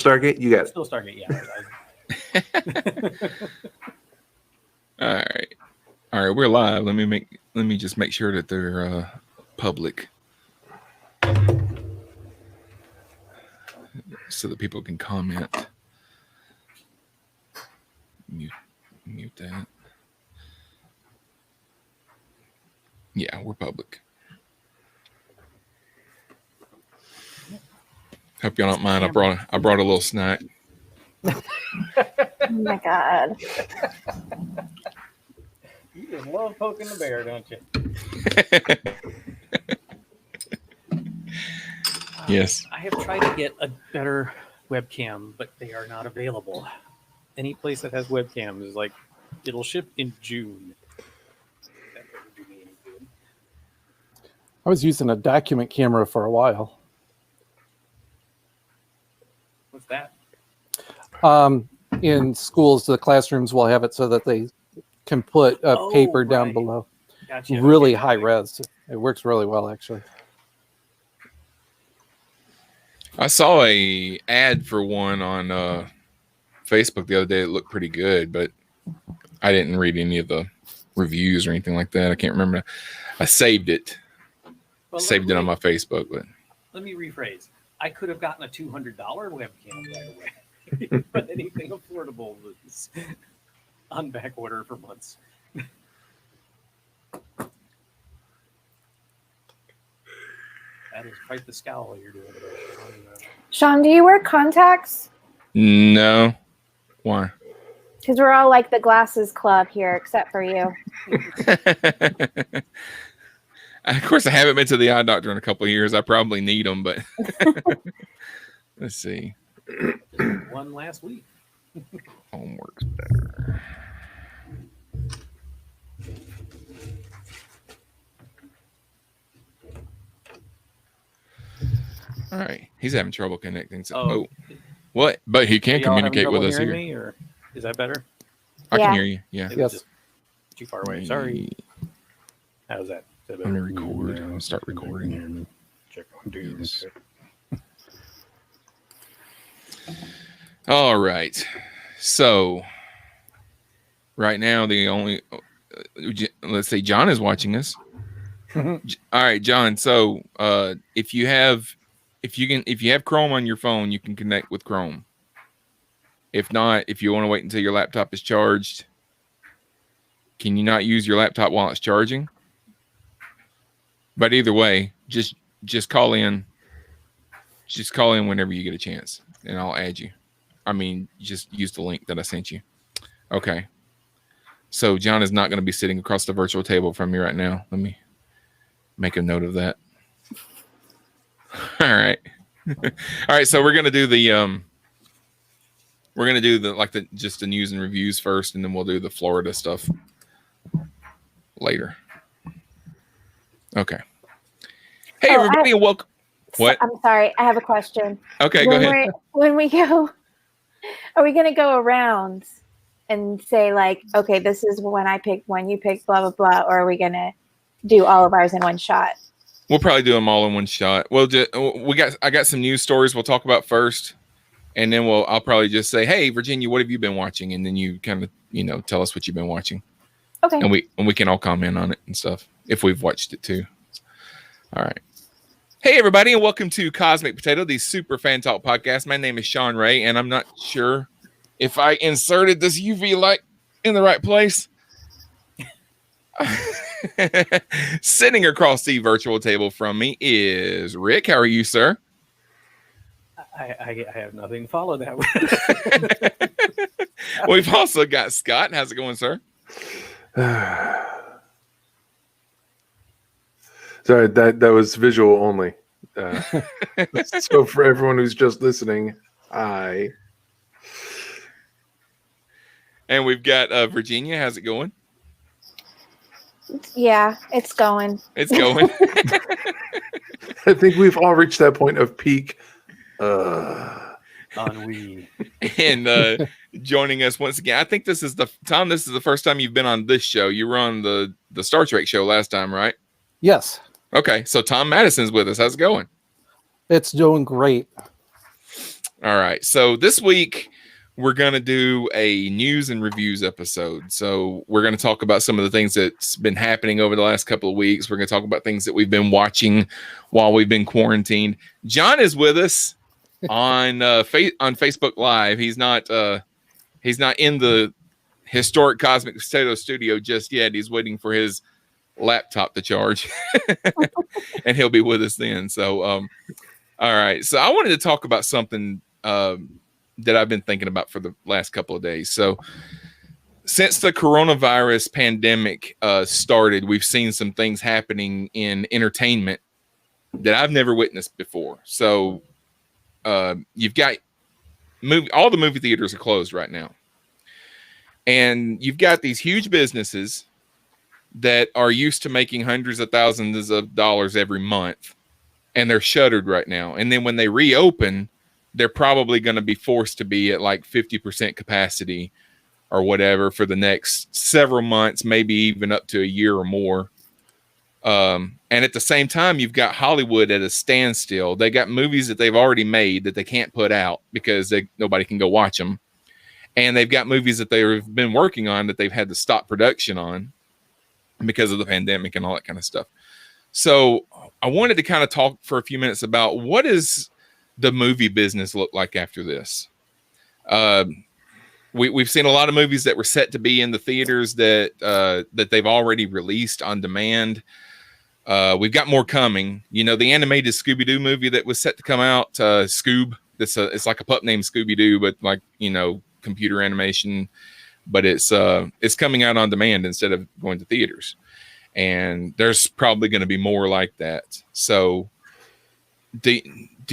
Stargate? You got it. Still Stargate, yeah. All right, we're live. Let me just make sure that they're public so that people can comment. Mute that. Yeah, we're public. Hope y'all don't mind. I brought a little snack. Oh my God. You just love poking the bear, don't you? Yes. I have tried to get a better webcam, but they are not available. Any place that has webcams is like, it'll ship in June. That doesn't do me any good. I was using a document camera for a while. What's that? In schools, the classrooms will have it so that they can put paper down right. below. Gotcha. Really Okay. high res. It works really well, actually. I saw a ad for one on Facebook the other day. It looked pretty good, but I didn't read any of the reviews or anything like that. I can't remember. I saved it. Well, Saved it on my Facebook, but Let me rephrase. I could have gotten a $200 webcam right away. But anything affordable was on back order for months. That is quite the scowl you're doing there, Sean, do you wear contacts? no. Why? Because we're all like the glasses club here, except for you. Of course, I haven't been to the eye doctor in a couple of years. I probably need them, but let's see. One last week. Homework's better. All right, he's having trouble connecting. So, Oh. what? But he can Y'all having communicate with trouble us hearing here. me, or is that better? I Yeah. can hear you. Yeah. It was Yes. just too far away. Sorry. How's that? Is that I'm gonna better? record. I'm gonna start recording. Check 1, 2. Yes. Okay. All right. So right now, the only let's say John is watching us. All right, John. So if you have Chrome on your phone, you can connect with Chrome. If not, if you want to wait until your laptop is charged, can you not use your laptop while it's charging? But either way, just call in. Just call in whenever you get a chance, and I'll add you. I mean, just use the link that I sent you. Okay. So John is not going to be sitting across the virtual table from me right now. Let me make a note of that. All right. All right. So we're going to do the just the news and reviews first, and then we'll do the Florida stuff later. Okay. Hey, everybody, and welcome. What? I'm sorry. I have a question. Okay, go ahead. When we go, are we going to go around and say like, okay, this is when you pick blah, blah, blah, or are we going to do all of ours in one shot? We'll probably do them all in one shot. I got some news stories we'll talk about first, and then I'll probably just say, hey, Virginia, what have you been watching? And then you kind of, tell us what you've been watching. Okay. And we can all comment on it and stuff if we've watched it too. All right. Hey, everybody, and welcome to Cosmic Potato, the Super Fan Talk podcast. My name is Sean Ray, and I'm not sure if I inserted this UV light in the right place. Sitting across the virtual table from me is Rick. How are you, sir? I have nothing to follow that with. We've also got Scott. How's it going, sir? Sorry, that was visual only. So for everyone who's just listening, hi. And we've got Virginia. How's it going? Yeah, it's going. It's going. I think we've all reached that point of peak. Ennui. And joining us once again, I think this is the first time you've been on this show. You were on the Star Trek show last time, right? Yes. Okay, so Tom Madison's with us. How's it going? It's doing great. All right. So this week we're going to do a news and reviews episode. So we're going to talk about some of the things that's been happening over the last couple of weeks. We're going to talk about things that we've been watching while we've been quarantined. John is with us on on Facebook Live. He's not in the historic Cosmic Potato Studio just yet. He's waiting for his laptop to charge, and he'll be with us then. So, all right. So I wanted to talk about something that I've been thinking about for the last couple of days. So since the coronavirus pandemic started, we've seen some things happening in entertainment that I've never witnessed before. So you've got all the movie theaters are closed right now. And you've got these huge businesses that are used to making hundreds of thousands of dollars every month, and they're shuttered right now. And then when they reopen, they're probably going to be forced to be at like 50% capacity or whatever for the next several months, maybe even up to a year or more. And at the same time, you've got Hollywood at a standstill. They got movies that they've already made that they can't put out because nobody can go watch them. And they've got movies that they've been working on that they've had to stop production on because of the pandemic and all that kind of stuff. So I wanted to kind of talk for a few minutes about what does the movie business look like after this. We've seen a lot of movies that were set to be in the theaters that they've already released on demand. We've got more coming. You know, the animated Scooby-Doo movie that was set to come out, Scoob. It's like a pup named Scooby-Doo, but like, you know, computer animation. But it's coming out on demand instead of going to theaters. And there's probably going to be more like that. So do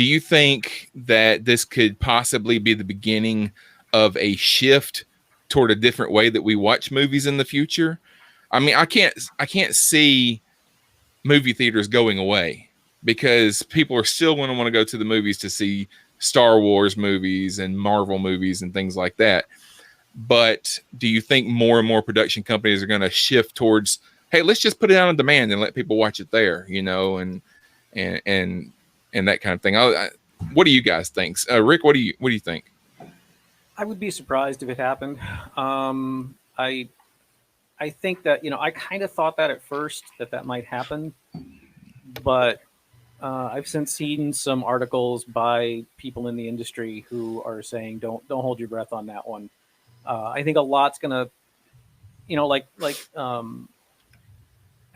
you think that this could possibly be the beginning of a shift toward a different way that we watch movies in the future? I mean, I can't see movie theaters going away because people are still going to want to go to the movies to see Star Wars movies and Marvel movies and things like that. But do you think more and more production companies are going to shift towards, hey, let's just put it out on demand and let people watch it there, you know, and that kind of thing? What do you guys think? Rick, what do you think? I would be surprised if it happened. I think that, you know, I kind of thought that at first that might happen, but I've since seen some articles by people in the industry who are saying don't hold your breath on that one. I think a lot's gonna, you know, like I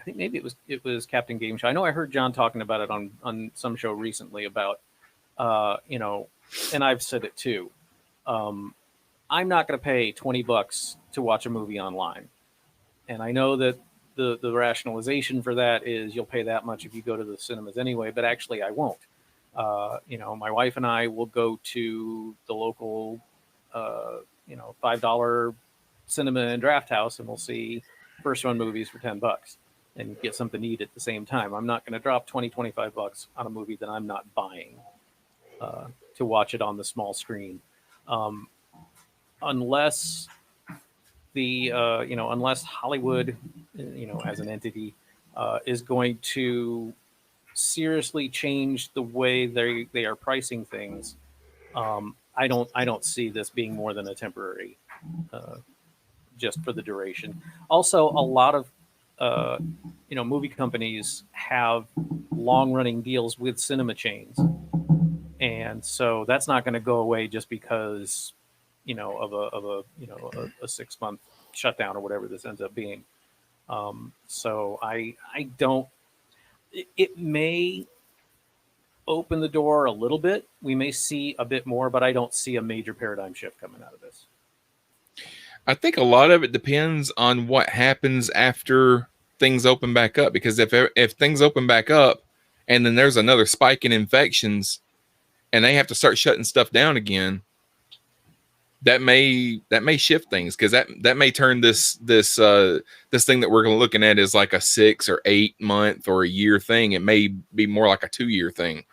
think maybe it was Captain Game Show. I know I heard John talking about it on some show recently about you know, and I've said it too. I'm not going to pay $20 to watch a movie online. And I know that the rationalization for that is you'll pay that much if you go to the cinemas anyway, but actually I won't. You know, my wife and I will go to the local, you know, $5 cinema and draft house, and we'll see first run movies for $10 and get something to eat at the same time. I'm not going to drop $20-25 on a movie that I'm not buying to watch it on the small screen. Unless unless Hollywood, you know, as an entity, is going to seriously change the way they are pricing things, I don't see this being more than a temporary, just for the duration. Also, a lot of movie companies have long-running deals with cinema chains, and so that's not going to go away just because, you know, of a 6-month shutdown or whatever this ends up being. So I don't. It may open the door a little bit. We may see a bit more, but I don't see a major paradigm shift coming out of this. I think a lot of it depends on what happens after things open back up. Because if things open back up and then there's another spike in infections and they have to start shutting stuff down again, that may shift things, because that may turn this thing that we're looking at as like a 6 or 8 month or a year thing. It may be more like a 2-year thing.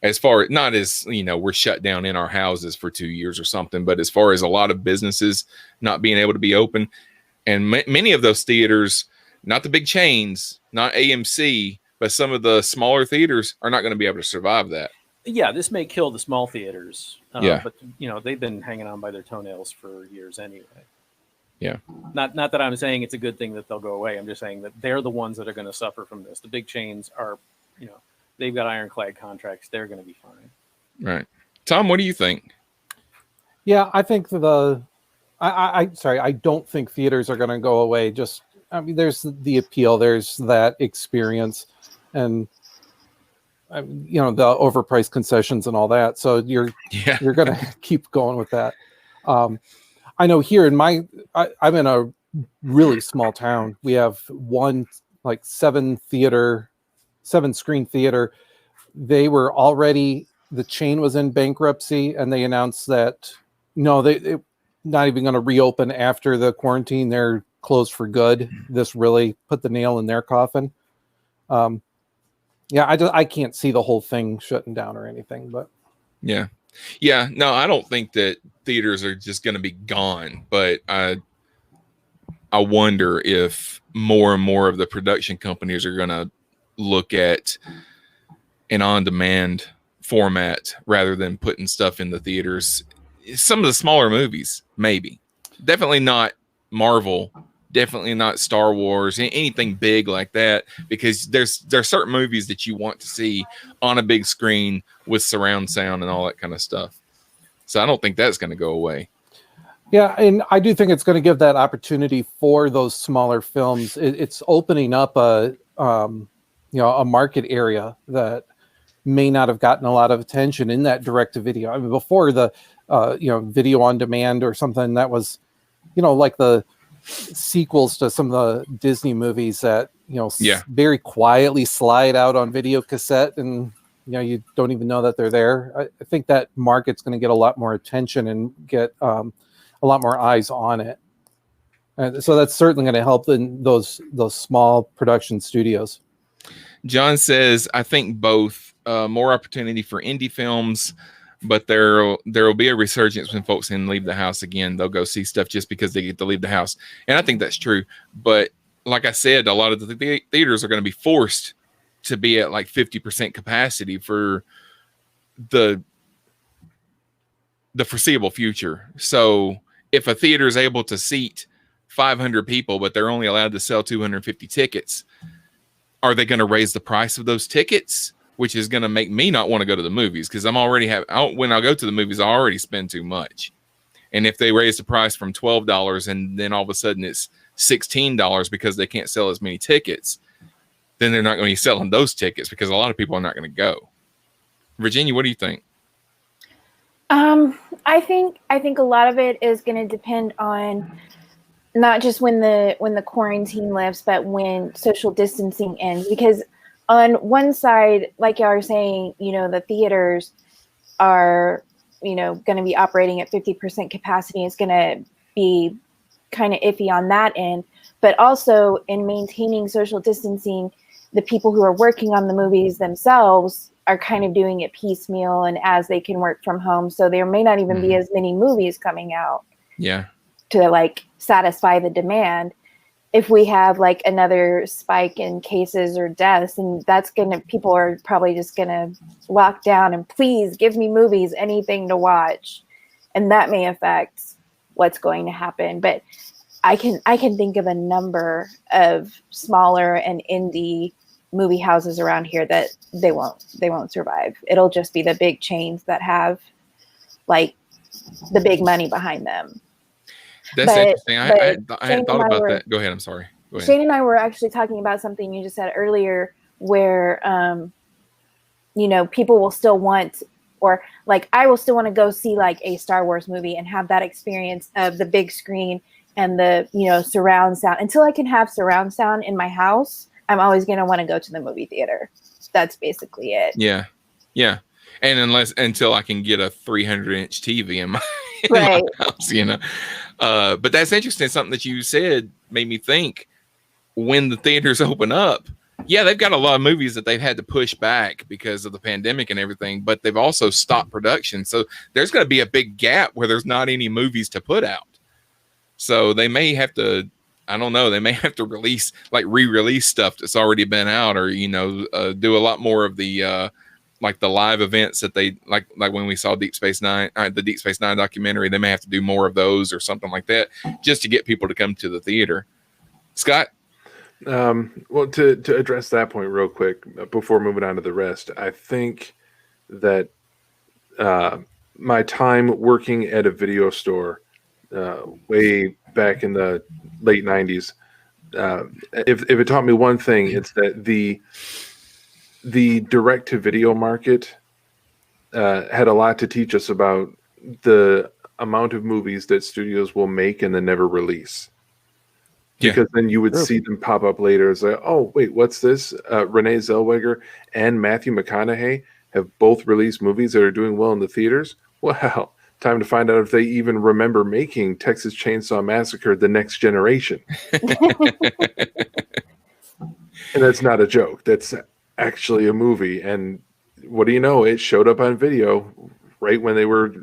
As far, not as, you know, we're shut down in our houses for 2 years or something, but as far as a lot of businesses not being able to be open, and many of those theaters, not the big chains, not AMC, but some of the smaller theaters are not going to be able to survive that. Yeah, this may kill the small theaters. Yeah. But they've been hanging on by their toenails for years anyway. Yeah. Not that I'm saying it's a good thing that they'll go away. I'm just saying that they're the ones that are going to suffer from this. The big chains are, they've got ironclad contracts. They're going to be fine. Right. Tom, what do you think? Yeah, I think I don't think theaters are going to go away. There's the appeal, there's that experience, and the overpriced concessions and all that. So you're going to keep going with that. I know here I'm in a really small town. We have one like 7-screen theater. They were already, the chain was in bankruptcy, and they announced that they're not even going to reopen after the quarantine. They're closed for good. This really put the nail in their coffin. I can't see the whole thing shutting down or anything, but yeah. No, I don't think that theaters are just going to be gone, but I wonder if more and more of the production companies are going to look at an on-demand format rather than putting stuff in the theaters. Some of the smaller movies, maybe. Definitely not Marvel. Definitely not Star Wars, anything big like that, because there are certain movies that you want to see on a big screen with surround sound and all that kind of stuff. So I don't think that's going to go away. Yeah, and I do think it's going to give that opportunity for those smaller films. It's opening up a market area that may not have gotten a lot of attention in that direct-to-video. I mean, before the video on demand or something that was, like the sequels to some of the Disney movies that very quietly slide out on video cassette, and you don't even know that they're there. I think that market's going to get a lot more attention and get a lot more eyes on it, and so that's certainly going to help in those small production studios. John says, I think both. More opportunity for indie films, but there will be a resurgence when folks can leave the house again. They'll go see stuff just because they get to leave the house. And I think that's true. But like I said, a lot of the theaters are going to be forced to be at like 50% capacity for the foreseeable future. So if a theater is able to seat 500 people, but they're only allowed to sell 250 tickets, are they going to raise the price of those tickets? Which is going to make me not want to go to the movies, because when I go to the movies, I already spend too much. And if they raise the price from $12 and then all of a sudden it's $16 because they can't sell as many tickets, then they're not going to be selling those tickets because a lot of people are not going to go. Virginia, what do you think? I think a lot of it is going to depend on not just when the quarantine lifts, but when social distancing ends, because on one side, like y'all are saying, the theaters are, going to be operating at 50% capacity. It's going to be kind of iffy on that end. But also in maintaining social distancing, the people who are working on the movies themselves are kind of doing it piecemeal and as they can work from home. So there may not even be as many movies coming out. Yeah. To like satisfy the demand. If we have like another spike in cases or deaths, and people are probably just gonna lock down and please give me movies, anything to watch, and that may affect what's going to happen. But I can think of a number of smaller and indie movie houses around here that they won't survive. It'll just be the big chains that have like the big money behind them. That's interesting. I hadn't thought about that. Go ahead. I'm sorry. Go ahead. Shane and I were actually talking about something you just said earlier where, people will still want, or like I will still want to go see like a Star Wars movie and have that experience of the big screen and the, surround sound. Until I can have surround sound in my house, I'm always going to want to go to the movie theater. That's basically it. Yeah. Yeah. And until I can get a 300-inch TV in my, right. in my house, but that's interesting. Something that you said made me think, when the theaters open up, yeah, they've got a lot of movies that they've had to push back because of the pandemic and everything, but they've also stopped production. So there's going to be a big gap where there's not any movies to put out. So they may have to, I don't know, they may have to re-release stuff that's already been out, or, do a lot more of the like the live events that they like when we saw Deep Space Nine, the Deep Space Nine documentary. They may have to do more of those or something like that, just to get people to come to the theater. Scott. Well, to address that point real quick before moving on to the rest, I think that my time working at a video store way back in the late 90s, if it taught me one thing, it's that the direct to video market had a lot to teach us about the amount of movies that studios will make and then never release. Yeah. Because then you would see them pop up later. It's like, oh, wait, what's this? Renee Zellweger and Matthew McConaughey have both released movies that are doing well in the theaters. Well, time to find out if they even remember making Texas Chainsaw Massacre: The Next Generation. And that's not a joke. That's actually a movie. And what do you know? It showed up on video right when they were,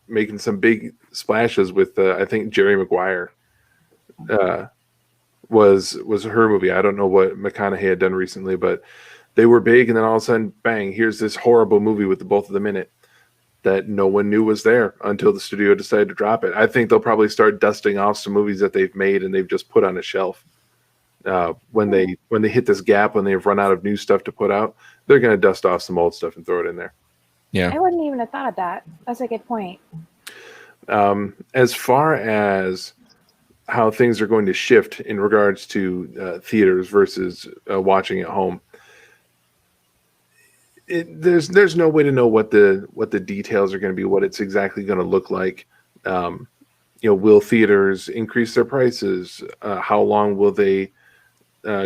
making some big splashes with, I think, Jerry Maguire. Was her movie. I don't know what McConaughey had done recently, but they were big, and then all of a sudden, bang, here's this horrible movie with the both of them in it that no one knew was there until the studio decided to drop it. I think they'll probably start dusting off some movies that they've made and they've just put on a shelf. When they hit this gap, when they've run out of new stuff to put out, they're going to dust off some old stuff and throw it in there. Yeah. I wouldn't even have thought of that. That's a good point. As far as how things are going to shift in regards to theaters versus watching at home, there's no way to know what the details are going to be, what it's exactly going to look like. Will theaters increase their prices? How long will they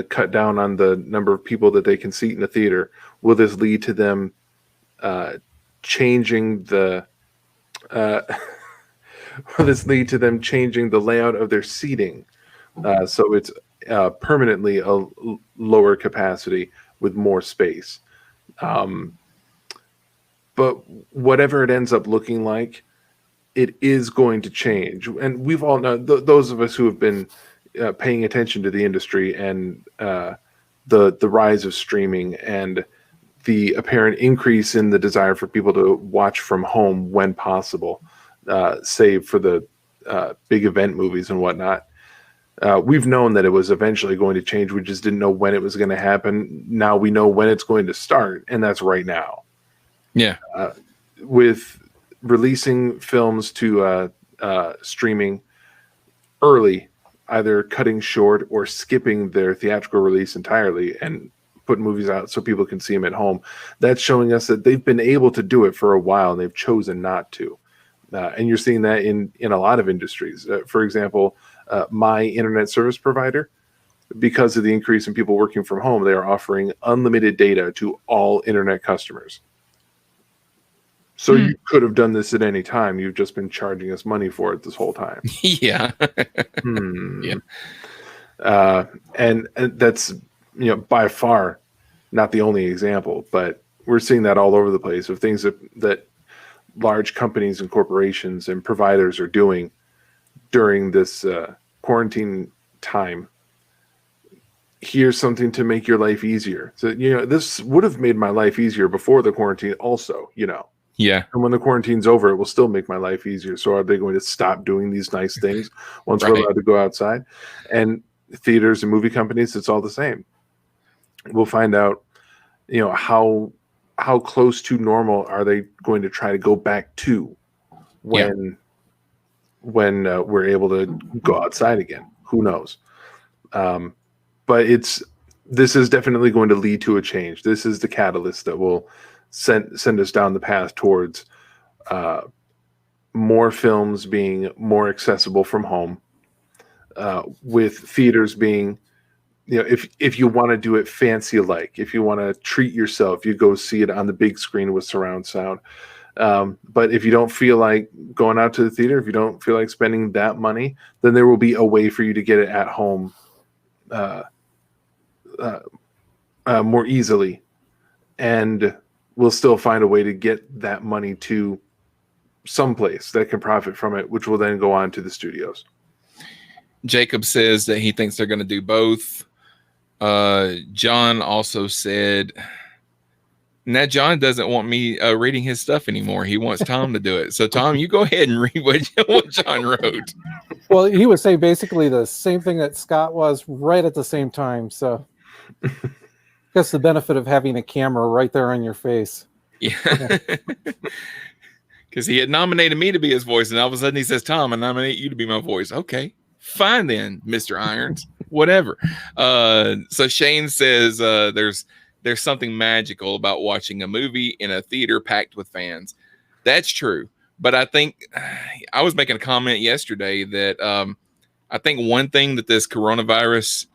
cut down on the number of people that they can seat in a theater? Will this lead to them changing the will this lead to them changing the layout of their seating so it's permanently a lower capacity with more space? But whatever it ends up looking like, it is going to change. And we've all known, those of us who have been paying attention to the industry and the rise of streaming and the apparent increase in the desire for people to watch from home when possible, save for the big event movies and whatnot. We've known that it was eventually going to change. We just didn't know when it was going to happen. Now we know when it's going to start, and that's right now. Yeah. With releasing films to streaming early, either cutting short or skipping their theatrical release entirely and putting movies out so people can see them at home, that's showing us that they've been able to do it for a while and they've chosen not to. And you're seeing that in a lot of industries. For example, my internet service provider, because of the increase in people working from home, they are offering unlimited data to all internet customers. So you could have done this at any time. You've just been charging us money for it this whole time. Yeah. Yeah. And that's, by far not the only example, but we're seeing that all over the place of things that large companies and corporations and providers are doing during this quarantine time. Here's something to make your life easier. So, this would have made my life easier before the quarantine also, Yeah. And when the quarantine's over, it will still make my life easier. So are they going to stop doing these nice things once we're allowed to go outside? And theaters and movie companies, it's all the same. We'll find out, how close to normal are they going to try to go back to when we're able to go outside again. Who knows? But this is definitely going to lead to a change. This is the catalyst that will send us down the path towards more films being more accessible from home, with theaters being, if you want to do it fancy, like if you want to treat yourself, you go see it on the big screen with surround sound. But if you don't feel like going out to the theater, if you don't feel like spending that money, then there will be a way for you to get it at home more easily. And we'll still find a way to get that money to someplace that can profit from it, which will then go on to the studios. Jacob says that he thinks they're going to do both. John also said Now John doesn't want me reading his stuff anymore. He wants Tom to do it. So Tom, you go ahead and read what John wrote. Well, he was saying basically the same thing that Scott was right at the same time. So that's the benefit of having a camera right there on your face. Yeah. Because he had nominated me to be his voice, and all of a sudden he says, Tom, I nominate you to be my voice. Okay, fine then, Mr. Irons. Whatever. So Shane says there's something magical about watching a movie in a theater packed with fans. That's true. But I think I was making a comment yesterday that I think one thing that this coronavirus,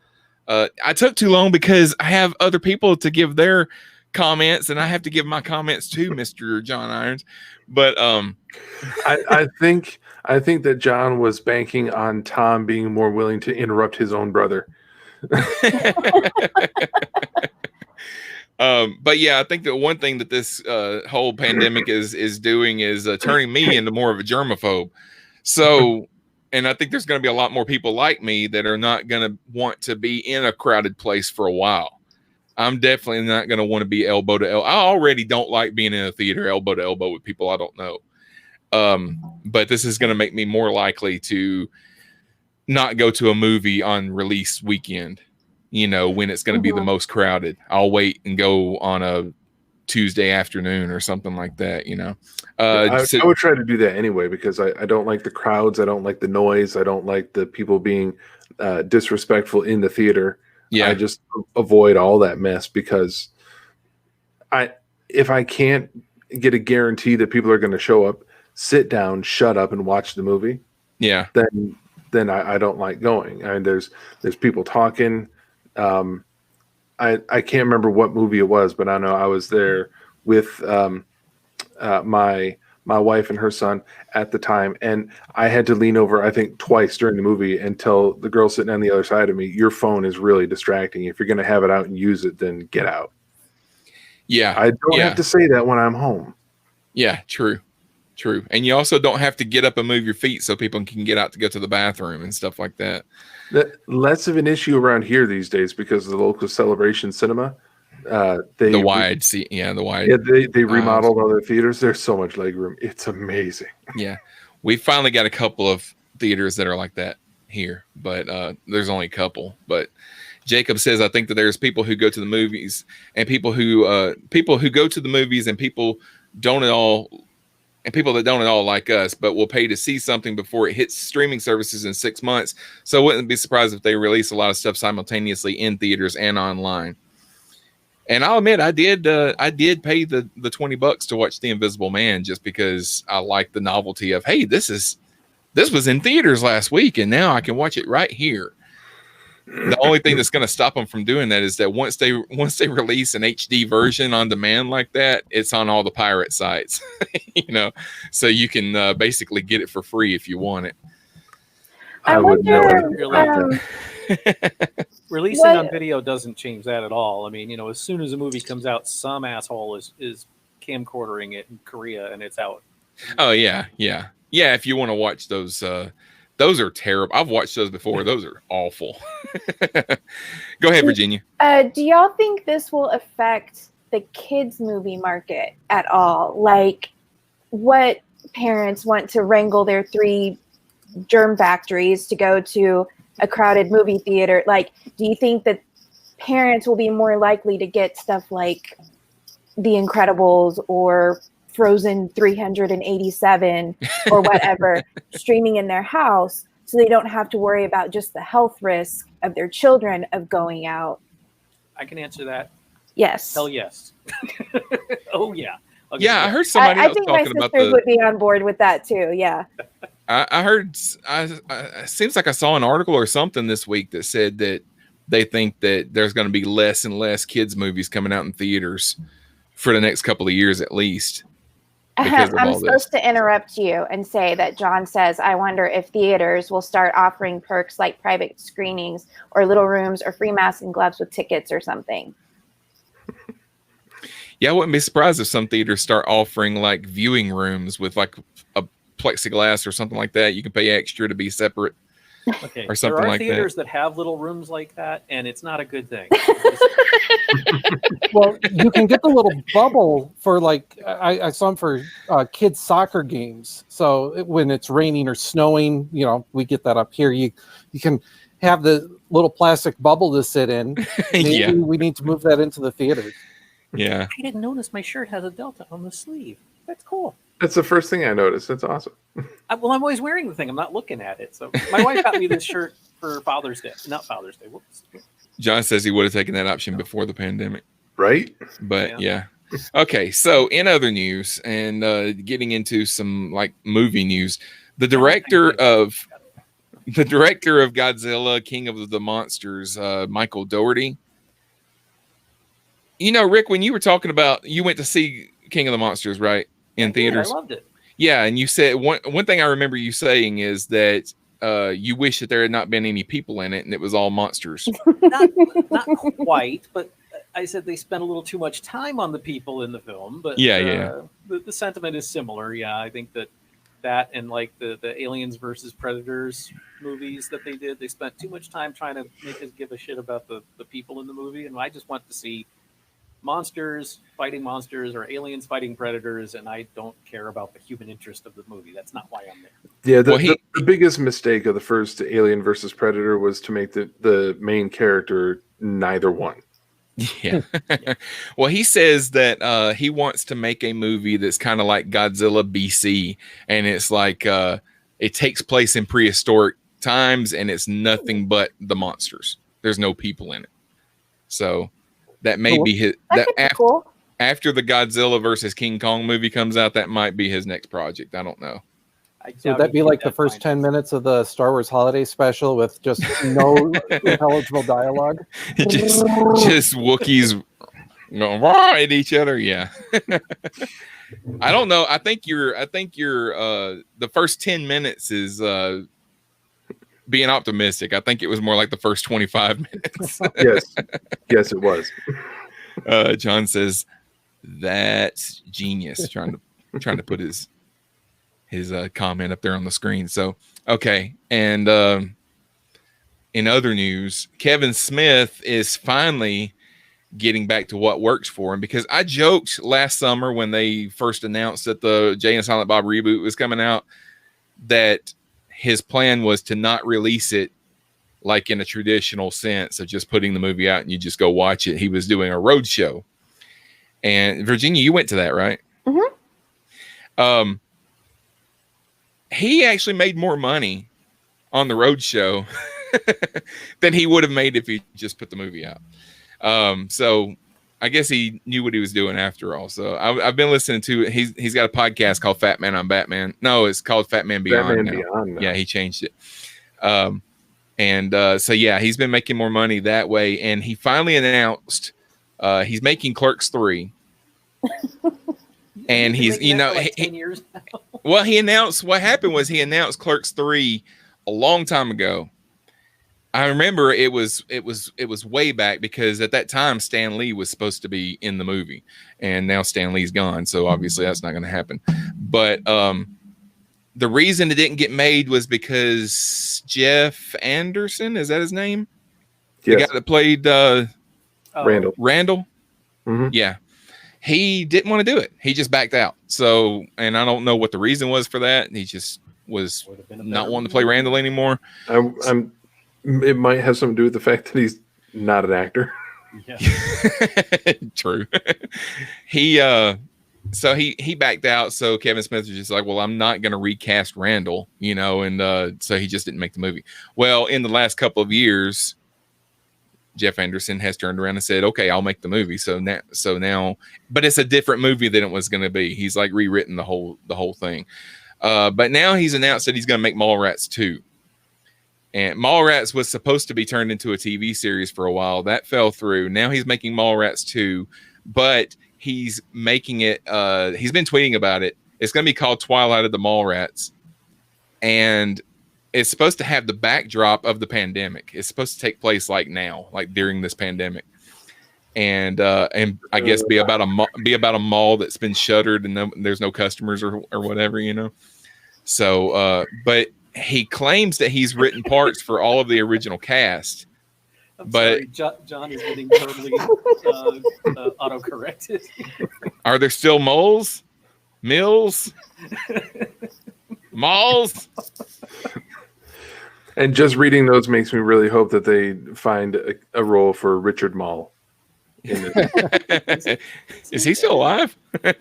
I took too long because I have other people to give their comments, and I have to give my comments to Mr. John Irons. But I think that John was banking on Tom being more willing to interrupt his own brother. But yeah, I think that one thing that this whole pandemic is doing is turning me into more of a germaphobe. So, and I think there's going to be a lot more people like me that are not going to want to be in a crowded place for a while. I'm definitely not going to want to be elbow to elbow. I already don't like being in a theater elbow to elbow with people I don't know. But this is going to make me more likely to not go to a movie on release weekend, when it's going to be the most crowded. I'll wait and go on a Tuesday afternoon or something like that, I would try to do that anyway, because I don't like the crowds. I don't like the noise. I don't like the people being disrespectful in the theater. Yeah. I just avoid all that mess, because if I can't get a guarantee that people are going to show up, sit down, shut up, and watch the movie. Yeah. Then I don't like going. I mean, there's people talking. I can't remember what movie it was, but I know I was there with my wife and her son at the time, and I had to lean over, I think, twice during the movie and tell the girl sitting on the other side of me, your phone is really distracting. If you're going to have it out and use it, then get out. Yeah. I don't have to say that when I'm home. Yeah, true. And you also don't have to get up and move your feet so people can get out to go to the bathroom and stuff like that. Less of an issue around here these days because of the local Celebration Cinema. They remodeled all their theaters. There's so much leg room. It's amazing. Yeah. We finally got a couple of theaters that are like that here, but there's only a couple. But Jacob says, I think that there's people who go to the movies and people who go to the movies and people don't at all, and people that don't at all like us, but will pay to see something before it hits streaming services in 6 months. So I wouldn't be surprised if they release a lot of stuff simultaneously in theaters and online. And I'll admit, I did pay the $20 to watch The Invisible Man just because I like the novelty of, hey, this was in theaters last week and now I can watch it right here. The only thing that's going to stop them from doing that is that once they release an HD version on demand like that, it's on all the pirate sites, so you can basically get it for free if you want it. I would wonder. never. Releasing What- on video doesn't change that at all. I mean, as soon as a movie comes out, some asshole is camcordering it in Korea and it's out. Oh yeah. If you want to watch those are terrible. I've watched those before. Those are awful. Go ahead, Virginia. Do y'all think this will affect the kids' movie market at all? Like, what parents want to wrangle their 3 germ factories to go to a crowded movie theater? Like, do you think that parents will be more likely to get stuff like The Incredibles or Frozen 387 or whatever streaming in their house, so they don't have to worry about just the health risk of their children of going out? I can answer that. Yes. Hell yes. Oh yeah. Okay, Yeah, I heard somebody I else think my talking about sisters would be on board with that too. Yeah. I heard. It seems like I saw an article or something this week that said that they think that there's going to be less and less kids movies coming out in theaters for the next couple of years at least. Because of I'm all supposed to interrupt you and say that John says, I wonder if theaters will start offering perks like private screenings or little rooms or free masks and gloves with tickets or something. Yeah, I wouldn't be surprised if some theaters start offering like viewing rooms with like a plexiglass or something like that. You can pay extra to be separate. Okay. Or something there are like that. theaters that have little rooms like that, and it's not a good thing. Just Well, you can get the little bubble for like I saw them for kids soccer games. So when it's raining or snowing, we get that up here. You can have the little plastic bubble to sit in. Maybe Yeah. we need to move that into the theaters. Yeah. I didn't notice my shirt has a Delta on the sleeve. That's cool. That's the first thing I noticed. That's awesome. I'm always wearing the thing. I'm not looking at it. So my wife got me this shirt for Father's Day. Not Father's Day. Whoops. John says he would have taken that option before the pandemic. Right? But yeah. Okay, so in other news and getting into some like movie news, the director of Godzilla, King of the Monsters, Michael Dougherty. Rick, when you were talking about you went to see King of the Monsters, right? In theaters. I loved it. Yeah, and you said one thing I remember you saying is that you wish that there had not been any people in it and it was all monsters. Not quite, but I said they spent a little too much time on the people in the film. But the sentiment is similar. Yeah, I think that and like the Aliens versus Predators movies that they did, they spent too much time trying to make us give a shit about the people in the movie, and I just want to see monsters fighting monsters or aliens fighting predators, and I don't care about the human interest of the movie. That's not why I'm there. Yeah, the biggest mistake of the first Alien versus Predator was to make the main character neither one. Yeah. Well, he says that he wants to make a movie that's kind of like Godzilla BC, and it's like it takes place in prehistoric times, and it's nothing but the monsters. There's no people in it. So that may be his. After the Godzilla versus King Kong movie comes out, that might be his next project. I don't know. So would that be like the first 10 minutes of the Star Wars holiday special with just no intelligible dialogue? just Wookiees going raw at each other. Yeah. I don't know. I think you're the first 10 minutes is being optimistic. I think it was more like the first 25 minutes. Yes, it was. John says that's genius. Trying to put his comment up there on the screen. So, okay. And in other news, Kevin Smith is finally getting back to what works for him, because I joked last summer when they first announced that the Jay and Silent Bob reboot was coming out that his plan was to not release it like in a traditional sense of just putting the movie out and you just go watch it. He was doing a road show. And Virginia, you went to that, right? Mm-hmm. He actually made more money on the road show than he would have made if he just put the movie out. So I guess he knew what he was doing after all. So I've been listening to it. He's got a podcast called Fat Man on Batman. No, it's called Fat Man Beyond. Now. Yeah, he changed it. So yeah, he's been making more money that way. And he finally announced he's making Clerks 3. And he's, 10 years now. Well, he announced what happened was he announced Clerks 3 a long time ago. I remember it was way back because at that time Stan Lee was supposed to be in the movie, and now Stan Lee's gone, so obviously that's not going to happen. But the reason it didn't get made was because Jeff Anderson, is that his name? Yes. The guy that played Randall. Mm-hmm. Yeah. He didn't want to do it. He just backed out. So, and I don't know what the reason was for that. He just was not wanting to play Randall anymore. It might have something to do with the fact that he's not an actor. Yeah. True. So he backed out. So Kevin Smith was just like, well, I'm not going to recast Randall, and so he just didn't make the movie. Well, in the last couple of years, Jeff Anderson has turned around and said, okay, I'll make the movie. So now, but it's a different movie than it was going to be. He's like rewritten the whole thing. But now he's announced that he's going to make Mallrats 2. And Mallrats was supposed to be turned into a TV series for a while. That fell through. Now he's making Mallrats 2, but he's making it, he's been tweeting about it. It's going to be called Twilight of the Mallrats. And it's supposed to have the backdrop of the pandemic. It's supposed to take place like now, like during this pandemic, and I guess be about a mall that's been shuttered and there's no customers or whatever, So, but he claims that he's written parts for all of the original cast, I'm But- sorry, John is getting totally auto-corrected. Are there still moles? Mills? Malls? And just reading those makes me really hope that they find a role for Richard Mall. In this. Is he still alive?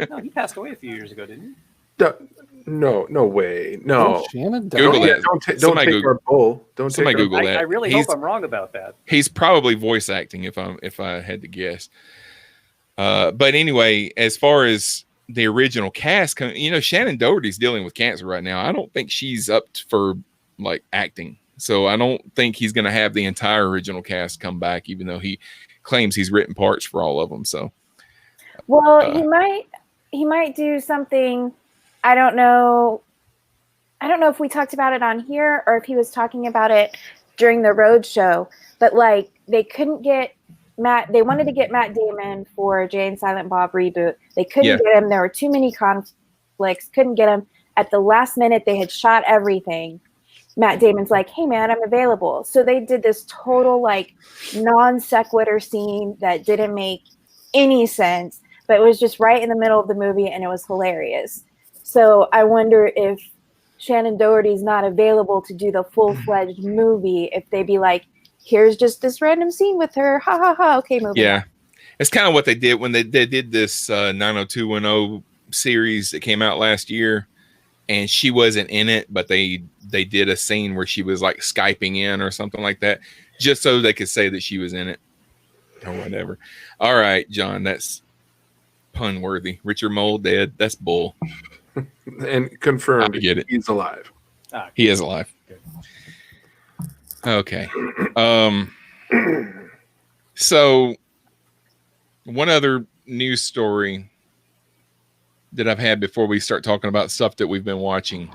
No, he passed away a few years ago, didn't he? No way. No. Shannon Google Doherty? that. Don't Somebody take Google- our bull. Don't somebody take our Google that. I really He's- hope I'm wrong about that. He's probably voice acting if I had to guess. But anyway, as far as the original cast, Shannon Doherty's dealing with cancer right now. I don't think she's up for like acting. So I don't think he's going to have the entire original cast come back, even though he claims he's written parts for all of them. So, Well, he might do something. I don't know if we talked about it on here or if he was talking about it during the road show, but like they couldn't get they wanted to get Matt Damon for Jay and Silent Bob reboot. They couldn't get him. There were too many conflicts. Couldn't get him. At the last minute, they had shot everything. Matt Damon's like, hey man, I'm available. So they did this total like non sequitur scene that didn't make any sense, but it was just right in the middle of the movie and it was hilarious. So I wonder if Shannon Doherty's not available to do the full-fledged movie, if they be like, here's just this random scene with her, ha ha ha, okay, movie. yeah, it's kind of what they did when they did this 90210 series that came out last year, and she wasn't in it, but they did a scene where she was like Skyping in or something like that, just so they could say that she was in it or whatever. All right, John, that's pun worthy. Richard Mole dead. That's bull. And confirmed I get it. he's alive. He is alive. Okay. So one other news story that I've had before we start talking about stuff that we've been watching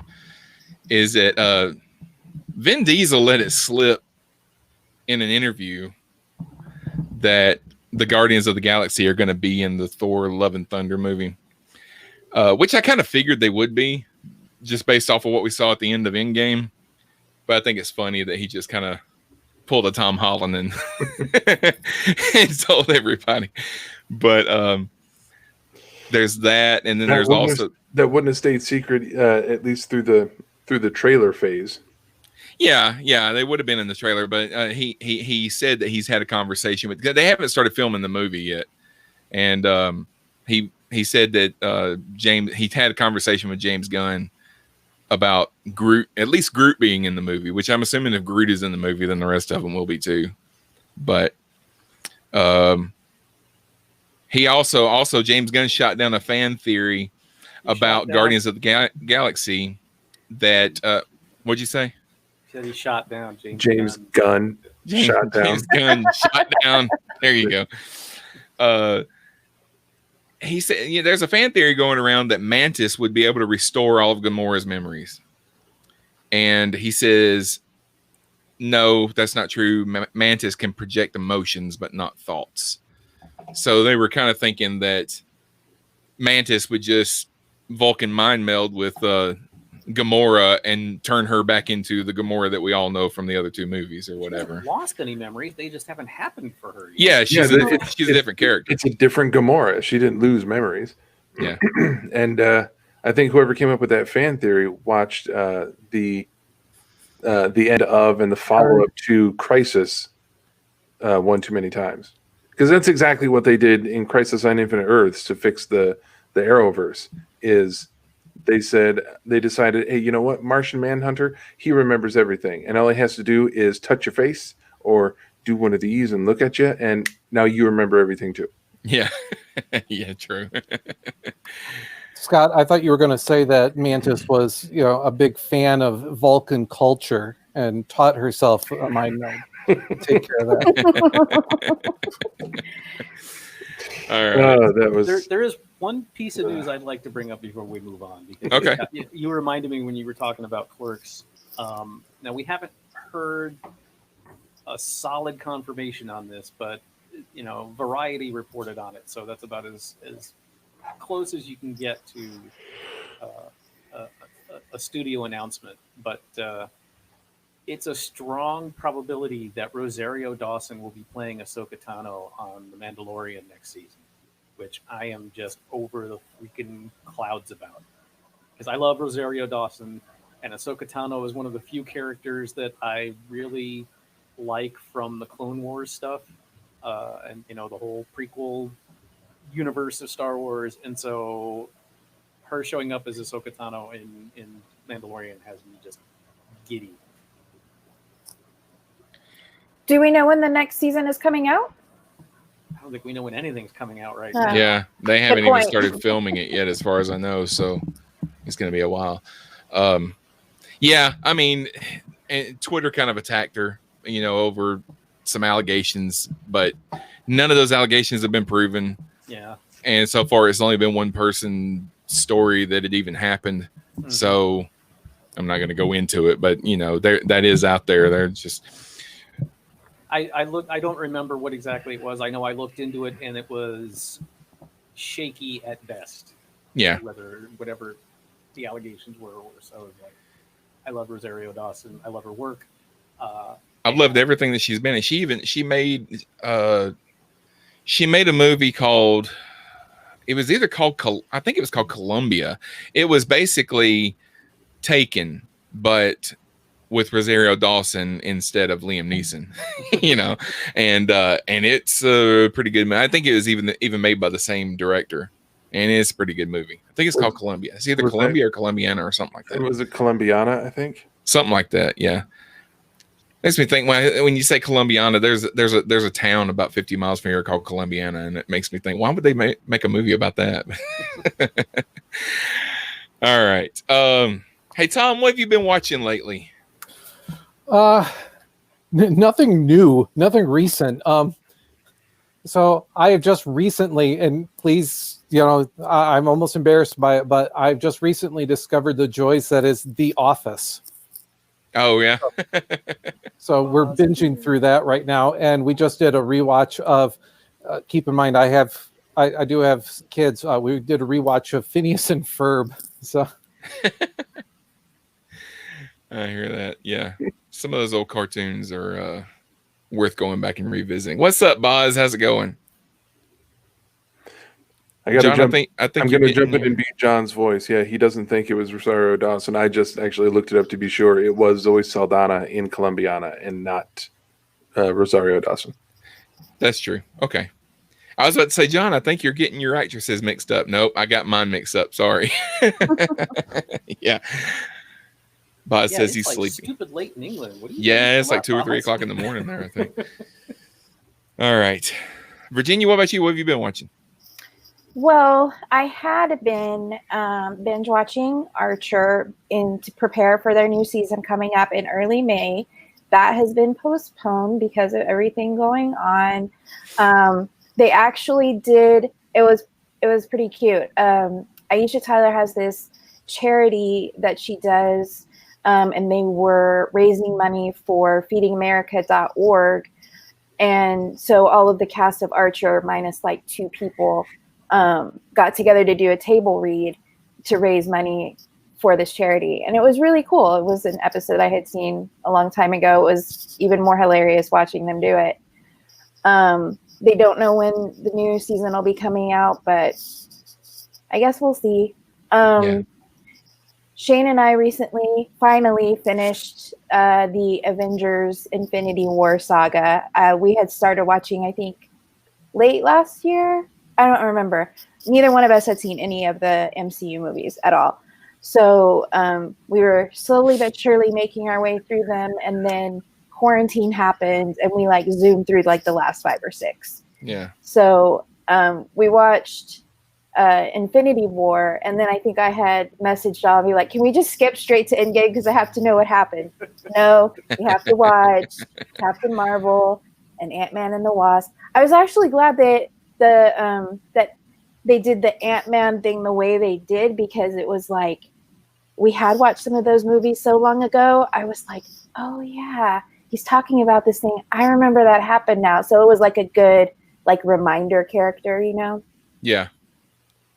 is that Vin Diesel let it slip in an interview that the Guardians of the Galaxy are going to be in the Thor Love and Thunder movie, which I kind of figured they would be just based off of what we saw at the end of Endgame. But I think it's funny that he just kind of pulled a Tom Holland and, and told everybody. But there's that, and then there's also that wouldn't have stayed secret at least through the trailer phase. Yeah, they would have been in the trailer, but he said that he's had a conversation with. They haven't started filming the movie yet, and he said that he had a conversation with James Gunn about Groot, at least Groot being in the movie, which I'm assuming if Groot is in the movie, then the rest of them will be too. But he also James Gunn shot down a fan theory about Guardians of the Galaxy that what'd you say? He said he shot down James Gunn shot down. James Gunn shot down. There you go. He said, there's a fan theory going around that Mantis would be able to restore all of Gamora's memories. And he says, no, that's not true. Mantis can project emotions, but not thoughts. So they were kind of thinking that Mantis would just Vulcan mind meld with Gamora and turn her back into the Gamora that we all know from the other two movies or whatever. She lost any memories? They just haven't happened for her yet. Yeah, she's a different character. It's a different Gamora. She didn't lose memories. Yeah. And I think whoever came up with that fan theory watched the end of and the follow up to Crisis one too many times, because that's exactly what they did in Crisis on Infinite Earths to fix the Arrowverse. Is they decided, hey, you know what? Martian Manhunter, he remembers everything. And all he has to do is touch your face or do one of these and look at you. And now you remember everything too. Yeah. Yeah, true. Scott, I thought you were going to say that Mantis was, a big fan of Vulcan culture and taught herself a mind meld. Take care of that. All right. That was There is one piece of news I'd like to bring up before we move on. Because Okay. You reminded me when you were talking about Clerks. Now, we haven't heard a solid confirmation on this, but, Variety reported on it. So that's about as close as you can get to a studio announcement. But it's a strong probability that Rosario Dawson will be playing Ahsoka Tano on The Mandalorian next season, which I am just over the freaking clouds about. Because I love Rosario Dawson, and Ahsoka Tano is one of the few characters that I really like from the Clone Wars stuff, and the whole prequel universe of Star Wars. And so her showing up as Ahsoka Tano in Mandalorian has me just giddy. Do we know when the next season is coming out? I don't think we know when anything's coming out right Yeah. now. Yeah, they haven't even point. started filming it yet, as far as I know. So it's going to be a while. Yeah, I mean, and Twitter kind of attacked her, over some allegations, but none of those allegations have been proven. Yeah. And so far, it's only been one person story that it even happened. Mhm. So I'm not going to go into it, but that is out there. They're just. I don't remember what exactly it was. I know I looked into it and it was shaky at best. Yeah. Whatever the allegations were. So I was like, I love Rosario Dawson. I love her work. I've loved everything that she's been in. She made a movie called, it was either called, I think it was called Columbia. It was basically Taken, but with Rosario Dawson instead of Liam Neeson, and it's a pretty good movie. I think it was even made by the same director, and it's a pretty good movie. I think it's called Columbia. It's either Columbia or Columbiana or something like that. Was it Columbiana, I think? Something like that, yeah. Makes me think when you say Columbiana, there's a town about 50 miles from here called Columbiana, and it makes me think, why would they make a movie about that? All right. Hey Tom, what have you been watching lately? Nothing new, nothing recent. So I have just recently, and please, I'm almost embarrassed by it, but I've just recently discovered the joys that is The Office. Oh yeah. So we're binging through that right now, and we just did a rewatch of. Keep in mind, I do have kids. We did a rewatch of Phineas and Ferb. So I hear that. Yeah, some of those old cartoons are worth going back and revisiting. What's up, Boz? How's it going? I got to John, jump. I think I'm you're going to jump getting in and beat John's voice. Yeah, he doesn't think it was Rosario Dawson. I just actually looked it up to be sure. It was Zoe Saldana in Columbiana and not Rosario Dawson. That's true. Okay. I was about to say, John, I think you're getting your actresses mixed up. Nope, I got mine mixed up. Sorry. Yeah. Boz says he's like sleepy. Stupid late in England. What are you Yeah, doing? it's like 2 or 3 o'clock in the morning there, I think. All right. Virginia, what about you? What have you been watching? Well, I had been binge watching Archer to prepare for their new season coming up in early May. That has been postponed because of everything going on. They actually did. It was pretty cute. Aisha Tyler has this charity that she does, and they were raising money for feedingamerica.org. And so all of the cast of Archer, minus like 2 people, got together to do a table read to raise money for this charity. And it was really cool. It was an episode I had seen a long time ago. It was even more hilarious watching them do it. They don't know when the new season will be coming out, but I guess we'll see. Shane and I recently finally finished the Avengers Infinity War saga. We had started watching, I think, late last year. I don't remember. Neither one of us had seen any of the MCU movies at all. So we were slowly but surely making our way through them. And then quarantine happened and we zoomed through the last 5 or 6. Yeah. So we watched Infinity War, and then I think I had messaged Avi can we just skip straight to Endgame because I have to know what happened. No, we have to watch Captain Marvel and Ant-Man and the Wasp. I was actually glad that that they did the Ant-Man thing the way they did, because it was we had watched some of those movies so long ago. I was like, oh yeah, he's talking about this thing. I remember that happened now. So it was a good reminder character, Yeah.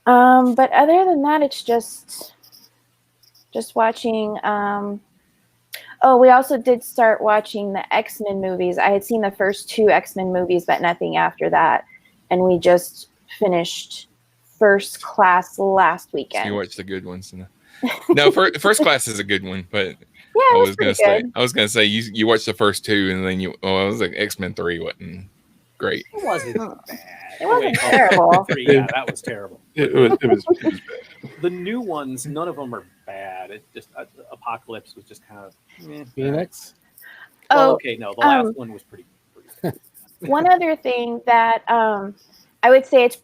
But other than that, it's just watching. Oh, we also did start watching the X-Men movies. I had seen the first 2 X-Men movies, but nothing after that. And we just finished First Class last So weekend. you watch the good ones. No, First Class is a good one, but Yeah, I it was was gonna pretty say, good. you watched the first 2, and then I was like X-Men 3 wasn't great. It wasn't Oh. bad. It wasn't Wait, terrible. three, yeah, that was terrible. It was bad. The new ones, none of them are bad. It just Apocalypse was just kind of. Phoenix. Well, Oh, okay, no, the last one was pretty good. one other thing that I would say it's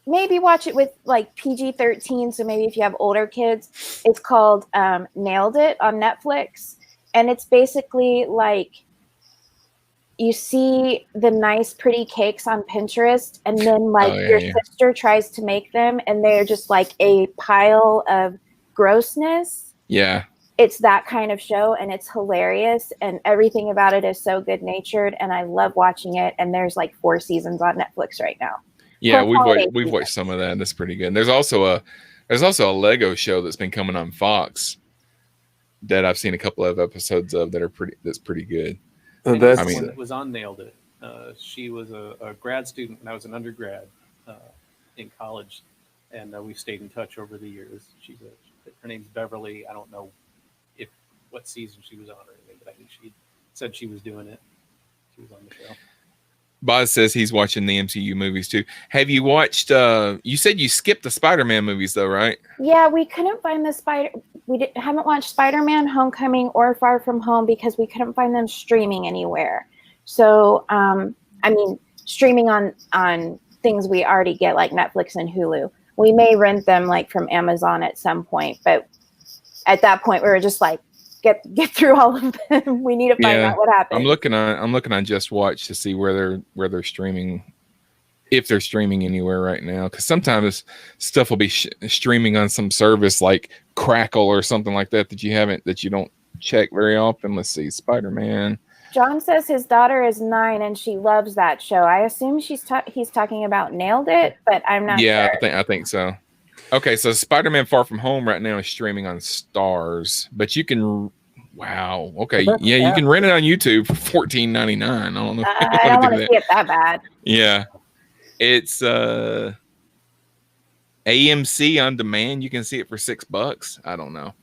maybe watch it with like PG-13. So maybe if you have older kids, it's called Nailed It on Netflix. And it's basically like you see the nice, pretty cakes on Pinterest, and then like your sister tries to make them, and they're just like a pile of grossness. Yeah. It's that kind of show, and it's hilarious, and everything about it is so good natured, and I love watching it. And there's like 4 seasons on Netflix right now. Yeah, Plus we've watched some of that. That's pretty good. And there's also a Lego show that's been coming on Fox that I've seen a couple of episodes of that's pretty good. That's I mean, that was on Nailed It. She was a grad student, and I was an undergrad in college, and we've stayed in touch over the years. Her name's Beverly. I don't know what season she was on or anything, but I think she said she was doing it. She was on the show. Boz says he's watching the MCU movies too. Have you watched? You said you skipped the Spider-Man movies though, right? Yeah, we couldn't find haven't watched Spider-Man: Homecoming or Far From Home because we couldn't find them streaming anywhere. So, I mean, streaming on things we already get like Netflix and Hulu. We may rent them like from Amazon at some point, but at that point we were just like, get through all of them. We need to find out what happened. I'm looking on Just Watch to see where they're streaming, if they're streaming anywhere right now. Because sometimes stuff will be streaming on some service like Crackle or something like that that you don't check very often. Let's see, Spider-Man. John says his daughter is 9 and she loves that show. I assume he's talking about Nailed It, but I'm not sure. Yeah, I think so. Okay, so Spider-Man Far From Home right now is streaming on Stars, but you can. Wow. Okay. Yeah, you can rent it on YouTube for $14.99. I don't know. I don't want to see it that bad. Yeah, it's AMC on demand. You can see it for $6. I don't know,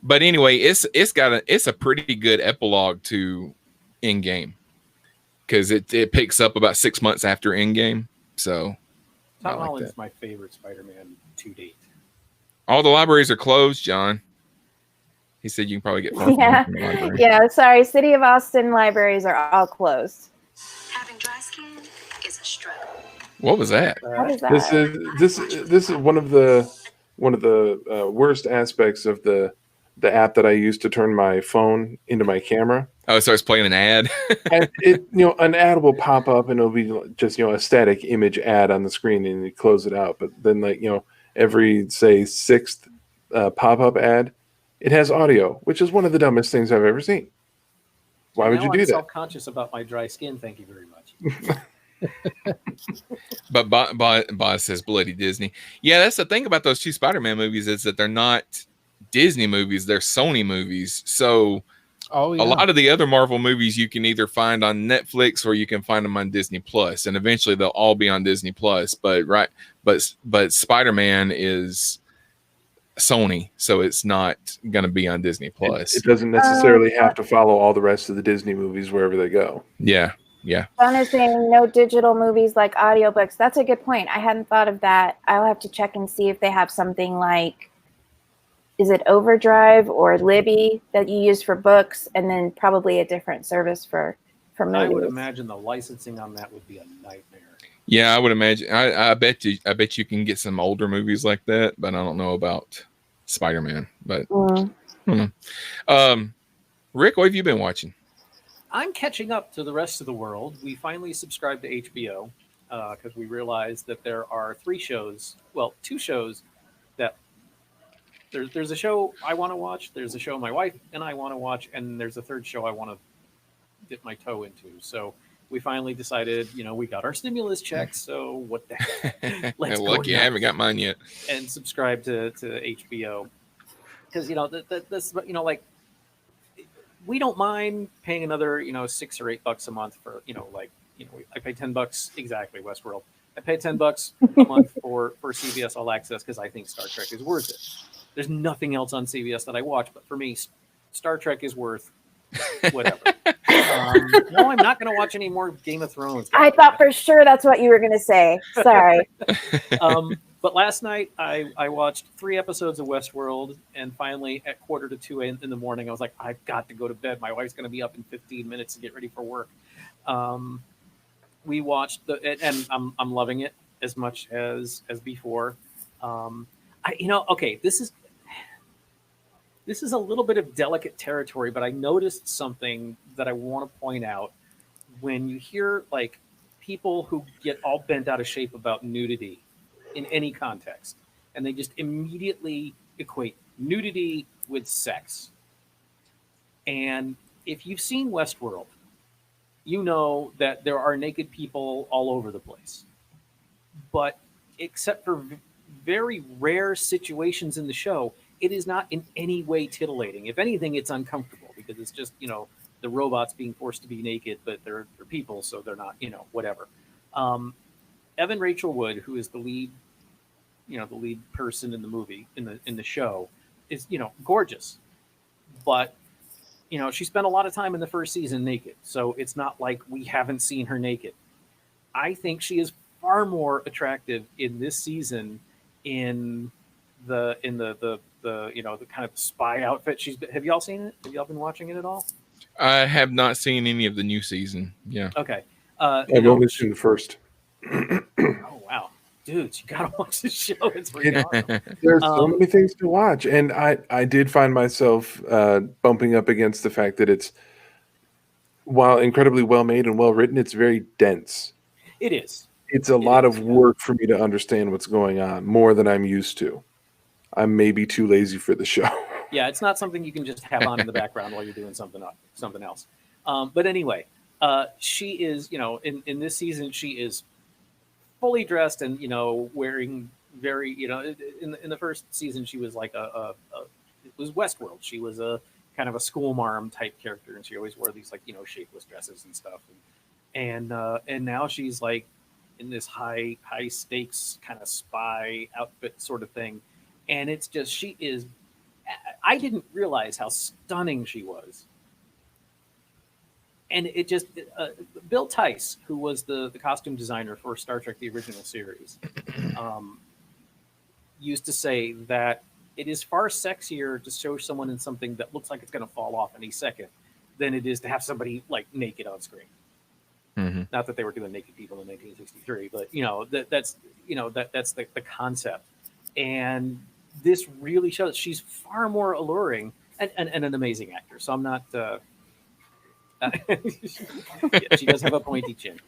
but anyway, it's a pretty good epilogue to Endgame because it picks up about 6 months after Endgame. So Tom Holland's my favorite Spider-Man to date. All the libraries are closed, John. He said you can probably get from the library. Yeah, sorry. City of Austin libraries are all closed. Having dry skin is a struggle. What was that? What is that? This is one of the worst aspects of the app that I use to turn my phone into my camera. Oh, so it's playing an ad. And an ad will pop up and it'll be just a static image ad on the screen, and you close it out. But then every say 6th pop-up ad, it has audio, which is one of the dumbest things I've ever seen. Why would you do that? I'm self-conscious about my dry skin. Thank you very much. But Boz says bloody Disney. Yeah, that's the thing about those 2 Spider-Man movies is that they're not Disney movies. They're Sony movies. So a lot of the other Marvel movies you can either find on Netflix or you can find them on Disney Plus, and eventually they'll all be on Disney Plus. But Spider-Man is Sony, so it's not going to be on Disney Plus. It doesn't necessarily have to follow all the rest of the Disney movies wherever they go. Yeah. John is saying no digital movies like audiobooks. That's a good point. I hadn't thought of that. I'll have to check and see if they have something like, is it Overdrive or Libby that you use for books, and then probably a different service for movies. I would imagine the licensing on that would be a nightmare. Yeah, I would imagine. I bet you can get some older movies like that, but I don't know about Spider-Man. But Rick, what have you been watching? I'm catching up to the rest of the world. We finally subscribed to HBO because we realized that there are 2 shows that there's a show I want to watch, there's a show my wife and I want to watch, and there's a 3rd show I want to dip my toe into. So we finally decided, we got our stimulus checks, so what the heck? Let's Lucky I haven't got mine yet. And subscribe to HBO because this like we don't mind paying another, $6 or $8 a month for, I pay $10 exactly, Westworld. I pay $10 a month for CBS All Access because I think Star Trek is worth it. There's nothing else on CBS that I watch, but for me, Star Trek is worth whatever. No, I'm not going to watch any more Game of Thrones. I thought for sure that's what you were going to say. Sorry. But last night I watched 3 episodes of Westworld, and finally at 1:45 in the morning, I was like, I've got to go to bed. My wife's going to be up in 15 minutes to get ready for work. We watched and I'm loving it as much as before. Okay, this is a little bit of delicate territory, but I noticed something that I want to point out. When you hear like people who get all bent out of shape about nudity in any context, and they just immediately equate nudity with sex. And if you've seen Westworld, you know that there are naked people all over the place. But except for very rare situations in the show, it is not in any way titillating. If anything, it's uncomfortable because it's just, the robots being forced to be naked, but they're people, so they're not, whatever. Evan Rachel Wood, who is the lead person in the movie, in the show, is, gorgeous. But, she spent a lot of time in the first season naked. So it's not like we haven't seen her naked. I think she is far more attractive in this season in the kind of spy outfit. Have y'all seen it? Have y'all been watching it at all? I have not seen any of the new season. Yeah. Okay. I've only seen the first. Oh wow, dudes, you gotta watch this show. It's really awesome. There's so many things to watch, and I did find myself bumping up against the fact that it's, while incredibly well made and well written, it's very dense. It is. It's a lot of work for me to understand what's going on, more than I'm used to. I'm maybe too lazy for the show. Yeah, it's not something you can just have on in the background while you're doing something else. But anyway, she is, in this season, she is fully dressed and, wearing very, in the first season, she was like it was Westworld. She was a kind of a school marm type character, and she always wore these like, shapeless dresses and stuff. And now she's like in this high stakes kind of spy outfit sort of thing. And it's just, I didn't realize how stunning she was. And it just, Bill Tice, who was the costume designer for Star Trek, the original series, used to say that it is far sexier to show someone in something that looks like it's going to fall off any second than it is to have somebody like naked on screen. Mm-hmm. Not that they were doing naked people in 1963, but that's the concept. And this really shows she's far more alluring and an amazing actor. So I'm not. She does have a pointy chin.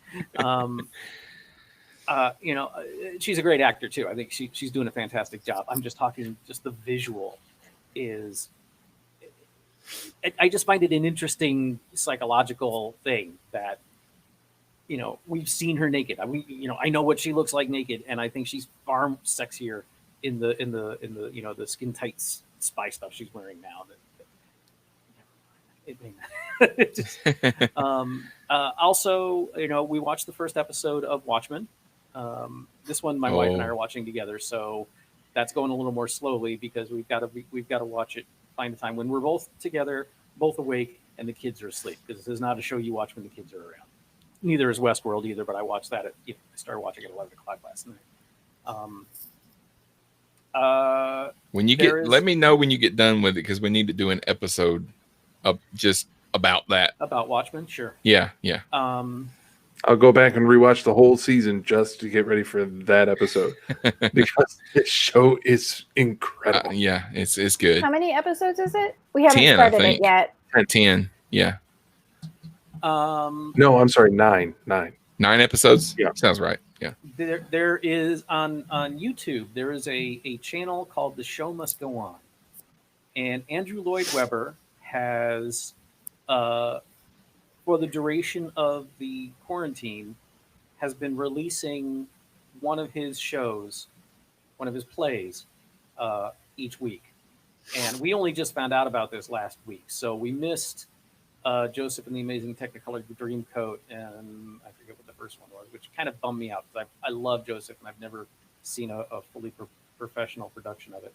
She's a great actor too. I think she's doing a fantastic job. I'm just talking. Just the visual is. I just find it an interesting psychological thing that. We've seen her naked. I know what she looks like naked, and I think she's far sexier in the the skin tight spy stuff she's wearing now. Also, we watched the first episode of Watchmen. This one, my wife and I are watching together, so that's going a little more slowly because we've got to watch it, find a time when we're both together, both awake, and the kids are asleep. Because this is not a show you watch when the kids are around. Neither is Westworld either, but I watched that I started watching it at 11 o'clock last night. When you let me know when you get done with it, because we need to do an episode of just about that. About Watchmen, sure. Yeah. I'll go back and rewatch the whole season just to get ready for that episode because this show is incredible. Yeah, it's good. How many episodes is it? We haven't 10, started it yet. 10, yeah. No, I'm sorry, 9. 9 episodes? Yeah. Sounds right. Yeah. There is on YouTube, there is a channel called The Show Must Go On. And Andrew Lloyd Webber has, for the duration of the quarantine, has been releasing one of his shows, one of his plays, each week. And we only just found out about this last week. So we missed Joseph and the Amazing Technicolor Dreamcoat, and I forget what the first one was, which kind of bummed me out because I love Joseph and I've never seen a fully professional production of it.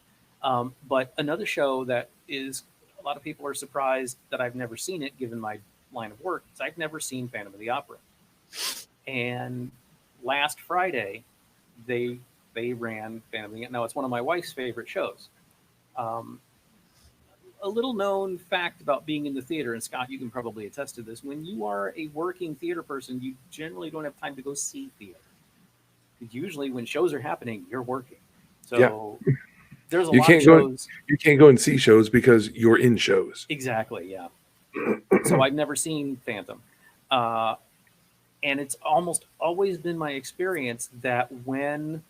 But another show that is a lot of people are surprised that I've never seen it, given my line of work, is I've never seen Phantom of the Opera. And last Friday, they ran Phantom of the Opera. Now it's one of my wife's favorite shows. A little known fact about being in the theater, and Scott, you can probably attest to this, when you are a working theater person, you generally don't have time to go see theater. Usually when shows are happening, you're working. So there's a lot of shows. You can't go and see shows because you're in shows. Exactly, yeah. So I've never seen Phantom. And it's almost always been my experience that when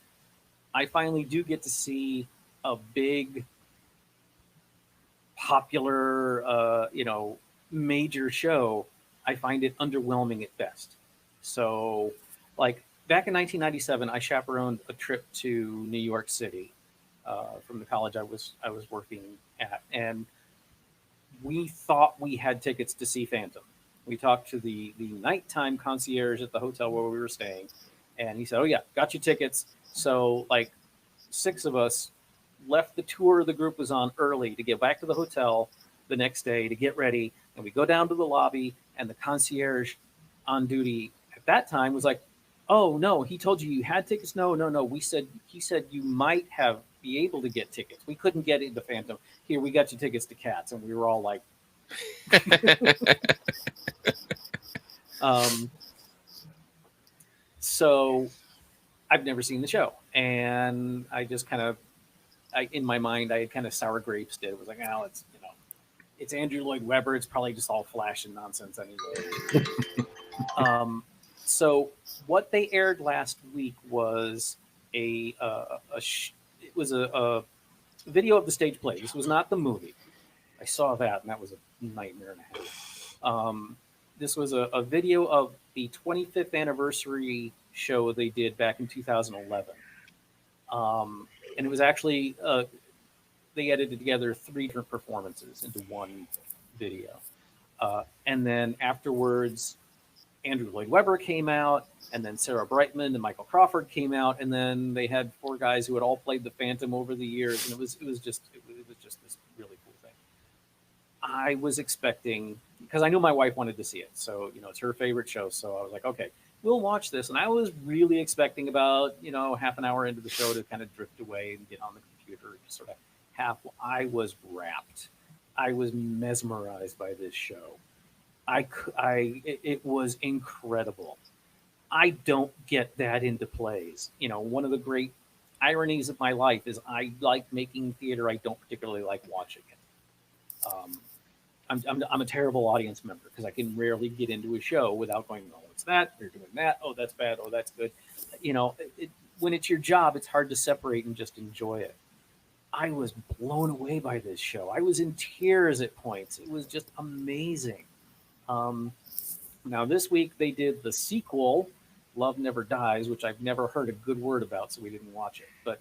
I finally do get to see a big, popular, major show, I find it underwhelming at best. So, like back in 1997, I chaperoned a trip to New York City from the college I was working at, and we thought we had tickets to see Phantom. We talked to the nighttime concierge at the hotel where we were staying, and he said, "Oh yeah, got your tickets." So like 6 of us left the tour the group was on early to get back to the hotel the next day to get ready, and we go down to the lobby, and the concierge on duty at that time was like, "Oh no, he told you had tickets." No. He said you might be able to get tickets. We couldn't get into Phantom. Here, we got you tickets to Cats. And we were all like, so I've never seen the show, and I just in my mind, I kind of sour grapes it. It was like, oh, it's Andrew Lloyd Webber. It's probably just all flash and nonsense anyway. So what they aired last week was a video of the stage play. This was not the movie. I saw that, and that was a nightmare and a half. This was a video of the 25th anniversary show they did back in 2011. And it was actually, they edited together 3 different performances into one video. And then afterwards, Andrew Lloyd Webber came out, and then Sarah Brightman and Michael Crawford came out, and then they had 4 guys who had all played the Phantom over the years, and it was just this really cool thing. I was expecting, because I knew my wife wanted to see it, so it's her favorite show, so I was like, okay, we'll watch this, and I was really expecting about half an hour into the show to kind of drift away and get on the computer and just sort of I was rapt. I was mesmerized by this show. It was incredible. I don't get that into plays. One of the great ironies of my life is I like making theater. I don't particularly like watching it. I'm a terrible audience member because I can rarely get into a show without going, "Oh, what's that? They're doing that. Oh, that's bad. Oh, that's good." When it's your job, it's hard to separate and just enjoy it. I was blown away by this show. I was in tears at points. It was just amazing. Now this week they did the sequel, Love Never Dies, which I've never heard a good word about, so we didn't watch it. But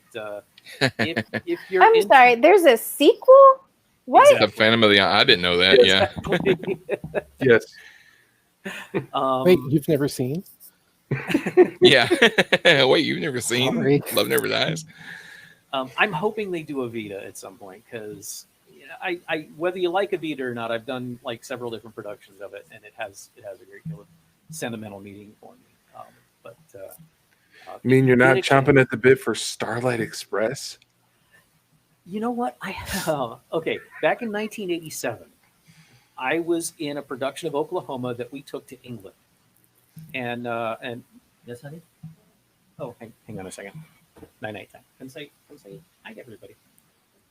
if you're I'm sorry, there's a sequel? What? The Phantom of the I didn't know that. Exactly. Yes. Wait, you've never seen? Yeah. Wait, you've never seen Sorry. Love Never Dies? I'm hoping they do Evita at some point because I whether you like Evita or not, I've done like several different productions of it, and it has a great deal of sentimental meaning for me. I mean, you're not chomping at the bit for Starlight Express? You know what? Okay, back in 1987, I was in a production of Oklahoma that we took to England, and yes, honey. Oh, hang on a second. Night time. Come say hi to everybody.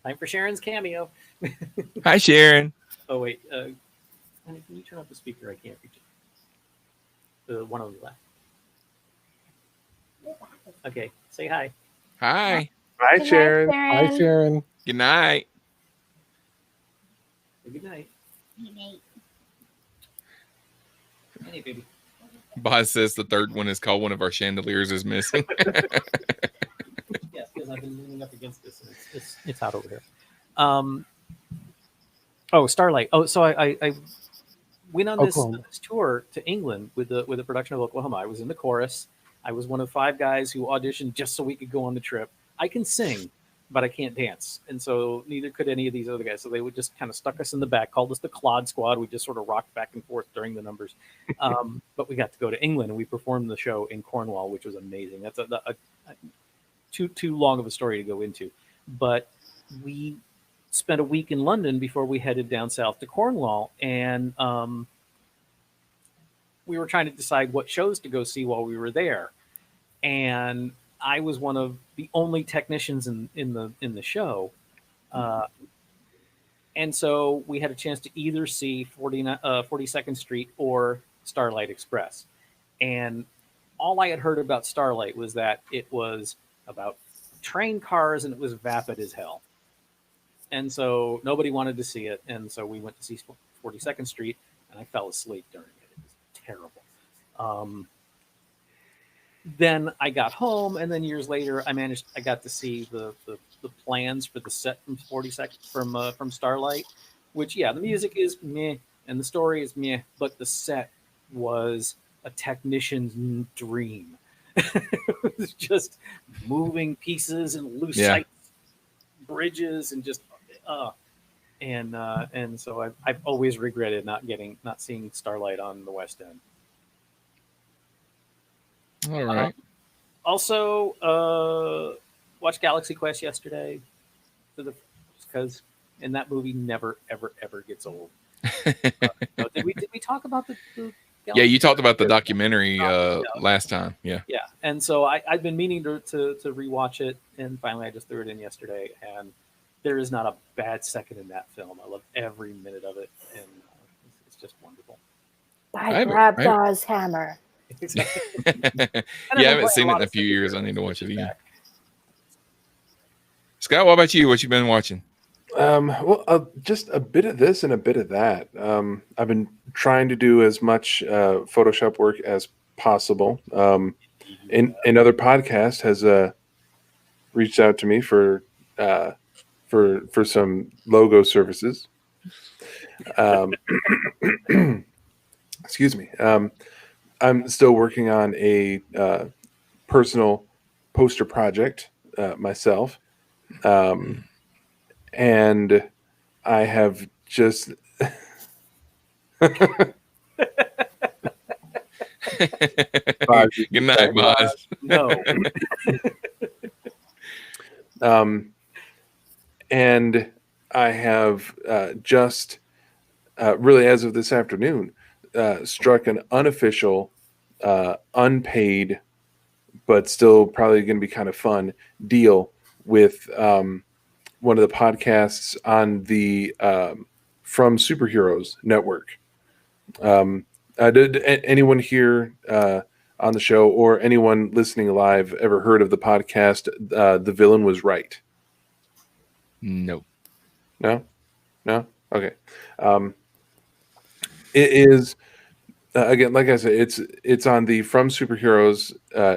Time for Sharon's cameo. Hi, Sharon. Oh wait, honey, can you turn off the speaker? I can't reach it. The one on the left. Okay, say hi. Hi. Hi, Good night, Sharon. Hi, Sharon. Good night. Good night. Hey, baby. Boz says the third one is called One of Our Chandeliers is Missing. Yes, because I've been leaning up against this, and it's out over here. Starlight. Oh, so I went on Oklahoma. this tour to England with the production of Oklahoma. I was in the chorus. I was one of 5 guys who auditioned just so we could go on the trip. I can sing, but I can't dance, and so neither could any of these other guys. So they would just kind of stuck us in the back, called us the Clod Squad. We just sort of rocked back and forth during the numbers. But we got to go to England and we performed the show in Cornwall, which was amazing. That's a too long of a story to go into, but we spent a week in London before we headed down south to Cornwall, and we were trying to decide what shows to go see while we were there. And I was one of the only technicians in the show, and so we had a chance to either see 42nd Street or Starlight Express. And all I had heard about Starlight was that it was about train cars and it was vapid as hell. And so nobody wanted to see it. And so we went to see 42nd Street, and I fell asleep during it. It was terrible. Then I got home, and then years later, I got to see the plans for the set from 42nd from Starlight, which, yeah, the music is meh and the story is meh, but the set was a technician's dream. It was just moving pieces and loose sights, bridges, and just and so I've always regretted not seeing Starlight on the West End. All right. Also, watched Galaxy Quest yesterday because in that movie never ever gets old. Did we talk about the Yeah, you talked about the documentary last time. Yeah. Yeah, and so I've been meaning to rewatch it, and finally I just threw it in yesterday, and there is not a bad second in that film. I love every minute of it, and it's just wonderful. By Grabthar's hammer. Exactly. I haven't seen it in a few years. I need to watch it again. Scott, what about you? What you been watching? Just a bit of this and a bit of that. I've been trying to do as much Photoshop work as possible. Another podcast has reached out to me for some logo services. Excuse me. I'm still working on a personal poster project myself. And I have just Good night, boss. No. And I have just really, as of this afternoon, struck an unofficial, unpaid, but still probably going to be kind of fun deal with one of the podcasts on the From Superheroes network. Did anyone here on the show or anyone listening live ever heard of the podcast The Villain Was Right? No. No? Okay. It is again, like I said, it's on the From Superheroes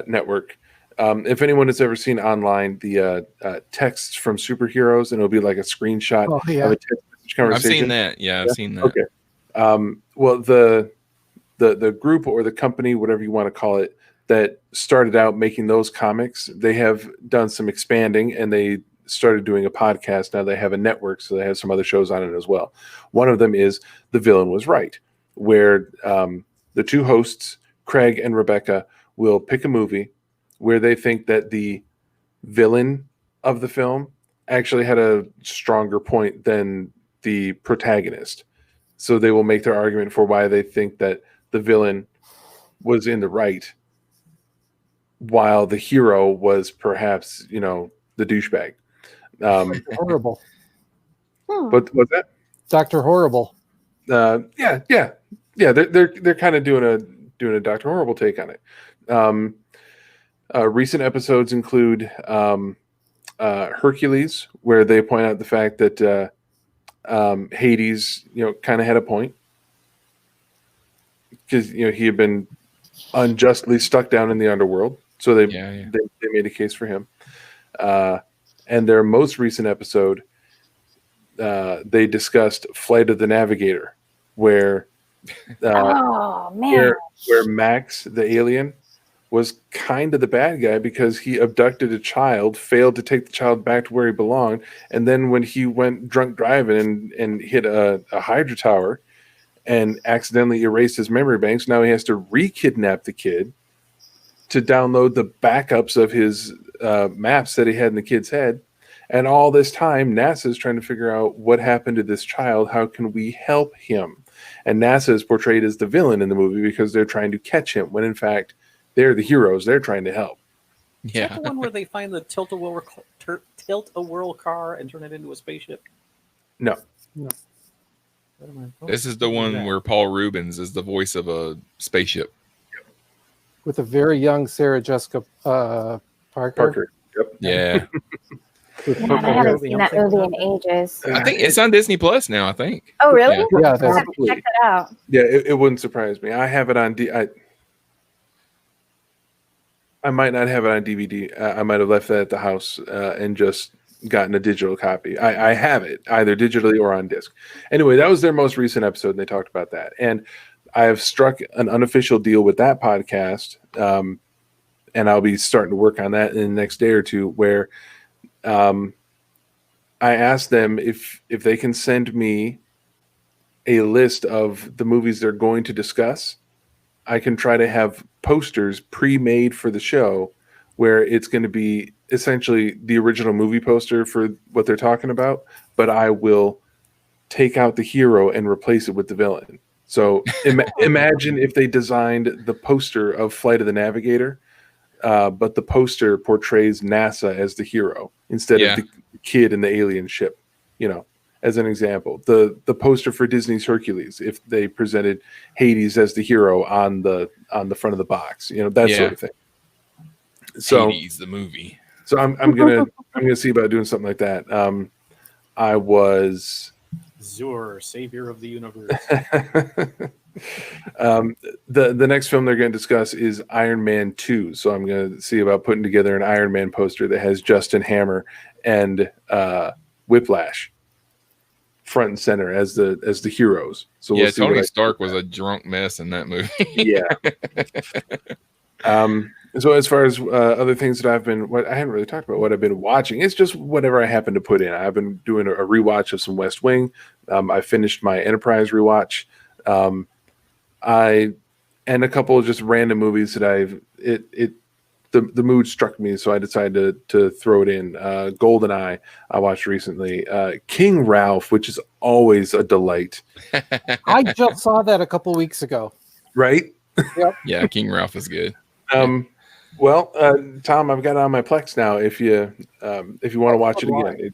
network. If anyone has ever seen online the texts from superheroes, and it'll be like a screenshot of a text message conversation. I've seen that. Yeah, I've seen that. Okay. Well, the group or the company, whatever you want to call it, that started out making those comics, they have done some expanding, and they started doing a podcast. Now they have a network, so they have some other shows on it as well. One of them is The Villain Was Right, where the two hosts, Craig and Rebecca, will pick a movie where they think that the villain of the film actually had a stronger point than the protagonist. So they will make their argument for why they think that the villain was in the right, while the hero was perhaps, the douchebag. Horrible. What's that? Dr. Horrible. Yeah. They're kind of doing a Dr. Horrible take on it. Recent episodes include Hercules, where they point out the fact that Hades, kind of had a point, because he had been unjustly stuck down in the underworld, so they made a case for him. And their most recent episode, they discussed Flight of the Navigator, where Oh man. where Max, the alien, was kind of the bad guy because he abducted a child, failed to take the child back to where he belonged, and then when he went drunk driving and hit a Hydra tower and accidentally erased his memory banks, now he has to re-kidnap the kid to download the backups of his maps that he had in the kid's head. And all this time, NASA is trying to figure out what happened to this child. How can we help him? And NASA is portrayed as the villain in the movie because they're trying to catch him, when in fact they're the heroes. They're trying to help. Is Yeah. that the one where they find the tilt-a-whirl car and turn it into a spaceship? No, This is the one where Paul Rubens is the voice of a spaceship. With a very young Sarah Jessica Parker. Yep. Yeah. With Man, purple I hair. haven't seen that movie in ages. I think it's on Disney Plus now, I think. Oh really? Yeah. Yeah, I that's have to check that out. Yeah, it wouldn't surprise me. I have it on I might not have it on DVD. I might have left that at the house and just gotten a digital copy. I have it either digitally or on disc. Anyway, that was their most recent episode, and they talked about that. And I have struck an unofficial deal with that podcast, and I'll be starting to work on that in the next day or two, where I asked them if they can send me a list of the movies they're going to discuss. I can try to have posters pre-made for the show where it's going to be essentially the original movie poster for what they're talking about, but I will take out the hero and replace it with the villain. So imagine if they designed the poster of Flight of the Navigator, but the poster portrays NASA as the hero instead Yeah. of the kid in the alien ship, as an example. The poster for Disney's Hercules, if they presented Hades as the hero on the front of the box, that Yeah. sort of thing. So Hades, the movie. so I'm gonna see about doing something like that. I was Zur, savior of the universe. the next film they're going to discuss is Iron Man 2. So I'm going to see about putting together an Iron Man poster that has Justin Hammer and Whiplash front and center as the heroes. So Yeah, we'll see Tony what I- Stark was a drunk mess in that movie. Yeah. So as far as other things that I haven't really talked about what I've been watching. It's just whatever I happen to put in. I've been doing a rewatch of some West Wing. I finished my Enterprise rewatch. And a couple of just random movies that the mood struck me, so I decided to throw it in. GoldenEye I watched recently. King Ralph, which is always a delight, I just saw that a couple weeks ago. right? Yeah, King Ralph is good. Well, Tom, I've got it on my Plex now. If you want to watch it again,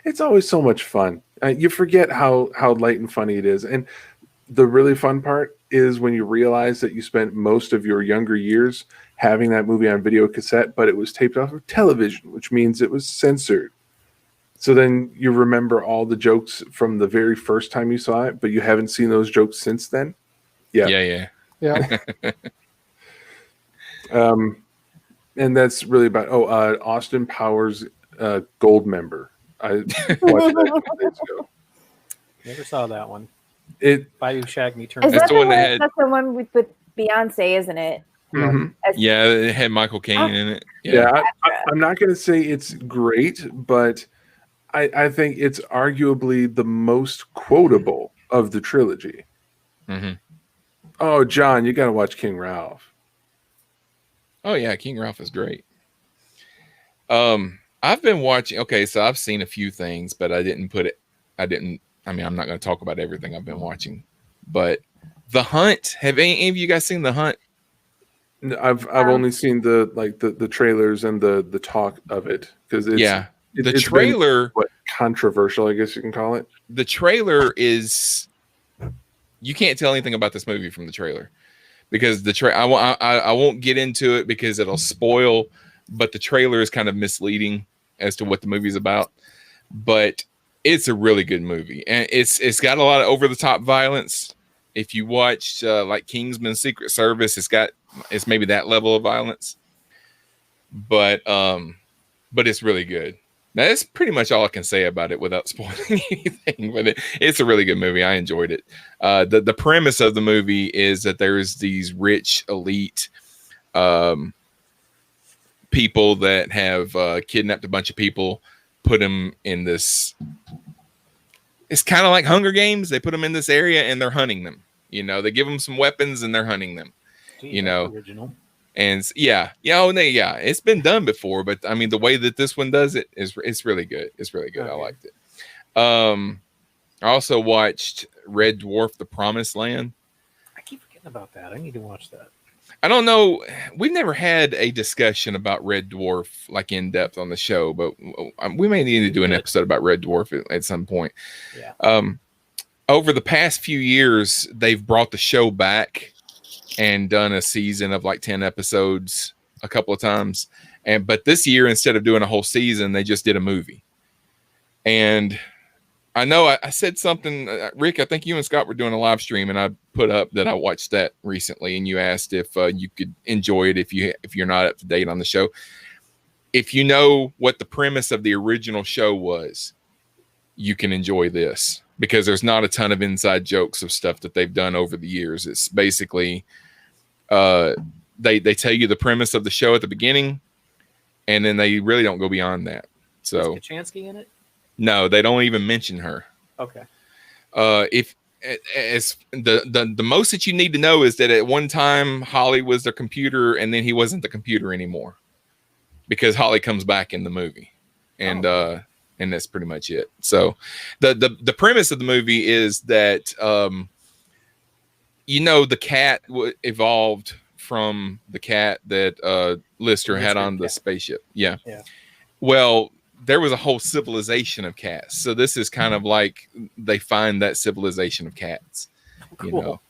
it's always so much fun. You forget how light and funny it is, and the really fun part is when you realize that you spent most of your younger years having that movie on video cassette, but it was taped off of television, which means it was censored. So then you remember all the jokes from the very first time you saw it, but you haven't seen those jokes since then. Yeah. Yeah. Yeah. And that's really about Austin Powers Gold Member. I watched that a couple days ago. Never saw that one. It Bayou Shag Me Turn. Is That's that the the one one? that had- That's the one with Beyonce, isn't it? mhm. Yeah, it had Michael Caine in it. Yeah, I'm not going to say it's great, but I think it's arguably the most quotable of the trilogy. Mhm. Oh, John, you got to watch King Ralph. Oh yeah, King Ralph is great. I've been watching. Okay, so I've seen a few things, but I mean, I'm not going to talk about everything I've been watching. But The Hunt. Have any of you guys seen The Hunt? I've only seen the trailers and the talk of it because it's Yeah, the it's been, trailer. controversial, I guess you can call it. The trailer is. You can't tell anything about this movie from the trailer because I won't get into it because it'll spoil. But the trailer is kind of misleading as to what the movie's about. But it's a really good movie, and it's got a lot of over the top violence. If you watched like Kingsman: Secret Service, it's maybe that level of violence. But it's really good. That's pretty much all I can say about it without spoiling anything. But it's a really good movie. I enjoyed it. The premise of the movie is that there's these rich elite people that have kidnapped a bunch of people, put them in this. It's kind of like Hunger Games. They put them in this area and they're hunting them. You know, they give them some weapons and they're hunting them. Gee, You that's know. original. And it's been done before, but I mean the way that this one does it is it's really good. It's really good. I Okay. liked it. I also watched Red Dwarf: The Promised Land. I keep forgetting about that. I need to watch that. I don't know. We've never had a discussion about Red Dwarf like in depth on the show, but we may need to do an episode about Red Dwarf at some point. Yeah. Over the past few years, they've brought the show back and done a season of like 10 episodes a couple of times. But this year, instead of doing a whole season, they just did a movie. And I know I said something, Rick, I think you and Scott were doing a live stream and I put up that I watched that recently. And you asked if you could enjoy it if you're not up to date on the show. If you know what the premise of the original show was, you can enjoy this because there's not a ton of inside jokes of stuff that they've done over the years. It's basically, they tell you the premise of the show at the beginning and then they really don't go beyond that. So Is Kachansky in it? no, they don't even mention her. Okay. If as the most that you need to know is that at one time Holly was the computer and then he wasn't the computer anymore because Holly comes back in the movie and that's pretty much it. So the premise of the movie is that the cat evolved from the cat that Lister had on the spaceship. Yeah. Well, there was a whole civilization of cats. So this is kind of like they find that civilization of cats, Cool. you know.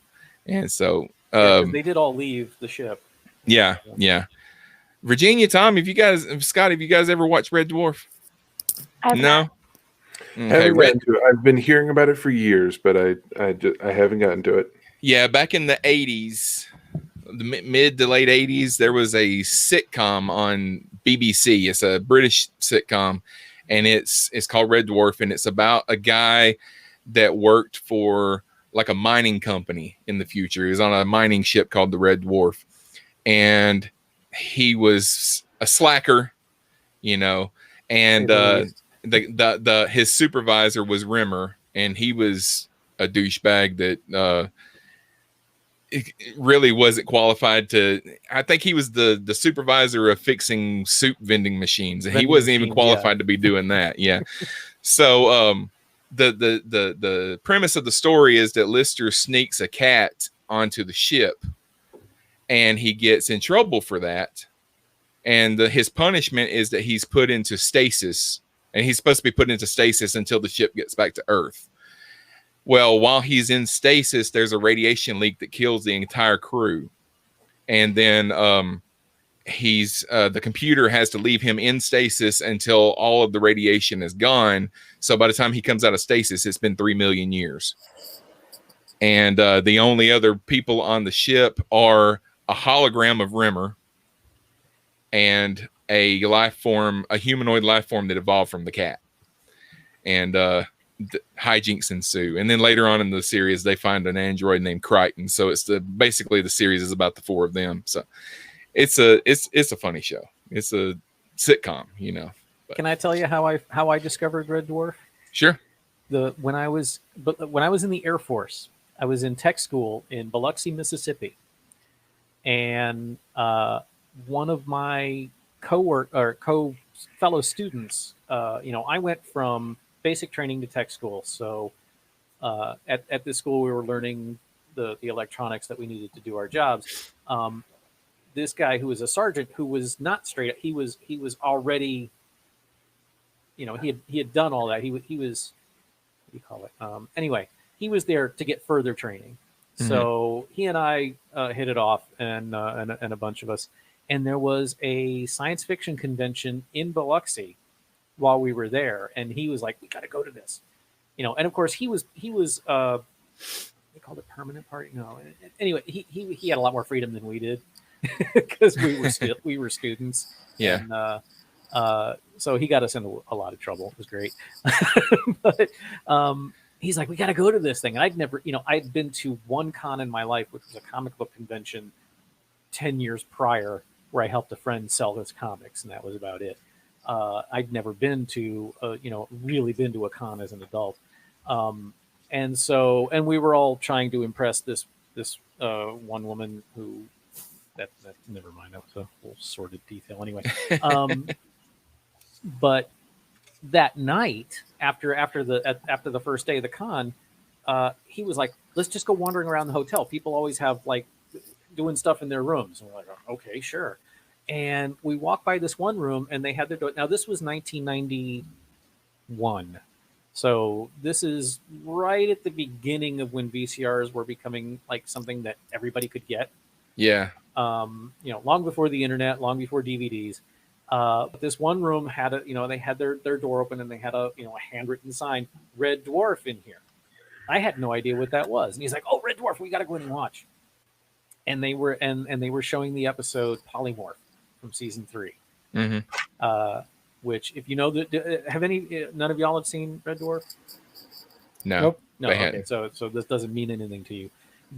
And so Yeah, 'cause they did all leave the ship. yeah. Virginia, Tom, Scott, have you guys ever watched Red Dwarf? I've No. Okay, Haven't gotten to it. I've been hearing about it for years, but I haven't gotten to it. Yeah, back in the 80s, the mid to late 80s, there was a sitcom on BBC. It's a British sitcom, and it's called Red Dwarf, and it's about a guy that worked for like a mining company in the future. He was on a mining ship called the Red Dwarf, and he was a slacker, and his supervisor was Rimmer, and he was a douchebag that really wasn't qualified to. I think he was the supervisor of fixing soup vending machines, and he wasn't even qualified to be doing that. Yeah. So the premise of the story is that Lister sneaks a cat onto the ship, and he gets in trouble for that. And his punishment is that he's put into stasis, and he's supposed to be put into stasis until the ship gets back to Earth. Well, while he's in stasis, there's a radiation leak that kills the entire crew. And then the computer has to leave him in stasis until all of the radiation is gone. So by the time he comes out of stasis, it's been 3 million years. And the only other people on the ship are a hologram of Rimmer and a humanoid life form that evolved from the cat. And hijinks ensue, and then later on in the series they find an android named Crichton. So it's basically the series is about the four of them. So it's a funny show. It's a sitcom, But, Can I tell you how I discovered Red Dwarf? sure. When I was in the Air Force, I was in tech school in Biloxi, Mississippi, and one of my fellow students, I went from basic training to tech school. So at this school, we were learning the electronics that we needed to do our jobs. This guy who was a sergeant, who was not straight up, he was already, he had done all that. He was, what do you call it? Anyway, he was there to get further training. Mm-hmm. So he and I hit it off, and a bunch of us. And there was a science fiction convention in Biloxi while we were there, and he was like, "We got to go to this," and of course he was they called it permanent party. No, anyway, he had a lot more freedom than we did because we were students. Yeah. And, So he got us in a lot of trouble. It was great. But he's like, we got to go to this thing. And I'd never, I'd been to one con in my life, which was a comic book convention 10 years prior, where I helped a friend sell his comics, and that was about it. I'd never been to, really been to a con as an adult. And we were all trying to impress this one woman who, that never mind. That was a whole sordid detail anyway. But that night, after the first day of the con, he was like, "Let's just go wandering around the hotel. People always have like doing stuff in their rooms." And we're like, "Okay, sure." And we walked by this one room, and they had their door. Now this was 1991, so this is right at the beginning of when VCRs were becoming like something that everybody could get. Yeah. Long before the internet, long before DVDs. But this one room had they had their door open, and they had a handwritten sign, "Red Dwarf" in here. I had no idea what that was. And he's like, "Oh, Red Dwarf, we got to go in and watch." And they were showing the episode Polymorph from season 3. Mm-hmm. Which, if you know, none of y'all have seen Red Dwarf? No. Nope. No. Okay. So this doesn't mean anything to you,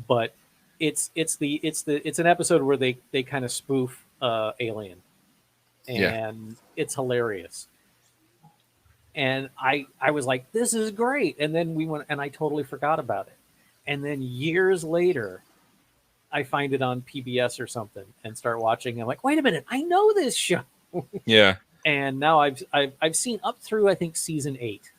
but it's an episode where they kind of spoof Alien. And it's hilarious. And I was like, this is great. And then we went, and I totally forgot about it. And then years later, I find it on PBS or something and start watching. And I'm like, wait a minute, I know this show. Yeah. And now I've seen up through, I think, season 8.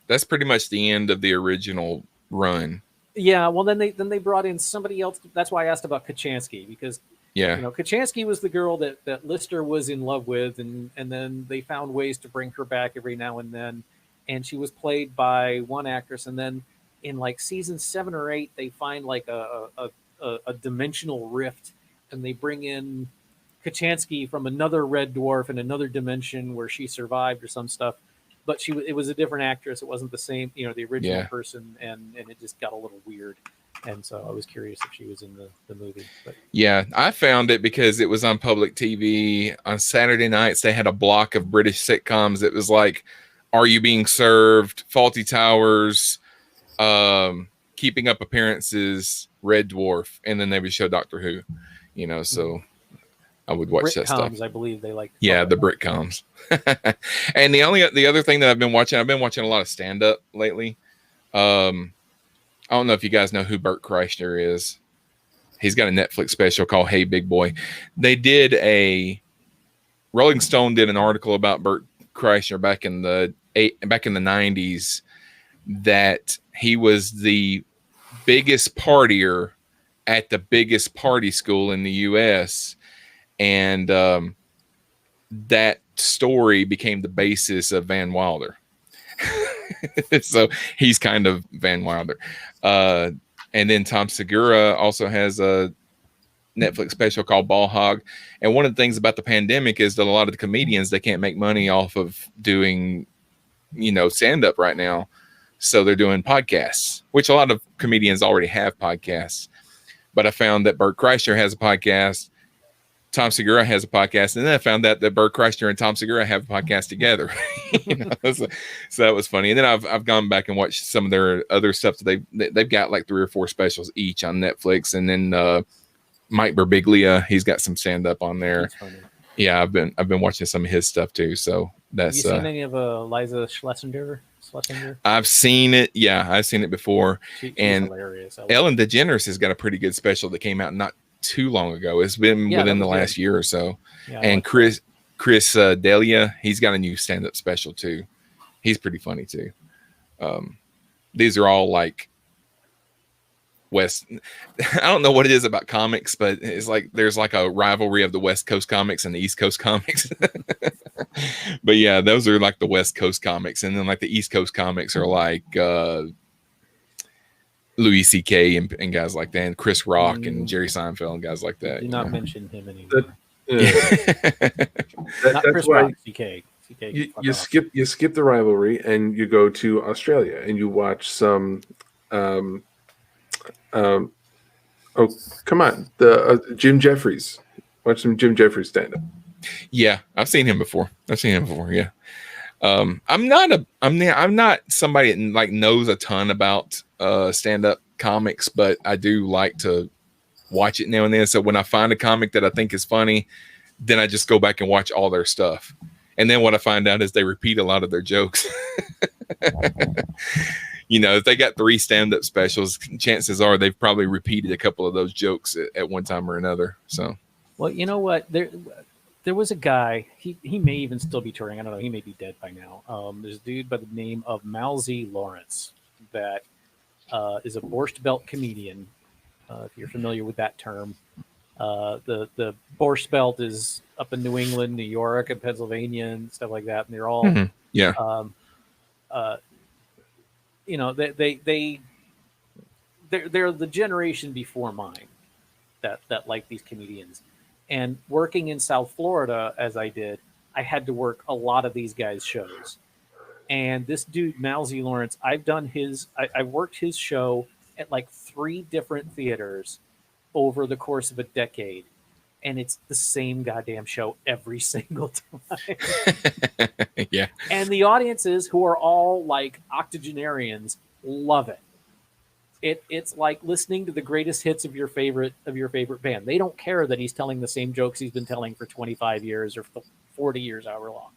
That's pretty much the end of the original run. Yeah. Well, then they brought in somebody else. That's why I asked about Kachansky, because Kachansky was the girl that Lister was in love with, and then they found ways to bring her back every now and then, and she was played by one actress, and then in like season 7 or 8 they find like a dimensional rift, and they bring in Kachansky from another Red Dwarf in another dimension where she survived or some stuff, but it was a different actress. It wasn't the same, the original person, and it just got a little weird. And so I was curious if she was in the movie. But. Yeah, I found it because it was on public TV. On Saturday nights, they had a block of British sitcoms. It was like, Are You Being Served, Faulty Towers, Keeping Up Appearances, Red Dwarf, and then they would show Doctor Who. So I would watch that stuff. I believe they like. Yeah, the Britcoms. And the other thing that I've been watching a lot of stand-up lately. I don't know if you guys know who Bert Kreischer is. He's got a Netflix special called Hey Big Boy. Rolling Stone did an article about Bert Kreischer back in the 90s, that he was the biggest partier at the biggest party school in the US, and that story became the basis of Van Wilder. So he's kind of Van Wilder. And then Tom Segura also has a Netflix special called Ball Hog. And one of the things about the pandemic is that a lot of the comedians, they can't make money off of doing, stand up right now. So they're doing podcasts, which a lot of comedians already have podcasts. But I found that Bert Kreischer has a podcast. Tom Segura has a podcast, and then I found out that Bert Kreischer and Tom Segura have a podcast together. So that was funny. And then I've gone back and watched some of their other stuff. That they've got like 3 or 4 specials each on Netflix, and then Mike Birbiglia, he's got some stand up on there. Yeah, I've been watching some of his stuff too. So that's. Have you seen any of Liza Schlesinger? I've seen it. Yeah, I've seen it before. She's and hilarious. Ellen DeGeneres has got a pretty good special that came out not too long ago. It's been within the last year or so. Yeah, and Chris D'Elia, he's got a new stand-up special too. He's pretty funny too. These are all like West. I don't know what it is about comics, but it's like there's like a rivalry of the West Coast comics and the East Coast comics. But yeah, those are like the West Coast comics, and then like the East Coast comics are like Louis C.K. and guys like that, and Chris Rock and Jerry Seinfeld and guys like that. Do not mention him anymore. Not Chris Rock, C.K. You skip the rivalry and you go to Australia and you watch some. Oh, come on, the Jim Jeffries. Watch some Jim Jeffries stand up. Yeah, I've seen him before. Yeah. I'm not somebody that like knows a ton about stand-up comics, but I do like to watch it now and then. So when I find a comic that I think is funny, then I just go back and watch all their stuff. And then what I find out is they repeat a lot of their jokes. If they got 3 stand-up specials, chances are they've probably repeated a couple of those jokes at one time or another. So, Well, you know what? There was a guy. He may even still be touring. I don't know. He may be dead by now. There's a dude by the name of Mousy Lawrence that is a Borscht Belt comedian. If you're familiar with that term, the Borscht Belt is up in New England, New York, and Pennsylvania, and stuff like that. And they're all yeah. They're the generation before mine that like these comedians. And working in South Florida as I did, I had to work a lot of these guys' shows. And this dude, Mousy Lawrence, I've worked his show at like 3 different theaters over the course of a decade. And it's the same goddamn show every single time. Yeah. And the audiences, who are all like octogenarians, love it. It's like listening to the greatest hits of your favorite band. They don't care that he's telling the same jokes he's been telling for 25 years or 40 years, however long.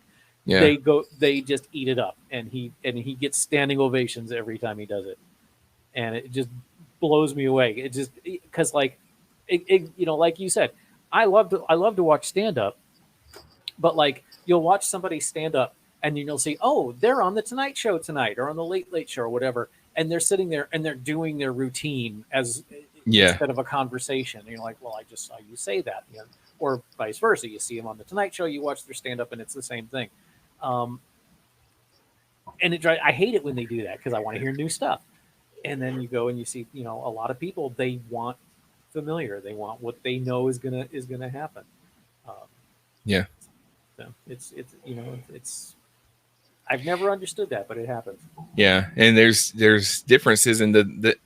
Yeah. They just eat it up, and he gets standing ovations every time he does it. And it just blows me away. It just, because like like you said, I love to watch stand up, but like you'll watch somebody stand up and you'll see, oh, they're on the Tonight Show tonight or on the Late Late Show or whatever, and they're sitting there and they're doing their routine instead of a conversation. And you're like, well, I just saw you say that, or vice versa. You see them on the Tonight Show, you watch their stand up, and it's the same thing. And I hate it when they do that because I want to hear new stuff. And then you go and you see, a lot of people, they want familiar. They want what they know is gonna happen. Yeah. So it's I've never understood that, but it happens. Yeah, and there's differences in the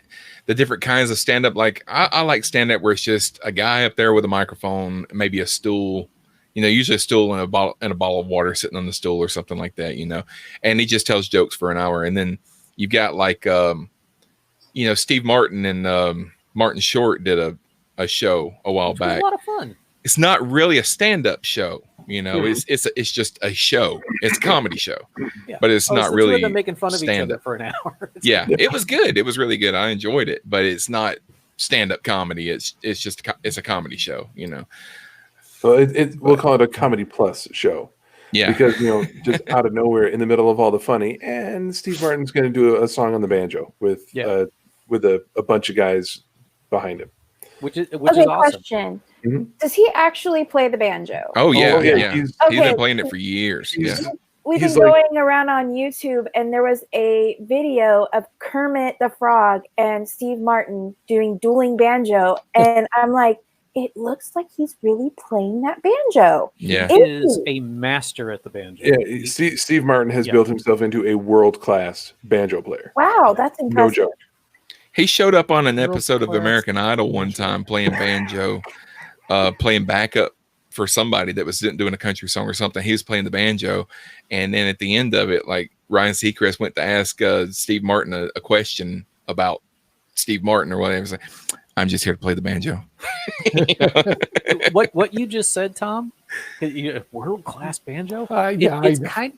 different kinds of stand up. Like I like stand up where it's just a guy up there with a microphone, maybe a stool. Usually a stool and a bottle of water sitting on the stool or something like that. And he just tells jokes for an hour, and then you've got like Steve Martin and Martin Short did a show a while Which was back. a lot of fun. It's not really a stand-up show, it's just a show. It's a comedy show, Yeah. but it's not really them making fun of each other stand-up. for an hour. Yeah, it was good. It was really good. I enjoyed it, but it's not stand-up comedy. It's just it's a comedy show, So we'll call it a comedy plus show. Yeah, Because just out of nowhere, in the middle of all the funny, and Steve Martin's going to do a song on the banjo with a bunch of guys behind him. which is Okay, awesome. question. Mhm. Does he actually play the banjo? Oh yeah, Oh, yeah, yeah. He's Okay. been playing it for years. Yeah. We've been He's like- going around on YouTube, and there was a video of Kermit the Frog and Steve Martin doing dueling banjo, and I'm like, it looks like he's really playing that banjo. Yeah. He is a master at the banjo. Yeah, Steve Martin has built himself into a world-class banjo player. Wow, that's No impressive. joke. He showed up on an episode of World-class American Idol one time playing banjo, playing backup for somebody that was doing a country song or something. He was playing the banjo, and then at the end of it, like Ryan Seacrest went to ask Steve Martin a question about Steve Martin or whatever. He was like, I'm just here to play the banjo. What you just said, Tom? World class banjo. Yeah, It's kind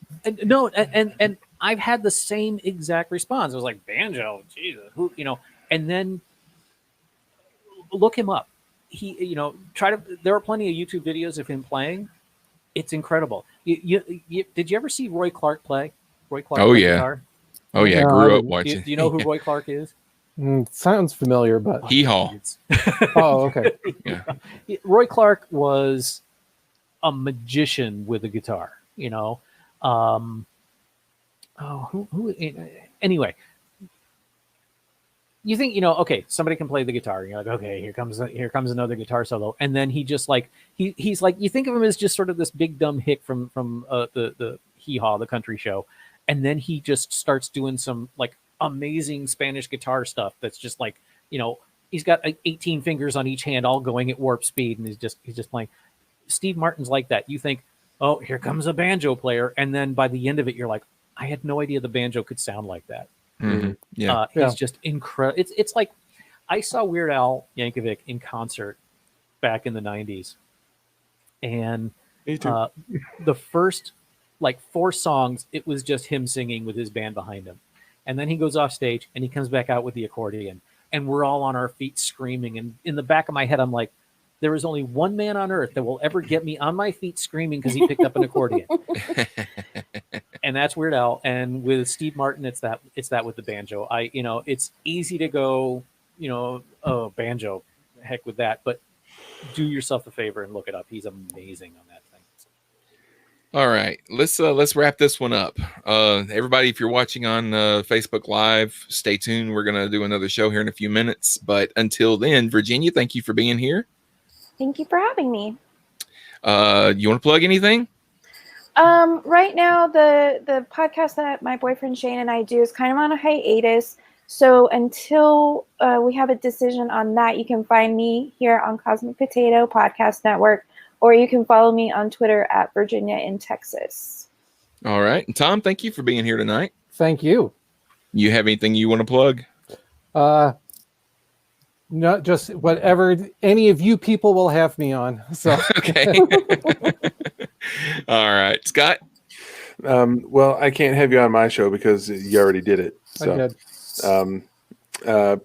no, and I've had the same exact response. I was like, banjo, Jesus, who, and then look him up. He, there are plenty of YouTube videos of him playing. It's incredible. Did you ever see Roy Clark play? Roy Clark. Oh, play yeah. guitar? Oh yeah, No, I grew up didn't. watching. Do you know who Roy Clark is? Sounds familiar, but Hee haw. oh, okay. Yeah. Roy Clark was a magician with a guitar, anyway, you think, okay, somebody can play the guitar. You're like, okay, here comes another guitar solo. And then he just like, he's like, you think of him as just sort of this big dumb hick from the Hee Haw, the country show. And then he just starts doing some like amazing Spanish guitar stuff. That's just like, he's got like 18 fingers on each hand, all going at warp speed. And he's just playing. Steve Martin's like that. You think, oh, here comes a banjo player, and then by the end of it, you're like, I had no idea the banjo could sound like that. Mhm. Yeah. Yeah. He's just incredible. It's like I saw Weird Al Yankovic in concert back in the '90s, and Me too. the first like 4 songs, it was just him singing with his band behind him, and then he goes off stage and he comes back out with the accordion, and we're all on our feet screaming. And in the back of my head, I'm like, there is only one man on earth that will ever get me on my feet screaming because he picked up an accordion, and that's Weird Al. And with Steve Martin, it's that with the banjo. It's easy to go, oh, banjo, heck with that, but do yourself a favor and look it up. He's amazing on that thing. All right, let's wrap this one up. Everybody, if you're watching on Facebook Live, stay tuned. We're gonna do another show here in a few minutes. But until then, Virginia, thank you for being here. Thank you for having me. You want to plug anything? Right now, the podcast that my boyfriend Shane and I do is kind of on a hiatus. So until we have a decision on that, you can find me here on Cosmic Potato Podcast Network, or you can follow me on Twitter at Virginia in Texas. All right, and Tom, thank you for being here tonight. Thank you. You have anything you want to plug? No, just whatever any of you people will have me on. So Okay. All right, Scott. Well, I can't have you on my show because you already did it. I So, did.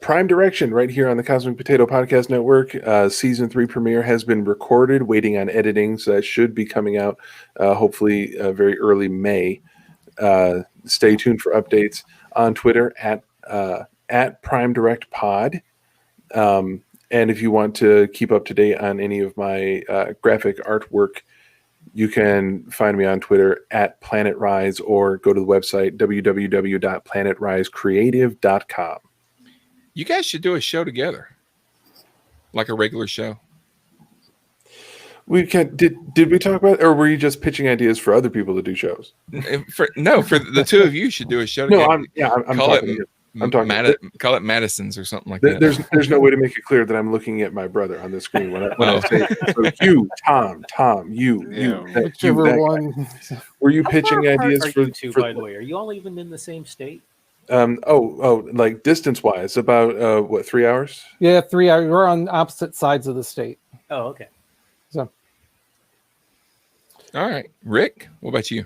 Prime Direction right here on the Cosmic Potato Podcast Network. Season 3 premiere has been recorded, waiting on editing, so that should be coming out hopefully very early May. Stay tuned for updates on Twitter at Prime Direct Pod. And if you want to keep up to date on any of my graphic artwork, you can find me on Twitter at Planet Rise, or go to the website www.planetrisecreative.com. You guys should do a show together, like a regular show. We can did we talk about, or were you just pitching ideas for other people to do shows? For the two of you should do a show No, together. I'm Call talking. it I'm talking. call it Madison's or something like that. There's no way to make it clear that I'm looking at my brother on the screen when I say, so you, Tom, you, Whichever that guy. one. Were you How pitching far apart ideas are for you two, by the way? Are you all even in the same state? like distance wise, about 3 hours? Yeah, 3 hours. We're on opposite sides of the state. Oh, okay. So All right, Rick, what about you?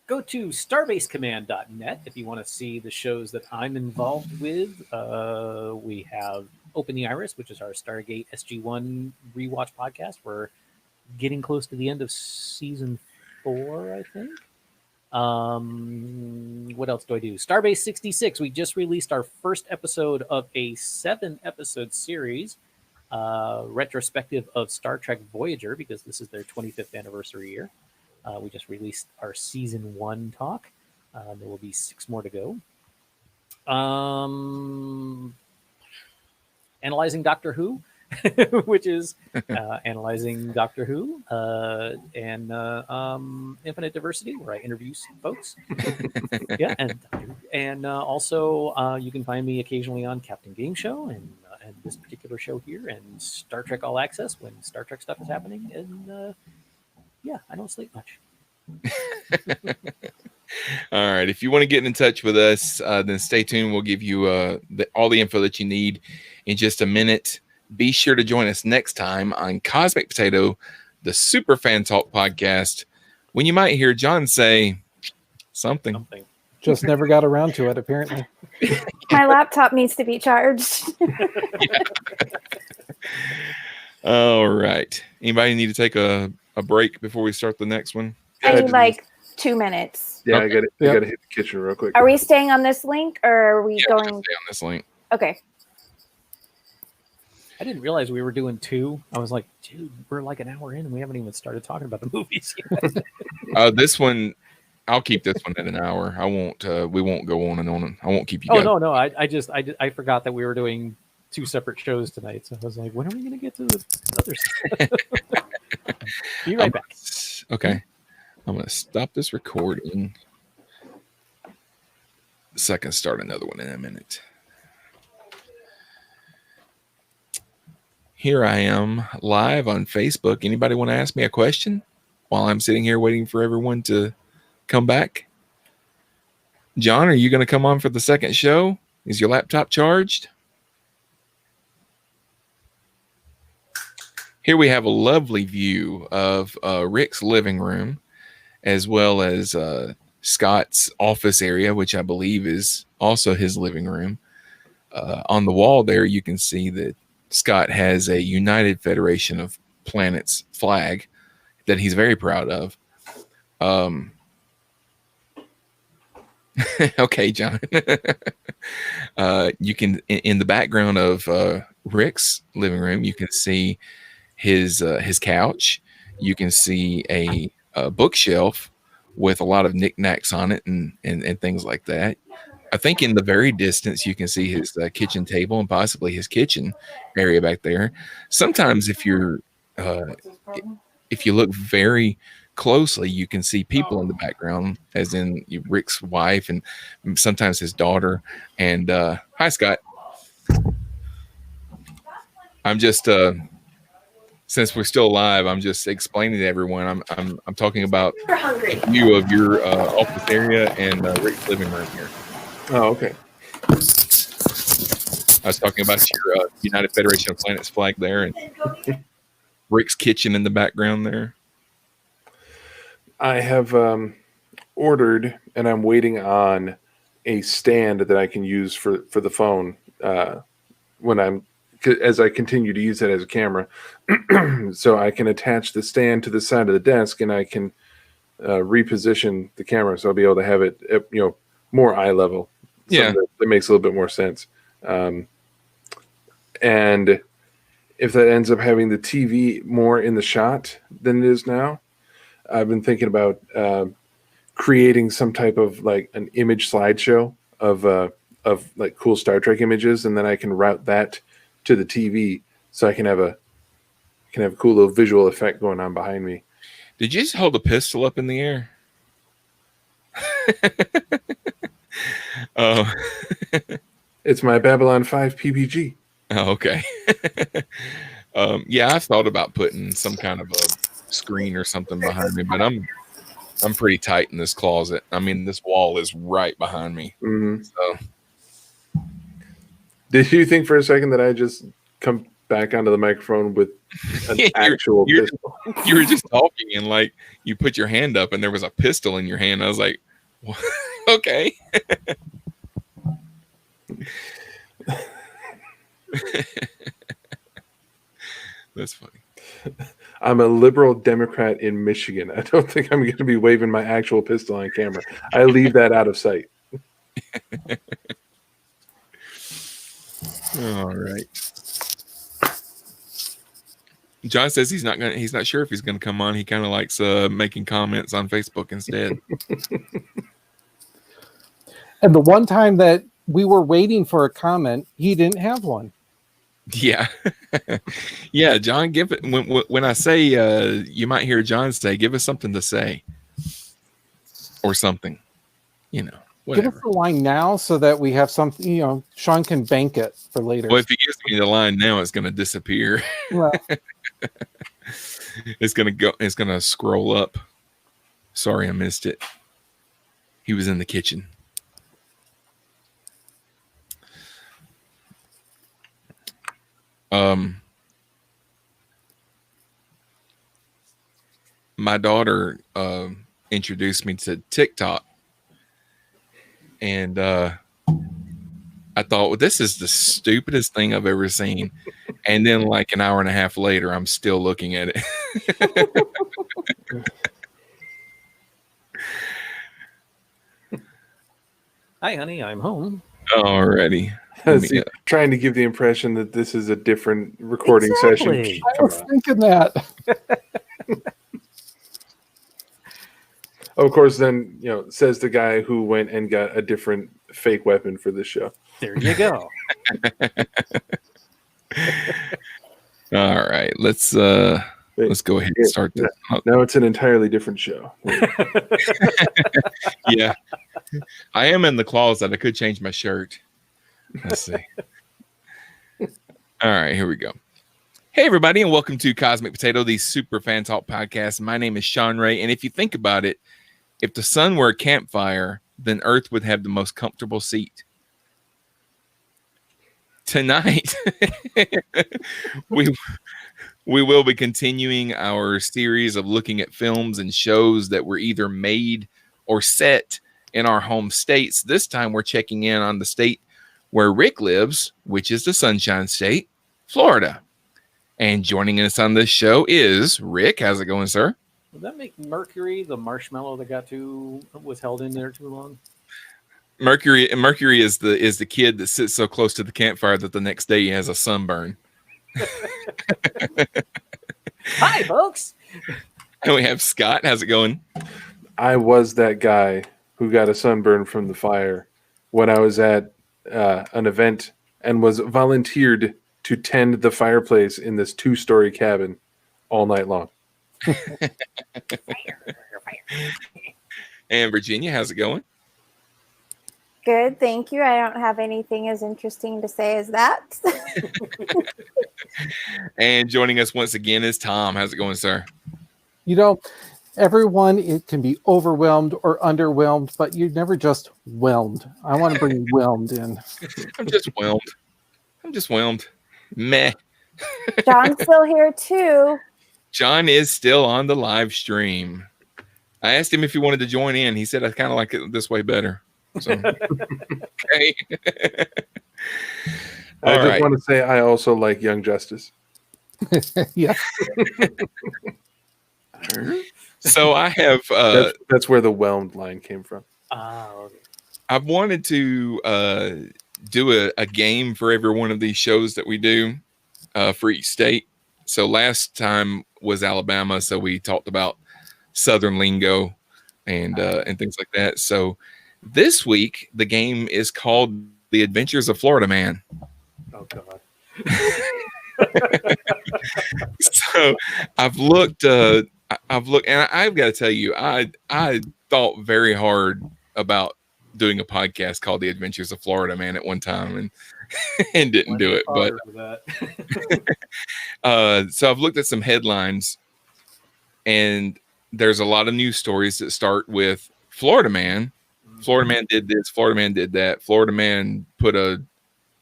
Go to starbasecommand.net if you want to see the shows that I'm involved with. We have Open the Iris, which is our Stargate SG-1 rewatch podcast. We're getting close to the end of season 4, I think. What else do I do? Starbase 66. We just released our first episode of a 7-episode series, retrospective of Star Trek Voyager, because this is their 25th anniversary year. We just released our season 1 talk. There will be 6 more to go. Analyzing Doctor Who, which is analyzing Doctor Who and Infinite Diversity, where I interview some folks. Yeah, and also you can find me occasionally on Captain Game Show and this particular show here, and Star Trek All Access when Star Trek stuff is happening. And yeah, I don't sleep much. All right. If you want to get in touch with us, then stay tuned. We'll give you all the info that you need in just a minute. Be sure to join us next time on Cosmic Potato, the Super Fan Talk podcast, when you might hear John say something. just never got around to it, apparently. My laptop needs to be charged. All right. Anybody need to take a break before we start the next one? I need like 2 minutes. Yeah, Okay. I got it. Yep. I got to hit the kitchen real quick. Are we staying on this link, or are we Yeah, we're going? gonna stay on this link. Okay. I didn't realize we were doing 2. I was like, dude, we're like an hour in and we haven't even started talking about the movies yet. This one, I'll keep this one at an hour. I won't. We won't go on and on. I won't keep you. Oh guys. no, I forgot that we were doing 2 separate shows tonight. So I was like, when are we going to get to the other stuff? Be right back. Okay. I'm going to stop this recording so I can start another one in a minute. here I am live on Facebook. Anybody want to ask me a question while I'm sitting here waiting for everyone to come back? John, are you going to come on for the second show? Is your laptop charged? Here we have a lovely view of Rick's living room, as well as Scott's office area, which I believe is also his living room. On the wall there, you can see that Scott has a United Federation of Planets flag that he's very proud of. Okay, John. You can, in the background of Rick's living room, you can see his couch. You can see a bookshelf with a lot of knickknacks on it and things like that. I think in the very distance, you can see his kitchen table and possibly his kitchen area back there. Sometimes if you look very closely, you can see people in the background, as in Rick's wife and sometimes his daughter. And hi, Scott. I'm just since we're still live, I'm just explaining to everyone. I'm talking about a view of your office area and Rick's living room here. Oh, okay. I was talking about your United Federation of Planets flag there and Rick's kitchen in the background there. I have ordered, and I'm waiting on a stand that I can use for the phone as I continue to use it as a camera. So I can attach the stand to the side of the desk, and I can reposition the camera, so I'll be able to have it at, more eye level. Yeah, that makes a little bit more sense. And if that ends up having the TV more in the shot than it is now, I've been thinking about creating some type of like an image slideshow of like cool Star Trek images, and then I can route that to the TV, so I can have a cool little visual effect going on behind me. Did you just hold a pistol up in the air? Oh, It's my Babylon 5 PPG. oh, okay. Yeah, I've thought about putting some kind of a screen or something behind me, but I'm pretty tight in this closet. I mean, this wall is right behind me. Mm-hmm. So Did you think for a second that I just come back onto the microphone with an actual pistol? You were just talking and like you put your hand up and there was a pistol in your hand. I was like, what? Okay. That's funny. I'm a liberal Democrat in Michigan. I don't think I'm going to be waving my actual pistol on camera. I leave that out of sight. All right. John says he's not sure if he's gonna come on. He kind of likes making comments on Facebook instead. And the one time that we were waiting for a comment, he didn't have one. Yeah. Yeah, John, give it when I say you might hear John say, give us something to say. Or something. Whatever. Give us the line now so that we have something, Sean can bank it for later. Well, if he gives me the line now, it's gonna disappear. Well, It's gonna scroll up. Sorry, I missed it. He was in the kitchen. My daughter introduced me to TikTok, and I thought, well, this is the stupidest thing I've ever seen. And then like an hour and a half later, I'm still looking at it. Hi, honey, I'm home. Alrighty. See, trying to give the impression that this is a different recording session. Exactly. I was thinking that. Of course, then, says the guy who went and got a different fake weapon for this show. There you go. All right, let's go ahead and start this. Now it's an entirely different show. Yeah, I am in the closet. I could change my shirt. Let's see. All right, here we go. Hey, everybody, and welcome to Cosmic Potato, the Super Fan Talk podcast. My name is Sean Ray, and if you think about it, if the sun were a campfire, then Earth would have the most comfortable seat. Tonight, we will be continuing our series of looking at films and shows that were either made or set in our home states. This time, we're checking in on the state where Rick lives, which is the Sunshine State, Florida. And joining us on this show is Rick. How's it going, sir? Would that make Mercury the marshmallow that was held in there too long? Mercury is the kid that sits so close to the campfire that the next day he has a sunburn. Hi, folks. And we have Scott. How's it going? I was that guy who got a sunburn from the fire when I was at an event and was volunteered to tend the fireplace in this 2-story cabin all night long. And Virginia, how's it going? Good, thank you. I don't have anything as interesting to say as that. And joining us once again is Tom. How's it going, sir? You know, everyone, it can be overwhelmed or underwhelmed, but you're never just whelmed. I want to bring whelmed in. I'm just whelmed. Meh. John's still here too. John is still on the live stream. I asked him if he wanted to join in. He said, I kind of like it this way better. So, okay. I All just right. want to say I also like Young Justice. Yeah. So I have That's where the whelmed line came from. Okay. I've wanted to do a game for every one of these shows that we do for each state. So last time was Alabama, so we talked about Southern lingo and things like that. So this week the game is called The Adventures of Florida Man. Oh God. So I've looked, and I've got to tell you, I thought very hard about doing a podcast called The Adventures of Florida Man at one time, and didn't do it. But so I've looked at some headlines, and there's a lot of news stories that start with Florida Man. Florida Man did this. Florida Man did that. Florida Man put a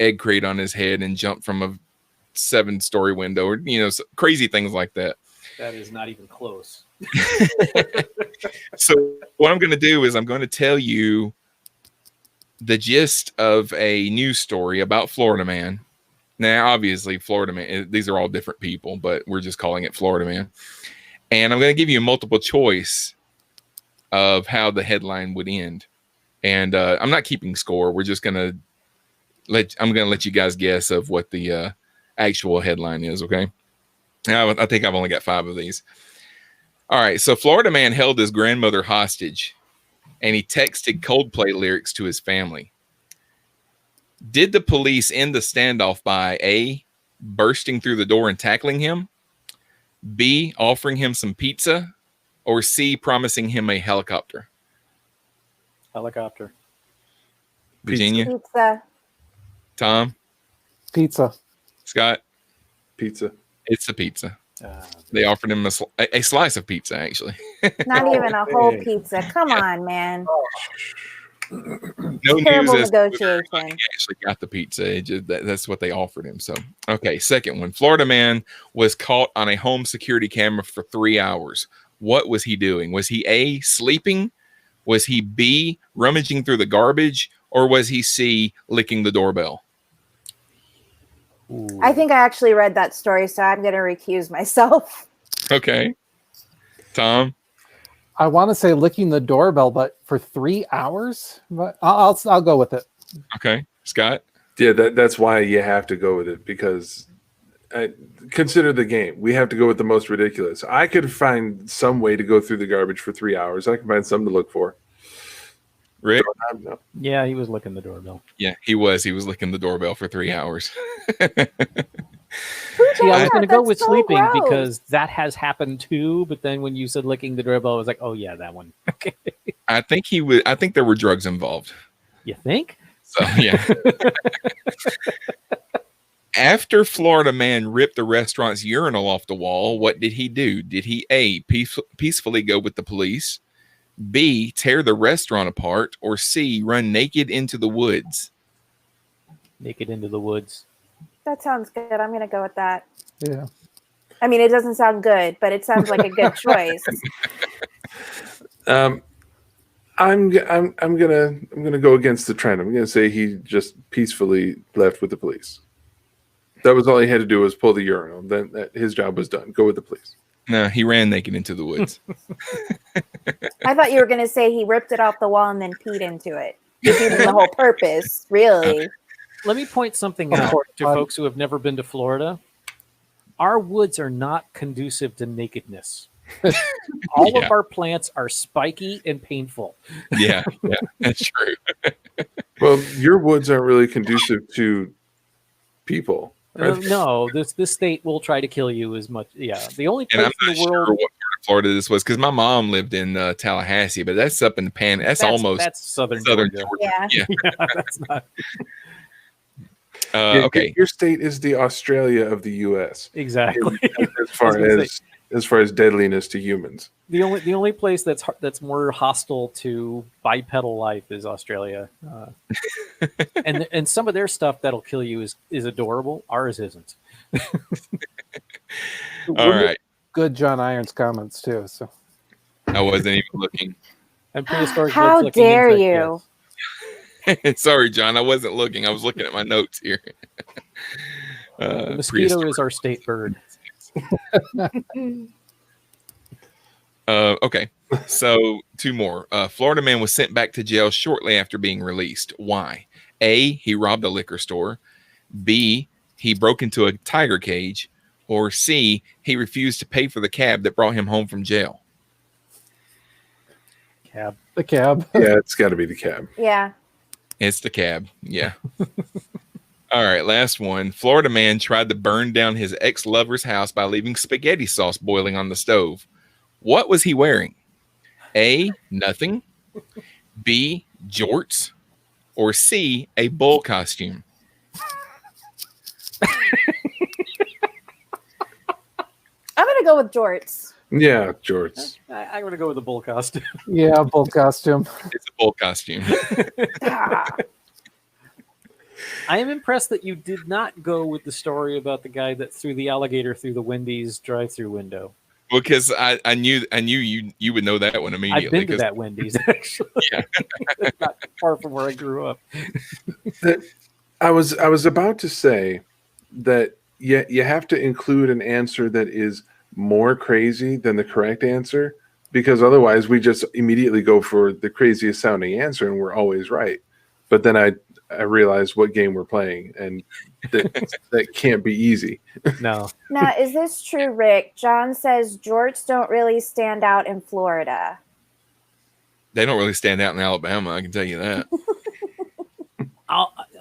egg crate on his head and jumped from a 7-story window, or crazy things like that. That is not even close. So what I'm going to do is I'm going to tell you the gist of a news story about Florida Man. Now, obviously, Florida Man, these are all different people, but we're just calling it Florida Man. And I'm going to give you a multiple choice of how the headline would end. And I'm not keeping score. We're just going to I'm going to let you guys guess of what the actual headline is, okay? Now, I think I've only got 5 of these. All right, so Florida Man held his grandmother hostage, and he texted Coldplay lyrics to his family. Did the police end the standoff by A, bursting through the door and tackling him, B, offering him some pizza, or C, promising him a helicopter? Helicopter. Virginia, Pizza. Tom, Pizza. Scott? Pizza. It's a pizza. They offered him a slice of pizza, actually. Not even a whole pizza. Come on, man. No Terrible news as to whether negotiation. he actually got the pizza. That's what they offered him. So, okay, second one. Florida Man was caught on a home security camera for 3 hours. What was he doing? Was he A, sleeping? Was he B, rummaging through the garbage? Or was he C, licking the doorbell? I think I actually read that story, so I'm going to recuse myself. Okay. Tom? I want to say licking the doorbell, but for 3 hours? But I'll go with it. Okay. Scott? Yeah, that's why you have to go with it, because consider the game. We have to go with the most ridiculous. I could find some way to go through the garbage for 3 hours. I can find something to look for. Rick? No. Yeah, he was licking the doorbell. Yeah, he was. He was licking the doorbell for 3 hours. Yeah, I was going to go That's with so sleeping gross. because that has happened too. But then when you said licking the doorbell, I was like, oh yeah, that one. Okay. I think there were drugs involved. You think? So yeah. After Florida man ripped the restaurant's urinal off the wall, what did he do? Did he A, peacefully go with the police, B, tear the restaurant apart, or C, run naked into the woods? Naked into the woods. That sounds good. I'm going to go with that. Yeah. I mean, it doesn't sound good, but it sounds like a good choice. I'm gonna go against the trend. I'm gonna say he just peacefully left with the police. That was all he had to do was pull the urinal. Then his job was done. Go with the police. No, he ran naked into the woods. I thought you were going to say he ripped it off the wall and then peed into it. Defeating the whole purpose, really. Let me point something Of out course, to bud. folks who have never been to Florida. Our woods are not conducive to nakedness. All Yeah. of our plants are spiky and painful. Yeah, that's true. Well, your woods aren't really conducive to people. Right? No, this state will try to kill you as much. Yeah, the only And place I'm in not the sure world what part of Florida this was because my mom lived in Tallahassee, but that's up in the pan. That's almost that's southern southern Georgia. Georgia. Yeah. Yeah. Yeah, that's not Okay. Your state is the Australia of the U.S. exactly. as far I was gonna as far as deadliness to humans. The only place that's more hostile to bipedal life is Australia, and some of their stuff that'll kill you is adorable. Ours isn't. All right. Good John Irons comments too. So I wasn't even looking. And prehistoric How blood-flicking dare insect you? deaths. Sorry, John. I wasn't looking. I was looking at my notes here. The mosquito is our state bird. Okay. So two more. Florida man was sent back to jail shortly after being released. Why? A, he robbed a liquor store. B, he broke into a tiger cage. Or C, he refused to pay for the cab that brought him home from jail. Cab. the cab. Yeah, it's got to be the cab. Yeah. It's the cab. Yeah. All right. Last one. Florida man tried to burn down his ex-lover's house by leaving spaghetti sauce boiling on the stove. What was he wearing? A, nothing. B, jorts. Or C, a bull costume. I'm going to go with jorts. Yeah, George. I'm going to go with the bull costume. Yeah, bull costume. It's a bull costume. Ah. I am impressed that you did not go with the story about the guy that threw the alligator through the Wendy's drive-through window. Because I knew you would know that one immediately. I've been to 'cause- that Wendy's actually. Yeah. It's not far from where I grew up. I was about to say that you have to include an answer that is more crazy than the correct answer, because otherwise we just immediately go for the craziest sounding answer and we're always right. But then I realized what game we're playing, and that can't be easy. No, Now, is this true, Rick? John says jorts don't really stand out in Florida. They don't really stand out in Alabama, I can tell you that.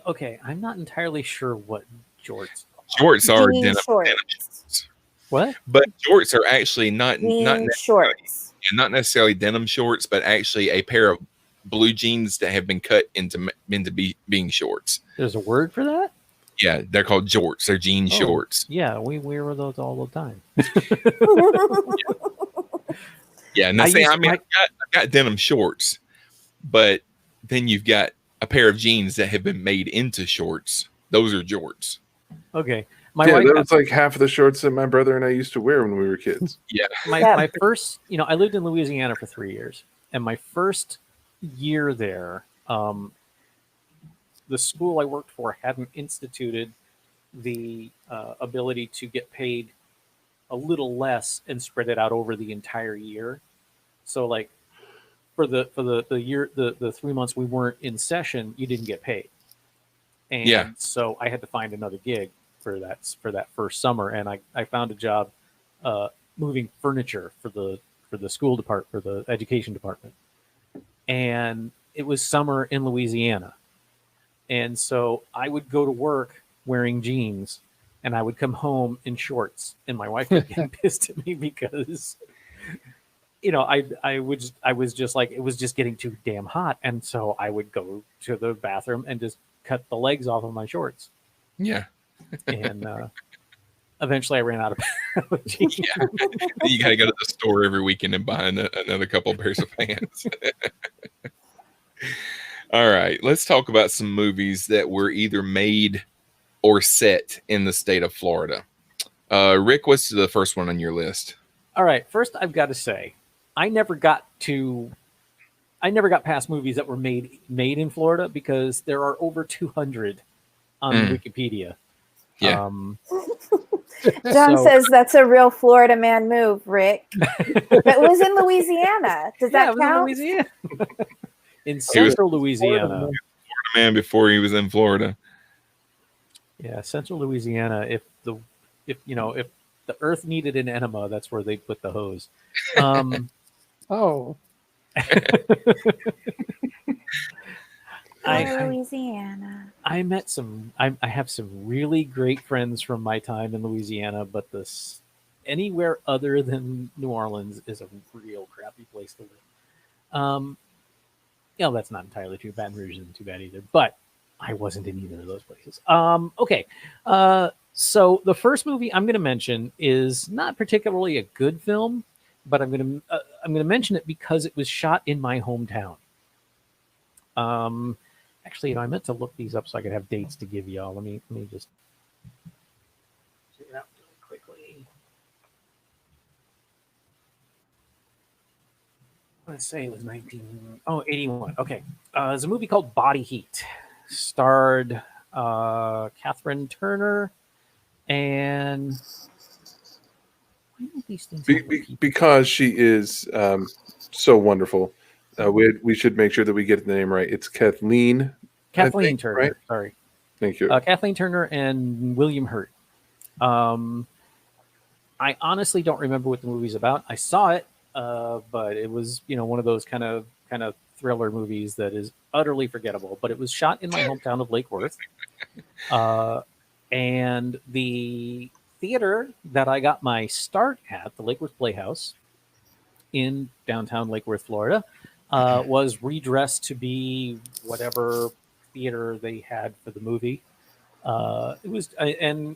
okay. I'm not entirely sure what jorts. Jorts are Jean denim, shorts. denim shorts. What? But jorts are actually not Jean necessarily, shorts. not necessarily denim shorts, but actually a pair of blue jeans that have been cut into being shorts. There's a word for that? Yeah, they're called jorts. They're jean Oh. shorts. Yeah, we wear those all the time. Yeah, now I say, use I've got denim shorts, but then you've got a pair of jeans that have been made into shorts. Those are jorts. Okay. My Yeah, wife, that was like half of the shorts that my brother and I used to wear when we were kids. Yeah, my first, I lived in Louisiana for 3 years, and my first year there, the school I worked for hadn't instituted the ability to get paid a little less and spread it out over the entire year. So, like, for the year, the 3 months we weren't in session, you didn't get paid. And Yeah. so I had to find another gig for that first summer, and I found a job moving furniture for the school department, for the education department. And it was summer in Louisiana. And so I would go to work wearing jeans, and I would come home in shorts, and my wife would get pissed at me because I was just like, it was just getting too damn hot, and so I would go to the bathroom and just cut the legs off of my shorts. yeah. And eventually I ran out of allergy. Yeah. You got to go to the store every weekend and buy another couple of pairs of pants. All right, let's talk about some movies that were either made or set in the state of Florida. Rick, what's the first one on your list? All right, first I've got to say, I never got past movies that were made in Florida because there are over 200 on Wikipedia. Yeah. John So- says that's a real Florida man move, Rick. It was in Louisiana. Does Yeah, that it was in count? Louisiana. In central Louisiana. Man, before he was in Florida. Yeah, central Louisiana. If the earth needed an enema, that's where they put the hose. Oh, Louisiana. I met some. I have some really great friends from my time in Louisiana, but anywhere other than New Orleans is a real crappy place to live. That's not entirely true. Baton Rouge isn't too bad either, but I wasn't in either of those places. Okay. So the first movie I'm going to mention is not particularly a good film, but I'm going to mention it because it was shot in my hometown. Actually, I meant to look these up so I could have dates to give y'all. Let me just check it out really quickly. Let's say it was 81. Okay. There's a movie called Body Heat. Starred Catherine Turner and why do these things have Wikipedia? Because she is so wonderful. We should make sure that we get the name right. It's Kathleen Kathleen think, Turner. right? Sorry. Thank you. Kathleen Turner and William Hurt. I honestly don't remember what the movie's about. I saw it, but it was one of those kind of thriller movies that is utterly forgettable. But it was shot in my hometown of Lake Worth, and the theater that I got my start at, the Lake Worth Playhouse in downtown Lake Worth, Florida, was redressed to be whatever theater they had for the movie. It was, and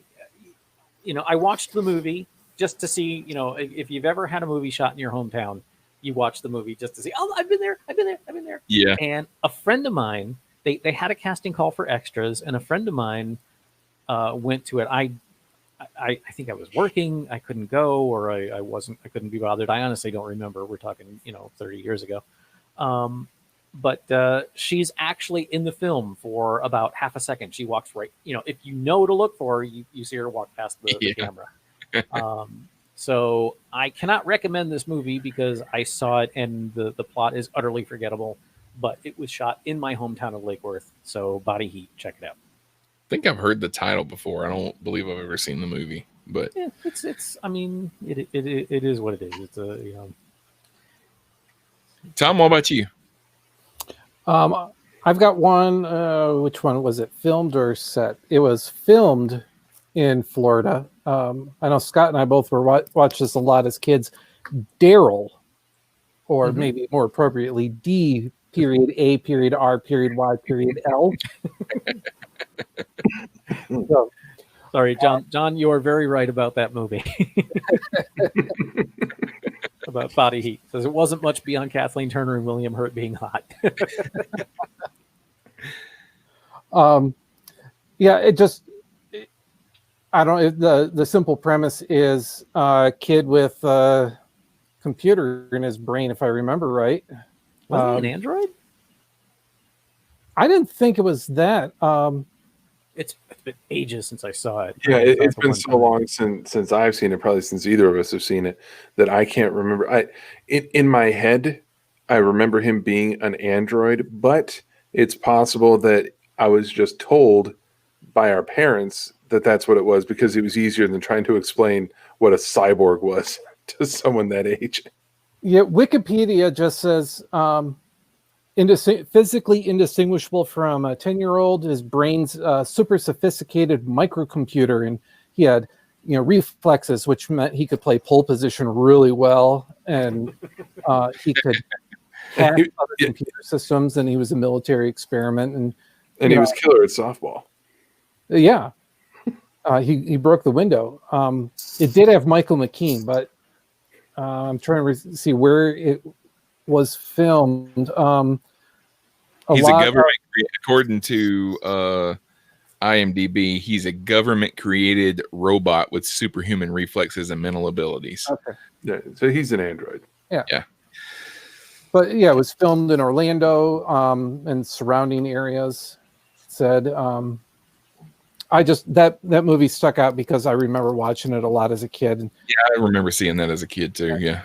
I watched the movie just to see, if you've ever had a movie shot in your hometown, you watch the movie just to see, oh, I've been there. Yeah. And a friend of mine, they had a casting call for extras, and a friend of mine went to it. I think I was working, I couldn't go, or I couldn't be bothered. I honestly don't remember. We're talking, 30 years ago. But she's actually in the film for about half a second. She walks right, if you know to look for her, you see her walk past the camera. So I cannot recommend this movie because I saw it and the plot is utterly forgettable, but it was shot in my hometown of Lake Worth. So Body Heat, check it out. I think I've heard the title before. I don't believe I've ever seen the movie, but Yeah, it's. I mean, it is what it is. It's a Tom, what about you? I've got one. Which one was it? Filmed or set? It was filmed in Florida. I know Scott and I both were watched this a lot as kids. Daryl, or maybe more appropriately, D. A. R. Y. L. So, Sorry, John, you are very right about that movie. About Body Heat. Says it wasn't much beyond Kathleen Turner and William Hurt being hot. the simple premise is a kid with a computer in his brain, if I remember right. Was it an android? I didn't think it was that. It's been ages since I saw it. Yeah, I saw it's the been one so time. long since I've seen it, probably since either of us have seen it, that I can't remember. In my head, I remember him being an android, but it's possible that I was just told by our parents that that's what it was because it was easier than trying to explain what a cyborg was to someone that age. Yeah, Wikipedia just says physically indistinguishable from a 10-year-old. His brain's super sophisticated microcomputer, and he had reflexes, which meant he could play pole position really well, and he could hack other computer systems. And he was a military experiment, and he was killer at softball. Yeah. He broke the window. It did have Michael McKean, but I'm trying to see where it was filmed. According to IMDb, he's a government created robot with superhuman reflexes and mental abilities. Okay. Yeah, so he's an android. But yeah, it was filmed in Orlando and surrounding areas. Said I just that movie stuck out because I remember watching it a lot as a kid. Yeah, I remember seeing that as a kid too. Yeah.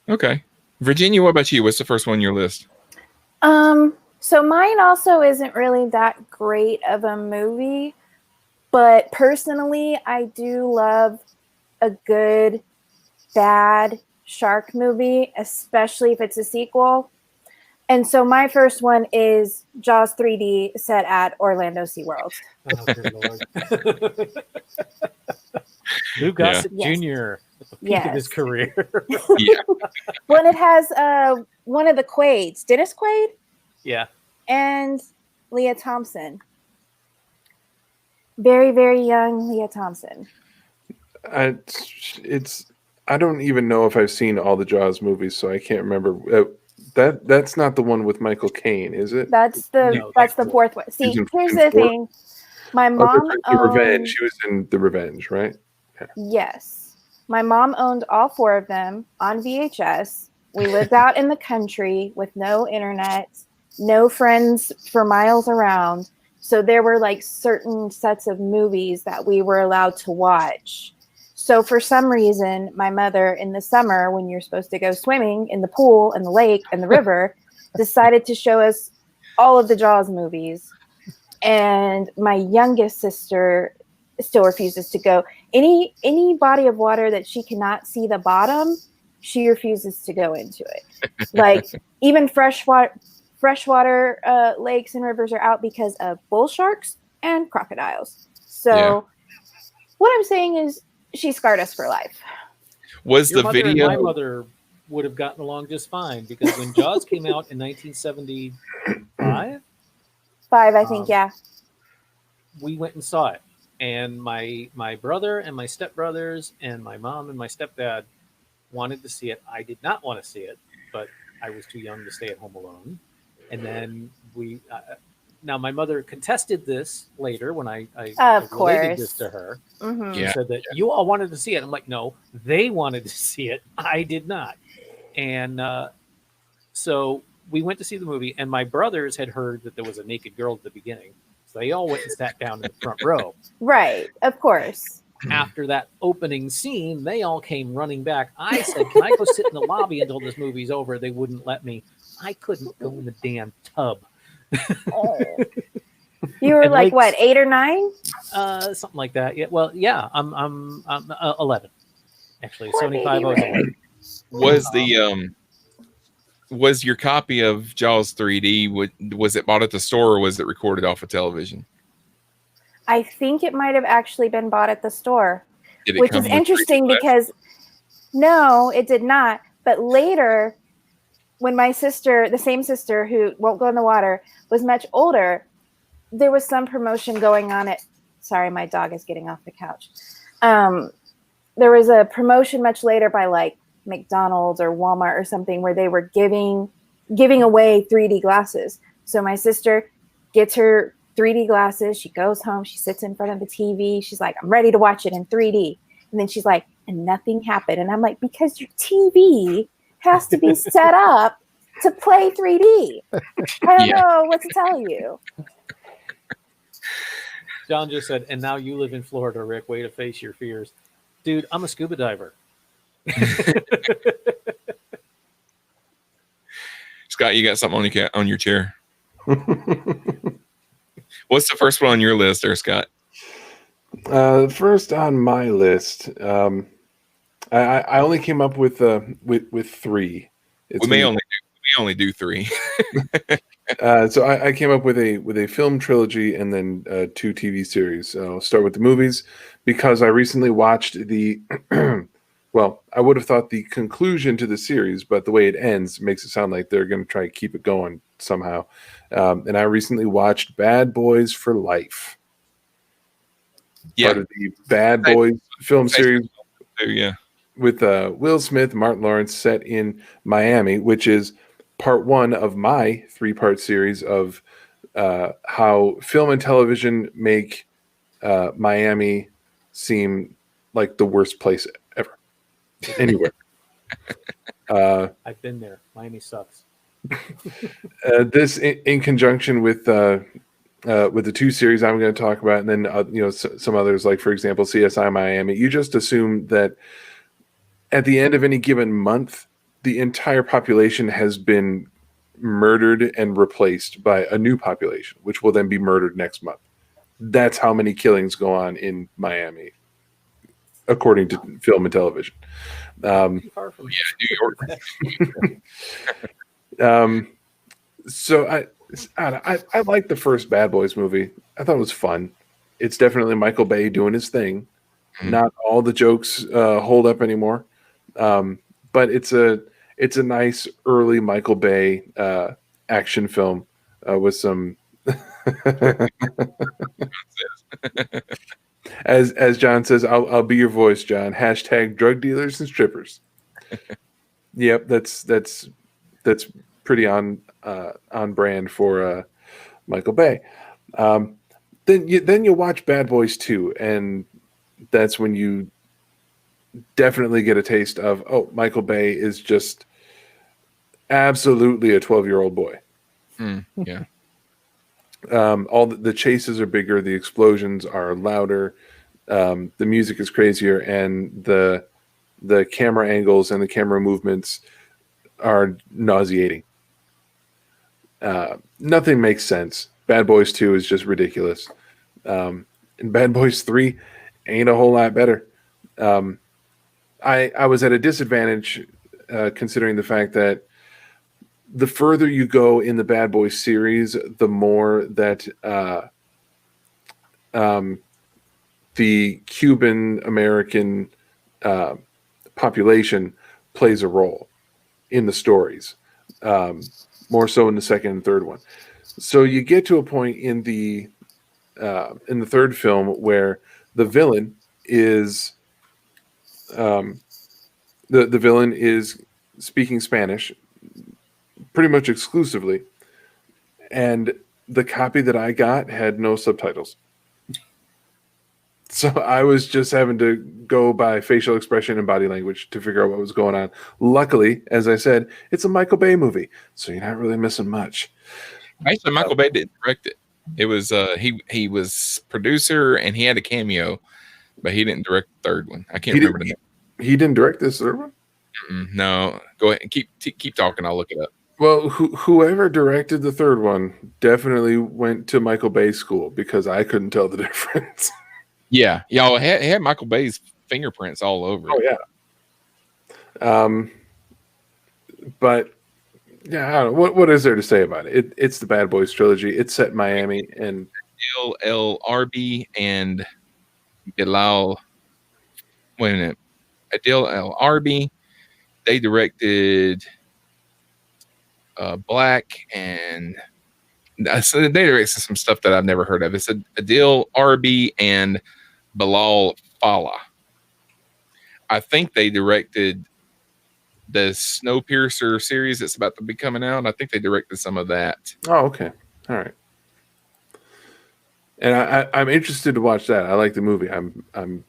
Okay, Virginia, what about you? What's the first one on your list? So mine also isn't really that great of a movie, but personally, I do love a good, bad shark movie, especially if it's a sequel. And so my first one is Jaws 3D set at Orlando SeaWorld. Oh, good Lord. Lou Gossett Yes. Jr. at the peak of his career. Yeah. Well, it has one of the Quaids, Dennis Quaid, Yeah. and Leah Thompson. Very, very young Leah Thompson. I don't even know if I've seen all the Jaws movies, so I can't remember. That's not the one with Michael Caine, is it? That's No, the that's fourth one. See, He's in here's the four? thing. My Oh, mom the Revenge. owned, She was in The Revenge, right? yes. My mom owned all four of them on VHS. We lived out in the country with no internet, no friends for miles around. So there were like certain sets of movies that we were allowed to watch. So for some reason, my mother in the summer, when you're supposed to go swimming in the pool and the lake and the river, decided to show us all of the Jaws movies. And my youngest sister still refuses to go. Any body of water that she cannot see the bottom, she refuses to go into it. Like even freshwater lakes and rivers are out because of bull sharks and crocodiles. So what I'm saying is she scarred us for life. Was Your the mother video? and my mother would have gotten along just fine because when Jaws came out in 1975, 5, I think, yeah. we went and saw it. And my brother and my stepbrothers and my mom and my stepdad wanted to see it. I did not want to see it, but I was too young to stay at home alone. And then we now my mother contested this later when I Of related course. this to her. Mhm. Yeah. She said that you all wanted to see it. I'm like, no, they wanted to see it. I did not. And so we went to see the movie, and my brothers had heard that there was a naked girl at the beginning. So they all went and sat down in the front row. Right, of course. After that opening scene, they all came running back. I said, can I go sit in the lobby until this movie's over? They wouldn't let me. I couldn't go in the damn tub. You were And like lakes- what, 8 or 9? Something like that. Yeah. Well, yeah. I'm 11. Actually, Poor 75. baby I was Ray. 11. Was your copy of Jaws 3D? Was it bought at the store or was it recorded off of television? I think it might have actually been bought at the store, Did it which come is with interesting 3D glass? because no, it did not. But later, when my sister, the same sister who won't go in the water, was much older, there was some promotion going on at. Sorry, my dog is getting off the couch. There was a promotion much later by like McDonald's or Walmart or something where they were giving away 3D glasses. So my sister gets her 3D glasses. She goes home. She sits in front of the TV. She's like, I'm ready to watch it in 3D. And then she's like, and nothing happened. And I'm like, because your TV has to be set up to play 3D. I don't Yeah. know what to tell you. John just said, and now you live in Florida, Rick. Way to face your fears. Dude, I'm a scuba diver. Scott, you got something on your chair? What's the first one on your list there, Scott? First on my list, I only came up with 3. We may only do 3. So I came up with a film trilogy and then 2 TV series. So I'll start with the movies because I recently watched the. Well, I would have thought the conclusion to the series, but the way it ends makes it sound like they're going to try to keep it going somehow. And I recently watched Bad Boys for Life. Yeah, part of the Bad Boys film series yeah. with Will Smith, Martin Lawrence, set in Miami, which is part one of my 3-part series of how film and television make Miami seem like the worst place ever, anywhere. I've been there. Miami sucks. This in conjunction with the 2 series I'm going to talk about, and then some others, like for example CSI Miami. You just assume that at the end of any given month, the entire population has been murdered and replaced by a new population, which will then be murdered next month. That's how many killings go on in Miami, according to film and television. Too far from Yeah, New York. So I like the first Bad Boys movie. I thought it was fun. It's definitely Michael Bay doing his thing. Mhm. Not all the jokes hold up anymore, but it's a nice early Michael Bay action film with some. As John says, I'll be your voice, John. # drug dealers and strippers. Yep, that's pretty on brand for Michael Bay. Then you watch Bad Boys 2, and that's when you definitely get a taste of, oh, Michael Bay is just absolutely a 12-year-old boy. Yeah. All the chases are bigger, the explosions are louder, the music is crazier, and the camera angles and the camera movements are nauseating. Nothing makes sense. Bad Boys 2 is just ridiculous. And Bad Boys 3 ain't a whole lot better. I was at a disadvantage considering the fact that the further you go in the Bad Boys series, the more that the Cuban American population plays a role in the stories, more so in the second and third one. So you get to a point in the third film where the villain is the villain is speaking Spanish pretty much exclusively, and the copy that I got had no subtitles. So I was just having to go by facial expression and body language to figure out what was going on. Luckily, as I said, it's a Michael Bay movie, so you're not really missing much. Actually, Michael Bay didn't direct it. It was he was producer and he had a cameo, but he didn't direct the third one. I can't remember the name. He didn't direct this third one? No, go ahead and keep talking. I'll look it up. Well, whoever directed the third one definitely went to Michael Bay school, because I couldn't tell the difference. Yeah, y'all had Michael Bay's fingerprints all over it. Oh yeah. But yeah, I don't know. What is there to say about it? It's the Bad Boys trilogy. It's set in Miami, and Adil El Arbi and Bilal. Wait a minute. Adil El Arbi. They directed Black, and so they directed some stuff that I've never heard of. It's Adil Arbi and Bilal Fallah. I think they directed the Snowpiercer series that's about to be coming out. I think they directed some of that. oh, okay, all right. And I'm interested to watch that. I like the movie. I'm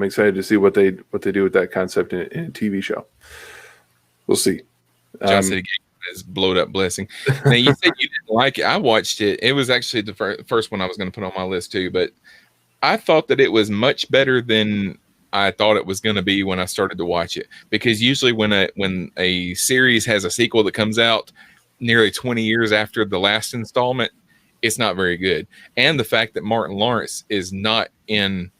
excited to see what they do with that concept in a TV show. We'll see. John said he gave his blowed up blessing. Now you said you didn't like it. I watched it. It was actually the first one I was going to put on my list too, but I thought that it was much better than I thought it was going to be when I started to watch it. Because usually when a series has a sequel that comes out nearly 20 years after the last installment, it's not very good. And the fact that Martin Lawrence is not in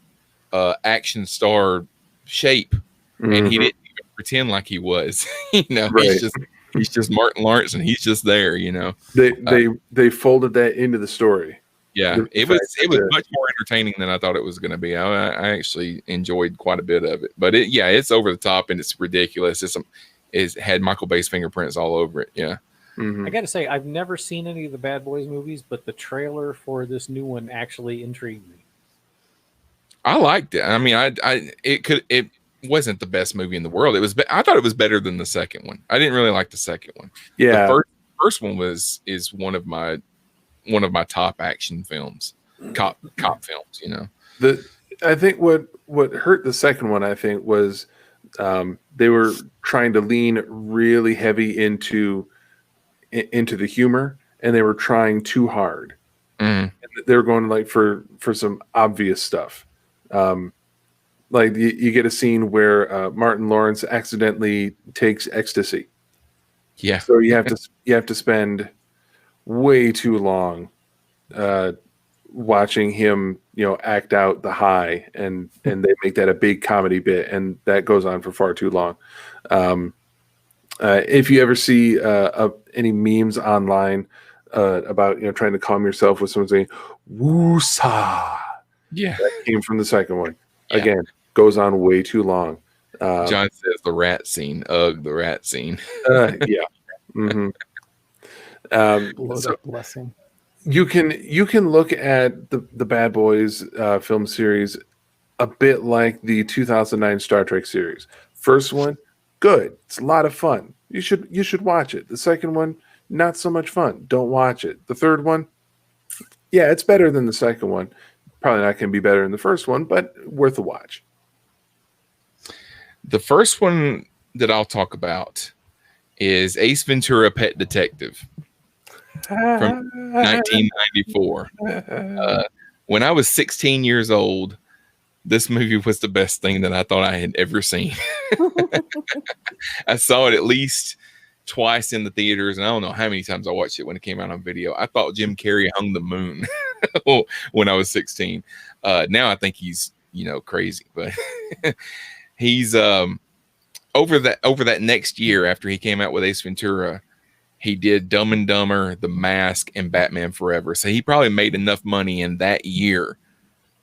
action star shape, and he didn't even pretend like he was. Right. He's just Martin Lawrence, and he's just there. They folded that into the story. Yeah, it was much more entertaining than I thought it was going to be. I actually enjoyed quite a bit of it, but it's over the top and it's ridiculous. It had Michael Bay's fingerprints all over it. Yeah. Mm-hmm. I got to say, I've never seen any of the Bad Boys movies, but the trailer for this new one actually intrigued me. I liked it. I mean, it wasn't the best movie in the world. I thought it was better than the second one. I didn't really like the second one. Yeah. The first one is one of my top action films, cop films. You know, I think what hurt the second one, I think, was they were trying to lean really heavy into the humor, and they were trying too hard. Mm. They were going like for some obvious stuff. Like you get a scene where Martin Lawrence accidentally takes ecstasy. Yeah. So you have to spend way too long watching him, act out the high, and they make that a big comedy bit, and that goes on for far too long. If you ever see any memes online about trying to calm yourself with someone saying "woosah," Yeah. that came from the second one. Yeah. Again, goes on way too long. John says the rat scene. Ugh, the rat scene. Yeah. Mm-hmm. Blow So that blessing. you can look at the Bad Boys film series a bit like the 2009 Star Trek series. First one, good. It's a lot of fun. You should watch it. The second one, not so much fun. Don't watch it. The third one, yeah, it's better than the second one. Probably not going to be better than the first one, but worth a watch. The first one that I'll talk about is Ace Ventura: Pet Detective from 1994. When I was 16 years old, this movie was the best thing that I thought I had ever seen. I saw it at least twice in the theaters, and I don't know how many times I watched it when it came out on video. I thought Jim Carrey hung the moon when I was 16. Now I think he's crazy, but he's over that next year after he came out with Ace Ventura, he did Dumb and Dumber, The Mask, and Batman Forever. So he probably made enough money in that year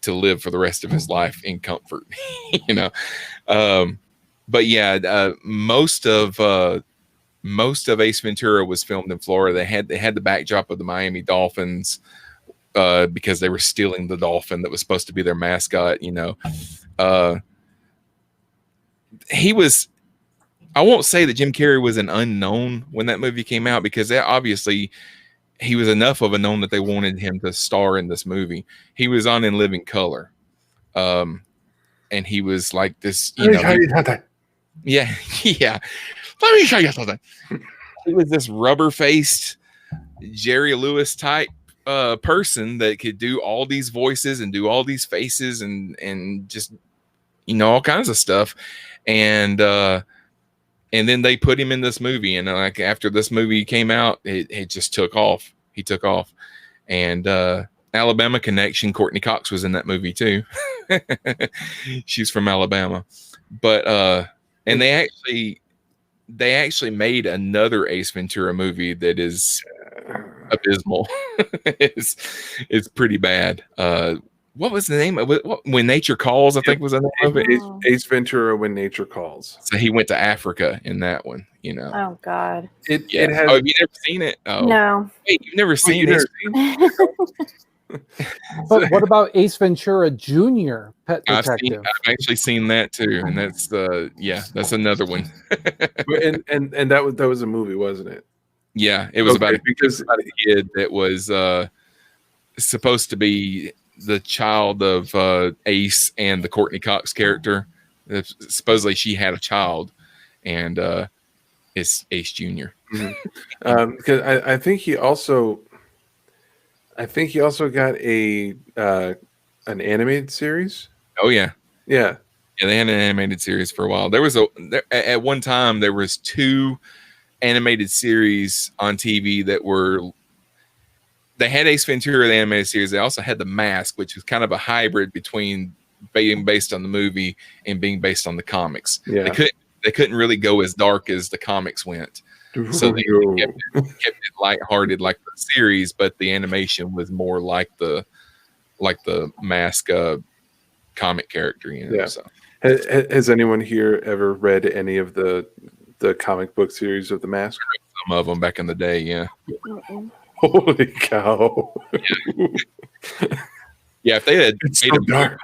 to live for the rest of his life in comfort, But yeah, most of Ace Ventura was filmed in Florida. They had the backdrop of the Miami Dolphins because they were stealing the dolphin that was supposed to be their mascot. I won't say that Jim Carrey was an unknown when that movie came out, because obviously he was enough of a known that they wanted him to star in this movie. He was on In Living Color. And he was like this, yeah. Let me show you something. He was this rubber-faced Jerry Lewis type person that could do all these voices and do all these faces and just all kinds of stuff. And then they put him in this movie, and like after this movie came out, it just took off. He took off. And Alabama Connection, Courtney Cox was in that movie too. She's from Alabama. But and they actually made another Ace Ventura movie that is abysmal. It's pretty bad. What was the name of it? When Nature Calls, I think was the name of it. Ace Ventura: When Nature Calls. So he went to Africa in that one, Oh God. It Yeah. has. Oh, have you never seen it? Oh, No. wait, you've never seen Wait, it? But what about Ace Ventura Jr., Pet I've Detective? actually seen that too, and that's that's another one. and that was a movie, wasn't it? Yeah, it was Okay, because about a kid that was supposed to be the child of Ace and the Courtney Cox character. Supposedly she had a child, and it's Ace Jr. Because I think he also got an animated series. Oh yeah. Yeah. Yeah, they had an animated series for a while. At one time there was 2 animated series on TV they had Ace Ventura, the animated series. They also had The Mask, which was kind of a hybrid between being based on the movie and being based on the comics. Yeah. They couldn't really go as dark as the comics went. So they kept it lighthearted like the series, but the animation was more like the Mask comic character, Yeah. So Has anyone here ever read any of the comic book series of The Mask? some of them back in the day, yeah. Mm-mm. Holy cow! Yeah, if they had It's made so a dark.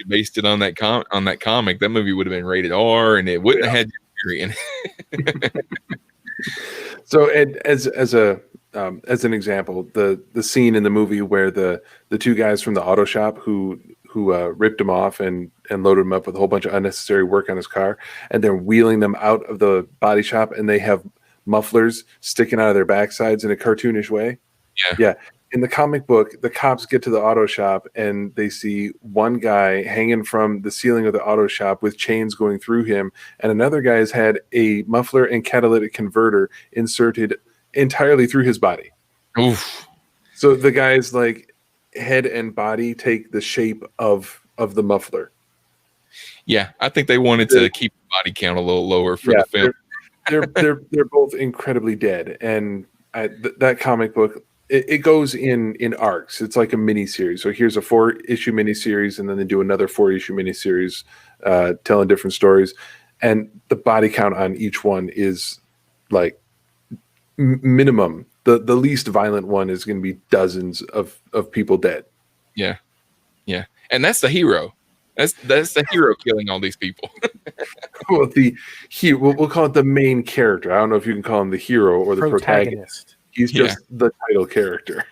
based it on that comic, that movie would have been rated R, and it wouldn't have had Jim Carrey in it. So, and as an example, the scene in the movie where the two guys from the auto shop who ripped him off and loaded him up with a whole bunch of unnecessary work on his car, and they're wheeling them out of the body shop, and they have mufflers sticking out of their backsides in a cartoonish way. Yeah. In the comic book, the cops get to the auto shop and they see one guy hanging from the ceiling of the auto shop with chains going through him, and another guy's had a muffler and catalytic converter inserted entirely through his body. Oof. So the guy's like head and body take the shape of the muffler. Yeah, I think they wanted to keep the body count a little lower for the film. They're both incredibly dead, and that comic book, it goes in arcs. It's like a mini series. So here's a 4-issue mini series, and then they do another 4-issue mini series telling different stories, and the body count on each one is like minimum. The least violent one is going to be dozens of people dead. Yeah, and that's the hero. That's the hero killing all these people. Well, we'll call it the main character. I don't know if you can call him the hero or the protagonist. He's just the title character.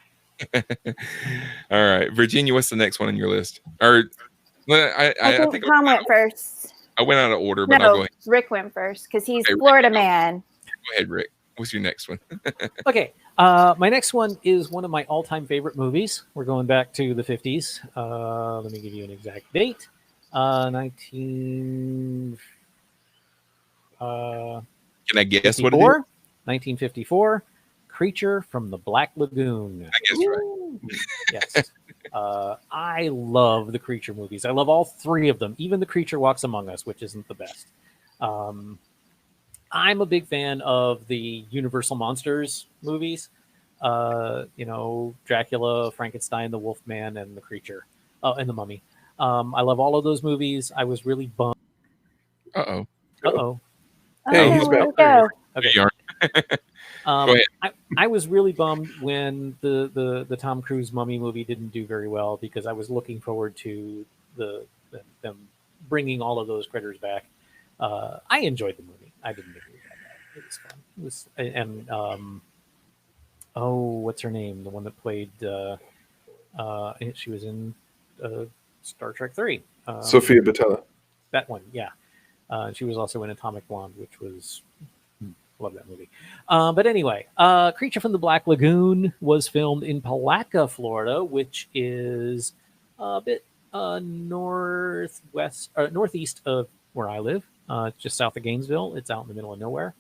All right, Virginia, what's the next one on your list? Or I think Tom went first. I went out of order, but I'll go ahead. Rick went first because he's Okay, Florida man. Go ahead, Rick. What's your next one? Okay. My next one is one of my all-time favorite movies. We're going back to the 50s. Let me give you an exact date. 1954. Can I guess what it is? 1954. Creature from the Black Lagoon. I guess right. Yes. I love the Creature movies. I love all 3 of them, even The Creature Walks Among Us, which isn't the best. I'm a big fan of the Universal Monsters movies. Dracula, Frankenstein, the Wolfman, and the Creature. Oh, and the Mummy. I love all of those movies. I was really bummed. Uh-oh. Uh-oh. Hey, he's back. Okay. Go ahead. I was really bummed when the Tom Cruise Mummy movie didn't do very well, because I was looking forward to them bringing all of those critters back. I enjoyed the movie. I didn't agree with that. It was fun. It was, and what's her name? The one that played she was in Star Trek 3. Sophia Boutella. That one, yeah. She was also in Atomic Blonde, which was love that movie. But anyway, Creature from the Black Lagoon was filmed in Palatka, Florida, which is a bit northeast of where I live, just south of Gainesville. It's out in the middle of nowhere.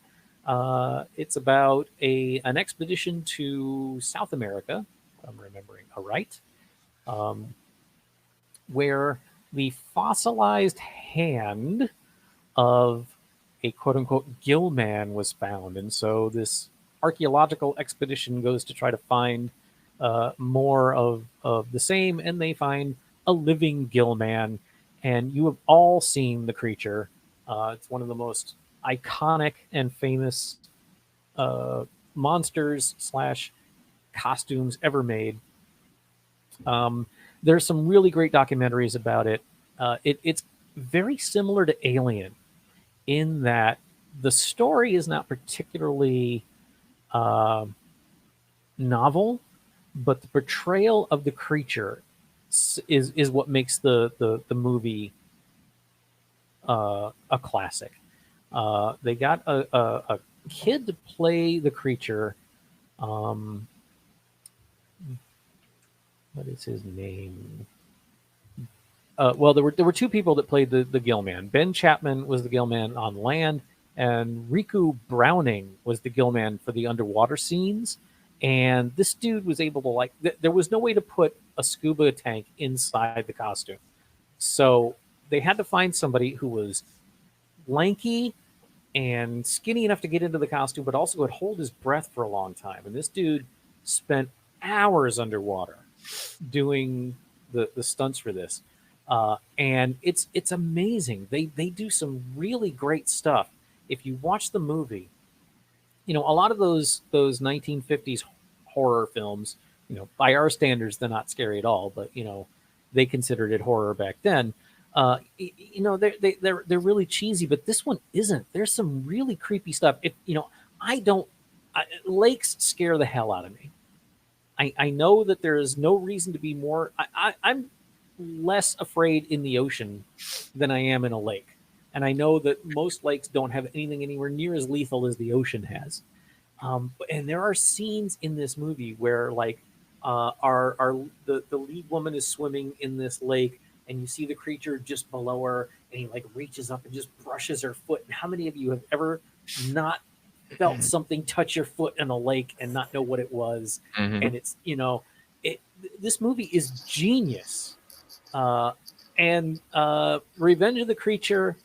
It's about an expedition to South America, if I'm remembering right, where the fossilized hand of a quote-unquote gill man was found. And so this archaeological expedition goes to try to find more of the same, and they find a living gill man. And you have all seen The Creature. It's one of the most iconic and famous monsters / costumes ever made. There's some really great documentaries about it. It's very similar to Alien in that the story is not particularly novel, but the portrayal of the creature is what makes the movie a classic. They got a kid to play the creature. What is his name? Well, there were 2 people that played the Gill Man. Ben Chapman was the Gill Man on land, and Riku Browning was the Gill Man for the underwater scenes. And this dude was able to there was no way to put a scuba tank inside the costume, so they had to find somebody who was lanky and skinny enough to get into the costume, but also could hold his breath for a long time. And this dude spent hours underwater doing the stunts for this. And it's amazing. They do some really great stuff. If you watch the movie, a lot of those 1950s horror films, by our standards, they're not scary at all, but they considered it horror back then. You know, they're really cheesy, but this one isn't. There's some really creepy stuff. If you know, lakes scare the hell out of me. I know that there is no reason to be more. I'm less afraid in the ocean than I am in a lake, and I know that most lakes don't have anything anywhere near as lethal as the ocean has. And there are scenes in this movie where, like, the lead woman is swimming in this lake, and you see the creature just below her, and he like reaches up and just brushes her foot. And how many of you have ever not felt something touch your foot in a lake and not know what it was? Mhm. And it's, you know, this movie is genius. And Revenge of the Creature,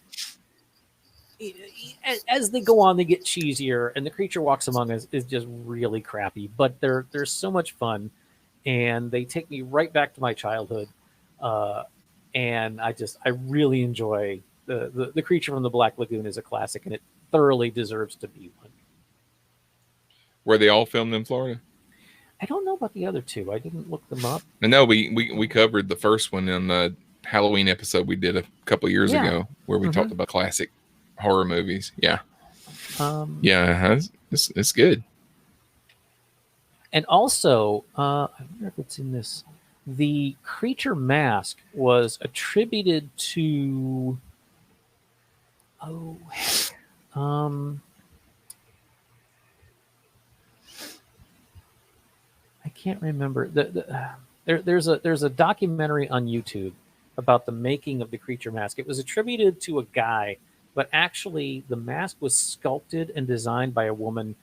as they go on, they get cheesier, and The Creature Walks Among Us is just really crappy, but they're so much fun, and they take me right back to my childhood. And I really enjoy the Creature from the Black Lagoon is a classic, and it thoroughly deserves to be one. Were they all filmed in Florida? I don't know about the other two. I didn't look them up. I know we covered the first one in the Halloween episode we did a couple years ago, where we talked about classic horror movies. Yeah. Yeah, it's good. And also, I wonder if it's in this. The creature mask was attributed to. Oh, heck. I can't remember. There's a documentary on YouTube about the making of the creature mask. It was attributed to a guy, but actually the mask was sculpted and designed by a woman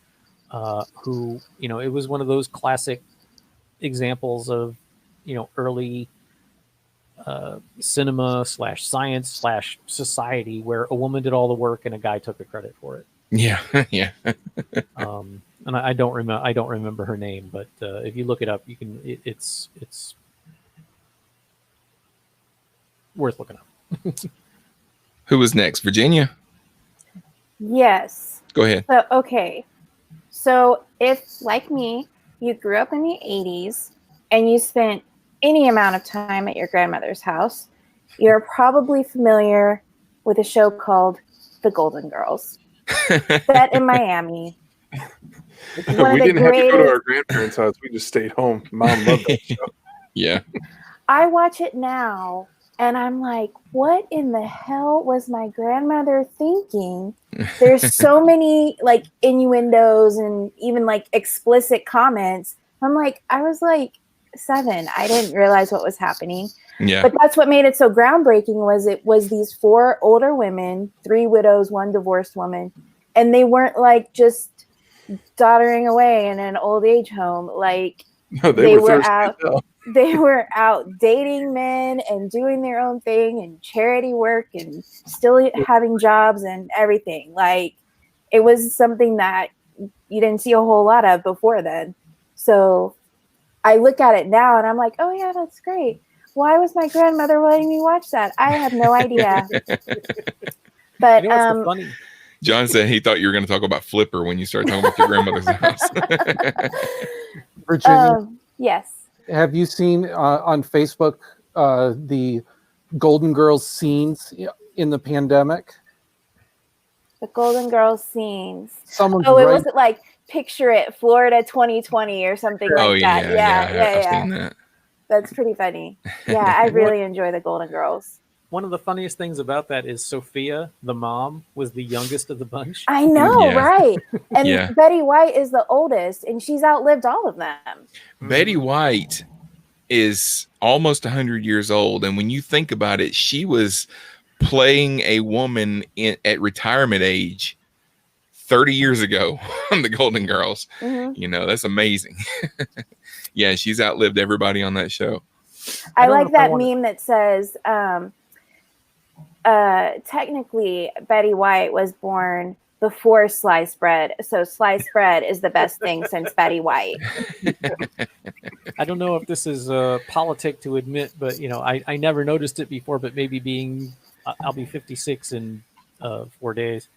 who, you know, it was one of those classic examples of, you know, early cinema / science / society where a woman did all the work and a guy took the credit for it. Yeah, yeah. And I don't remember her name, but if you look it up, you can. It's worth looking up. Who was next? Virginia? Yes. Go ahead. So, okay. So if, like me, you grew up in the 80s and you spent any amount of time at your grandmother's house, you're probably familiar with a show called The Golden Girls, set in Miami. We didn't have to go to our grandparents' house. We just stayed home. Mom loved that show. Yeah. I watch it now and I'm like, what in the hell was my grandmother thinking? There's so many like innuendos and even like explicit comments. I'm like, I was like 7. I didn't realize what was happening. Yeah. But that's what made it so groundbreaking was it was these 4 older women, 3 widows, 1 divorced woman. And they weren't like just doddering away in an old age home. Like No, they were out. They were out dating men and doing their own thing and charity work and still having jobs and everything. Like it was something that you didn't see a whole lot of before then. So I look at it now and I'm like, oh yeah, that's great. Why was my grandmother letting me watch that? I have no idea. But you know what's so funny? John said he thought you were going to talk about Flipper when you started talking about your grandmother's house. Virginia, yes. have you seen on Facebook the Golden Girls scenes in the pandemic? The Golden Girls scenes. Someone's Oh, it right. wasn't like picture it, Florida 2020 or something like Oh that. yeah, I've seen that. That's pretty funny. Yeah, I really enjoy the Golden Girls. One of the funniest things about that is Sophia, the mom, was the youngest of the bunch. I know, Yeah. right? And Yeah. Betty White is the oldest, and she's outlived all of them. Betty White is almost 100 years old, and when you think about it, she was playing a woman at retirement age 30 years ago on the Golden Girls. Mhm. You know, that's amazing. Yeah, she's outlived everybody on that show. I don't know like if I that wanna- meme that says, technically, Betty White was born before sliced bread, so sliced bread is the best thing since Betty White. I don't know if this is politic to admit, but you know, I never noticed it before. But maybe being, I'll be 56 in 4 days.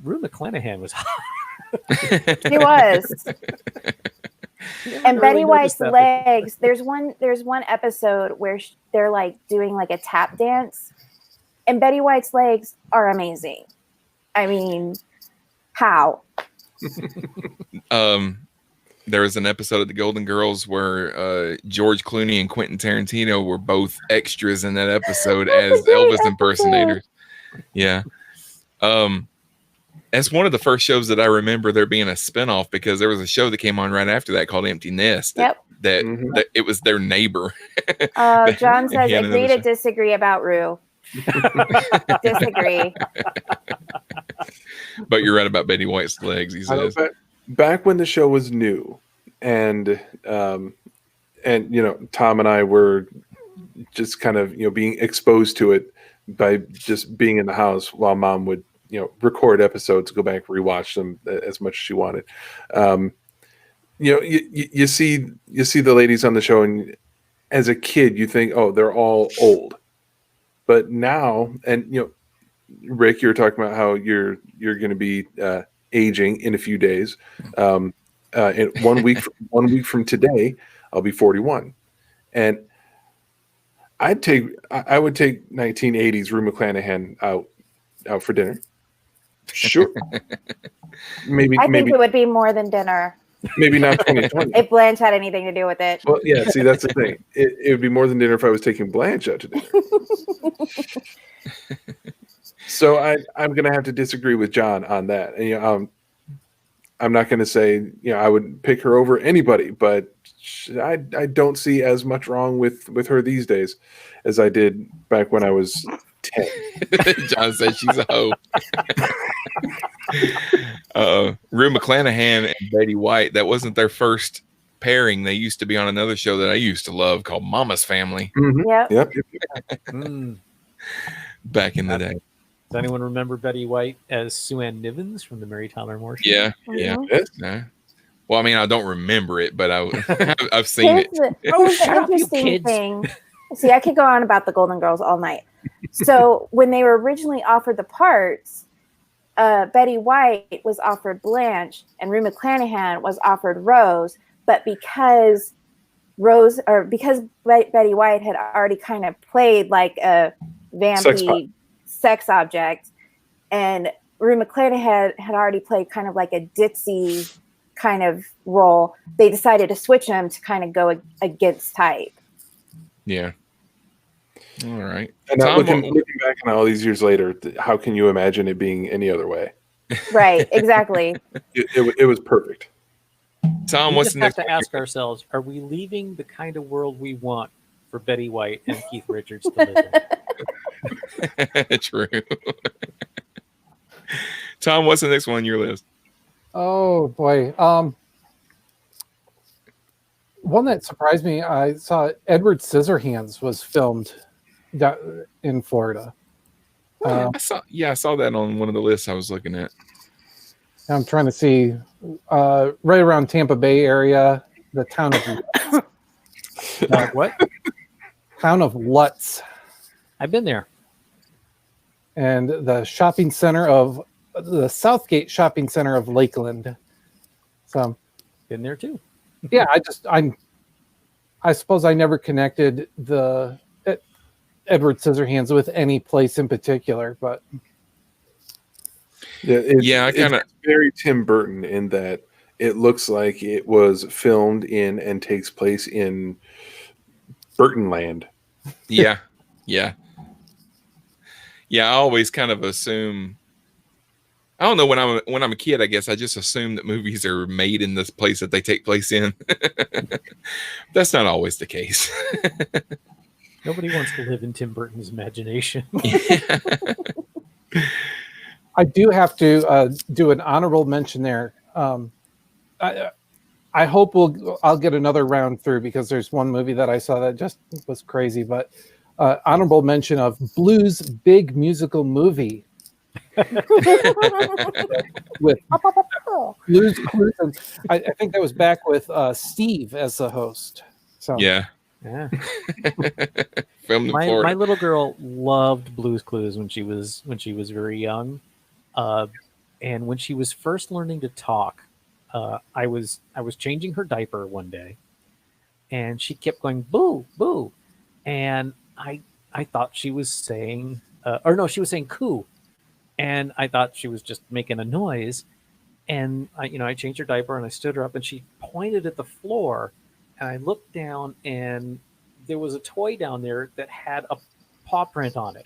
Rue McClanahan was hot. She was. And Betty noticed White's that legs. There's one episode where they're like doing like a tap dance, and Betty White's legs are amazing. I mean, how? There was an episode of the Golden Girls where George Clooney and Quentin Tarantino were both extras in that episode That's a as great Elvis episode. impersonators. Yeah. That's one of the first shows that I remember there being a spinoff, because there was a show that came on right after that called Empty Nest. Yep. That it was their neighbor. John says, He had agree another to show. disagree about Rue. Disagree. But you're right about Betty White's legs, he I know, says. back when the show was new, and Tom and I were just kind of being exposed to it by just being in the house while Mom would record episodes, go back, rewatch them as much as she wanted. You see the ladies on the show, and as a kid you think, oh, they're all old, but now, and Rick, you're talking about how you're going to be aging in a few days. In 1 week, 1 week from today, I'll be 41, and I would take 1980s Rue McClanahan out for dinner. Sure, maybe I think it would be more than dinner maybe not 2020. if Blanche had anything to do with it. Well, yeah. See, that's the thing. It would be more than dinner if I was taking Blanche out to dinner. So I'm going to have to disagree with John on that. And I'm not going to say I would pick her over anybody, but I don't see as much wrong with her these days as I did back when I was 10. John says she's a hoe. Rue McClanahan and Betty White, that wasn't their first pairing. They used to be on another show that I used to love called Mama's Family Yep. Yep. back in the day. Does anyone remember Betty White as Sue Ann Nivens from the Mary Tyler Moore Show? Yeah. Mhm. Yes. Yeah. Well, I mean, I don't remember it, but I've seen it. Here's Oh, the shut up, you interesting kids. thing. See, I could go on about the Golden Girls all night. So when they were originally offered the parts, Betty White was offered Blanche and Rue McClanahan was offered Rose, but because Betty White had already kind of played like a vampy sex object, and Rue McClanahan had already played kind of like a ditzy kind of role, they decided to switch them to kind of go against type. Yeah. All right. And Tom, looking back on all these years later, how can you imagine it being any other way? Right, exactly. It was perfect. Tom, We what's just the have next to one? ask ourselves: are we leaving the kind of world we want for Betty White and Keith Richards to live in? True. Tom, what's the next one on your list? Oh boy. One that surprised me, I saw Edward Scissorhands was filmed in Florida. I saw that on one of the lists I was looking at. I'm trying to see right around Tampa Bay area, the town of What? town of Lutz, I've been there. and the shopping center of the Southgate Shopping Center of Lakeland. So Been there too. yeah, I suppose I never connected the Edward Scissorhands with any place in particular, but Yeah, I kinda- it's very Tim Burton in that it looks like it was filmed in and takes place in Burton Land. Yeah. Yeah. Yeah, I always kind of assume, I don't know, when I'm a kid, I guess I just assume that movies are made in this place that they take place in. That's not always the case. Nobody wants to live in Tim Burton's imagination. I do have to do an honorable mention there. I hope I'll get another round through, because there's one movie that I saw that just was crazy. But honorable mention of Blue's big musical movie with Blue's Clues. And I think that was back with Steve as the host. So Yeah. Yeah. Filmed in My Florida. little girl loved Blue's Clues when she was very young, and when she was first learning to talk, I was changing her diaper one day, and she kept going boo boo, and I thought she was saying, or no, she was saying coo, and I thought she was just making a noise. And I changed her diaper and I stood her up, and she pointed at the floor, and I looked down, and there was a toy down there that had a paw print on it.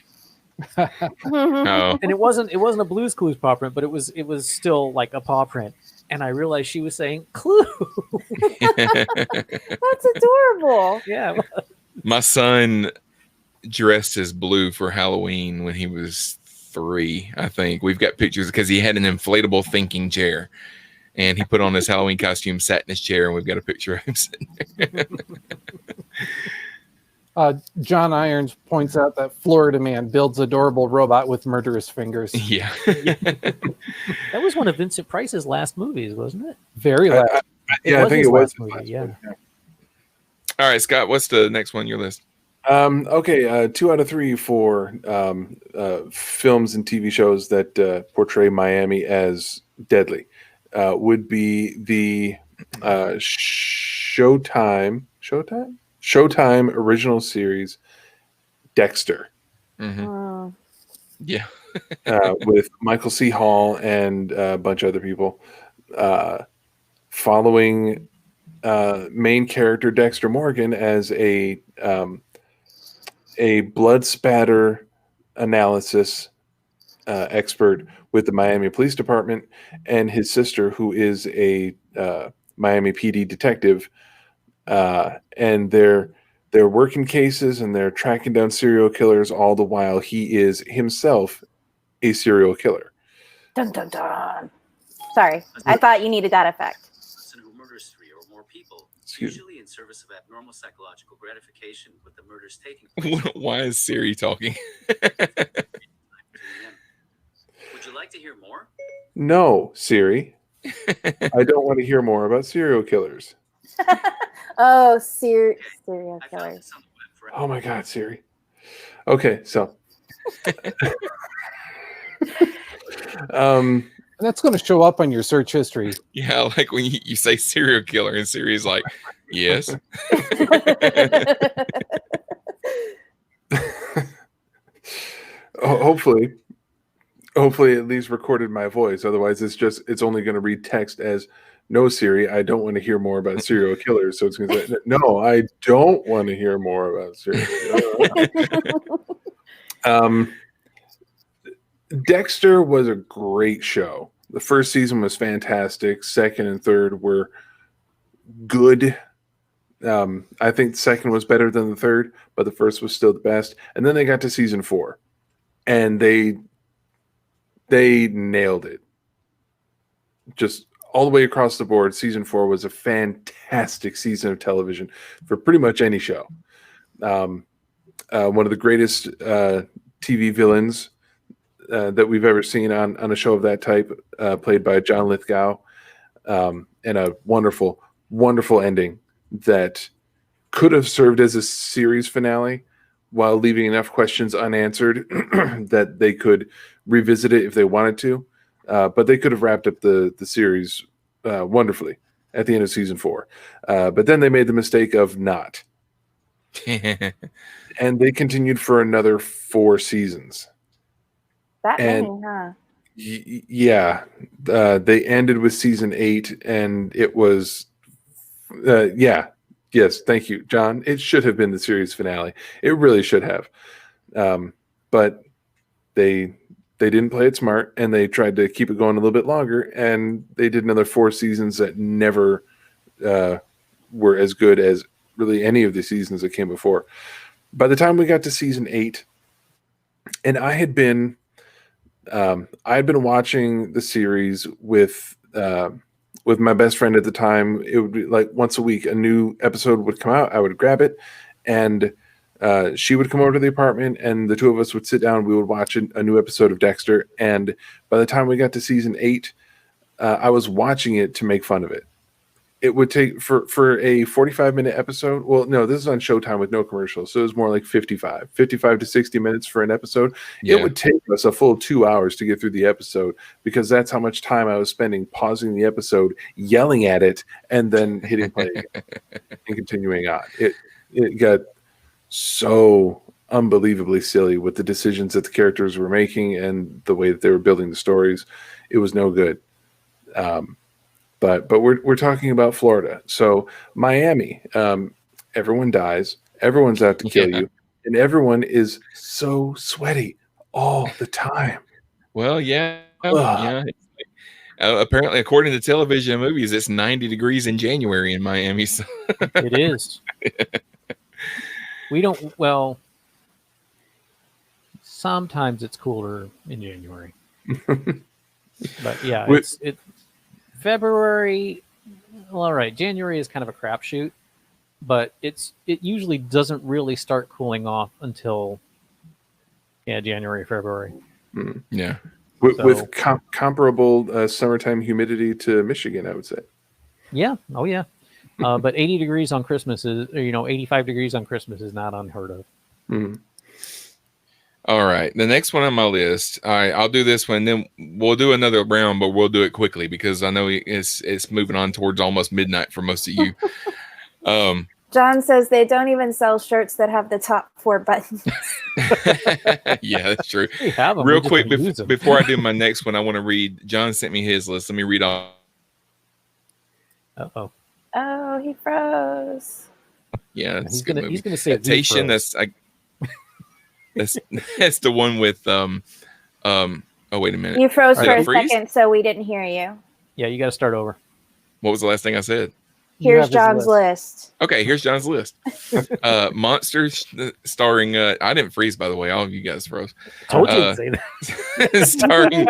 Oh, And it wasn't a Blue's Clues paw print, but it was still like a paw print. And I realized she was saying clue. That's adorable. Yeah. my son dressed as Blue for Halloween when he was 3, I think. We've got pictures because he had an inflatable thinking chair, and he put on his Halloween costume, sat in his chair, and we've got a picture of him sitting there. John Irons points out that Florida Man builds adorable robot with murderous fingers. Yeah. That was one of Vincent Price's last movies, wasn't it? Very last. Yeah, I think his it was. last movie, yeah. All right, Scott, what's the next one on your list? Okay, 2 out of 3 for films and TV shows that portray Miami as deadly would be the Showtime original series Dexter, Mm-hmm. Yeah. with Michael C. Hall and a bunch of other people, following main character Dexter Morgan as a blood spatter analysis expert with the Miami Police Department, and his sister, who is a Miami PD detective, and they're working cases and they're tracking down serial killers, all the while he is himself a serial killer. Dun dun dun. Sorry, I thought you needed that effect. Person who murders 3 or more people, Excuse me. usually in service of abnormal psychological gratification, with the murders taking place. Why is Siri talking? Would you like to hear more? No, Siri, I don't want to hear more about serial killers. Oh, serial I found killers. this on the web for Oh my God, Siri. Okay, so That's going to show up on your search history. Yeah, like when you say serial killer and Siri's like, yes. hopefully at least recorded my voice. Otherwise, it's only going to read text as, no, Siri, I don't want to hear more about serial killers. So it's going to say, no, I don't want to hear more about serial killers. Dexter was a great show. The first season was fantastic. Second and third were good. I think the second was better than the third, but the first was still the best. And then they got to season 4, and they nailed it. Just all the way across the board. Season 4 was a fantastic season of television for pretty much any show. One of the greatest TV villains that we've ever seen on a show of that type, played by John Lithgow, and a wonderful, wonderful ending that could have served as a series finale while leaving enough questions unanswered that they could revisit it if they wanted to. But they could have wrapped up the series wonderfully at the end of season 4. But then they made the mistake of not. And they continued for another 4 seasons. That And- many, huh? Yeah, they ended with season 8, and it was, yes, thank you, John. It should have been the series finale. It really should have, but they didn't play it smart, and they tried to keep it going a little bit longer, and they did another 4 seasons that never were as good as really any of the seasons that came before. By the time we got to season 8, and I had been watching the series with my best friend at the time. It would be like once a week, a new episode would come out. I would grab it, and she would come over to the apartment, and the two of us would sit down. We would watch a new episode of Dexter. And by the time we got to season 8, I was watching it to make fun of it. it would take for a 45-minute episode. Well, no, this is on Showtime with no commercials, so it was more like 55 to 60 minutes for an episode. Yeah. It would take us a full 2 hours to get through the episode because that's how much time I was spending pausing the episode, yelling at it, and then hitting play again and continuing on. It got so unbelievably silly with the decisions that the characters were making and the way that they were building the stories. It was no good. But we're talking about Florida. So Miami, everyone dies, everyone's out to kill you, and everyone is so sweaty all the time. Well, yeah. Ugh. Apparently, according to television and movies, it's 90 degrees in January in Miami. So. It is. We don't. Well, sometimes it's cooler in January, but yeah, With- it's February. Well, all right, January is kind of a crapshoot, but it usually doesn't really start cooling off until January, February. Yeah. With comparable summertime humidity to Michigan, I would say. Yeah. Oh yeah. But 80 degrees on Christmas is, 85 degrees on Christmas is not unheard of. Mhm. All right. The next one on my list. All right, I'll do this one. Then we'll do another round, but we'll do it quickly because I know it's moving on towards almost midnight for most of you. John says they don't even sell shirts that have the top 4 buttons. Yeah, that's true. We have 'em, Real we just quick, don't use 'em. before I do my next one, I want to read. John sent me his list. Let me read all. Uh-oh. Oh, he froze. Yeah, it's He's a good gonna movie. say we Adaptation. froze. That's the one with Oh, wait a minute. You froze Did for I a freeze? second, so we didn't hear you. Yeah, you got to start over. What was the last thing I said? You Here's have his John's list. Okay, here's John's list. Monsters starring. I didn't freeze, by the way. All of you guys froze. Told you to say that. Starring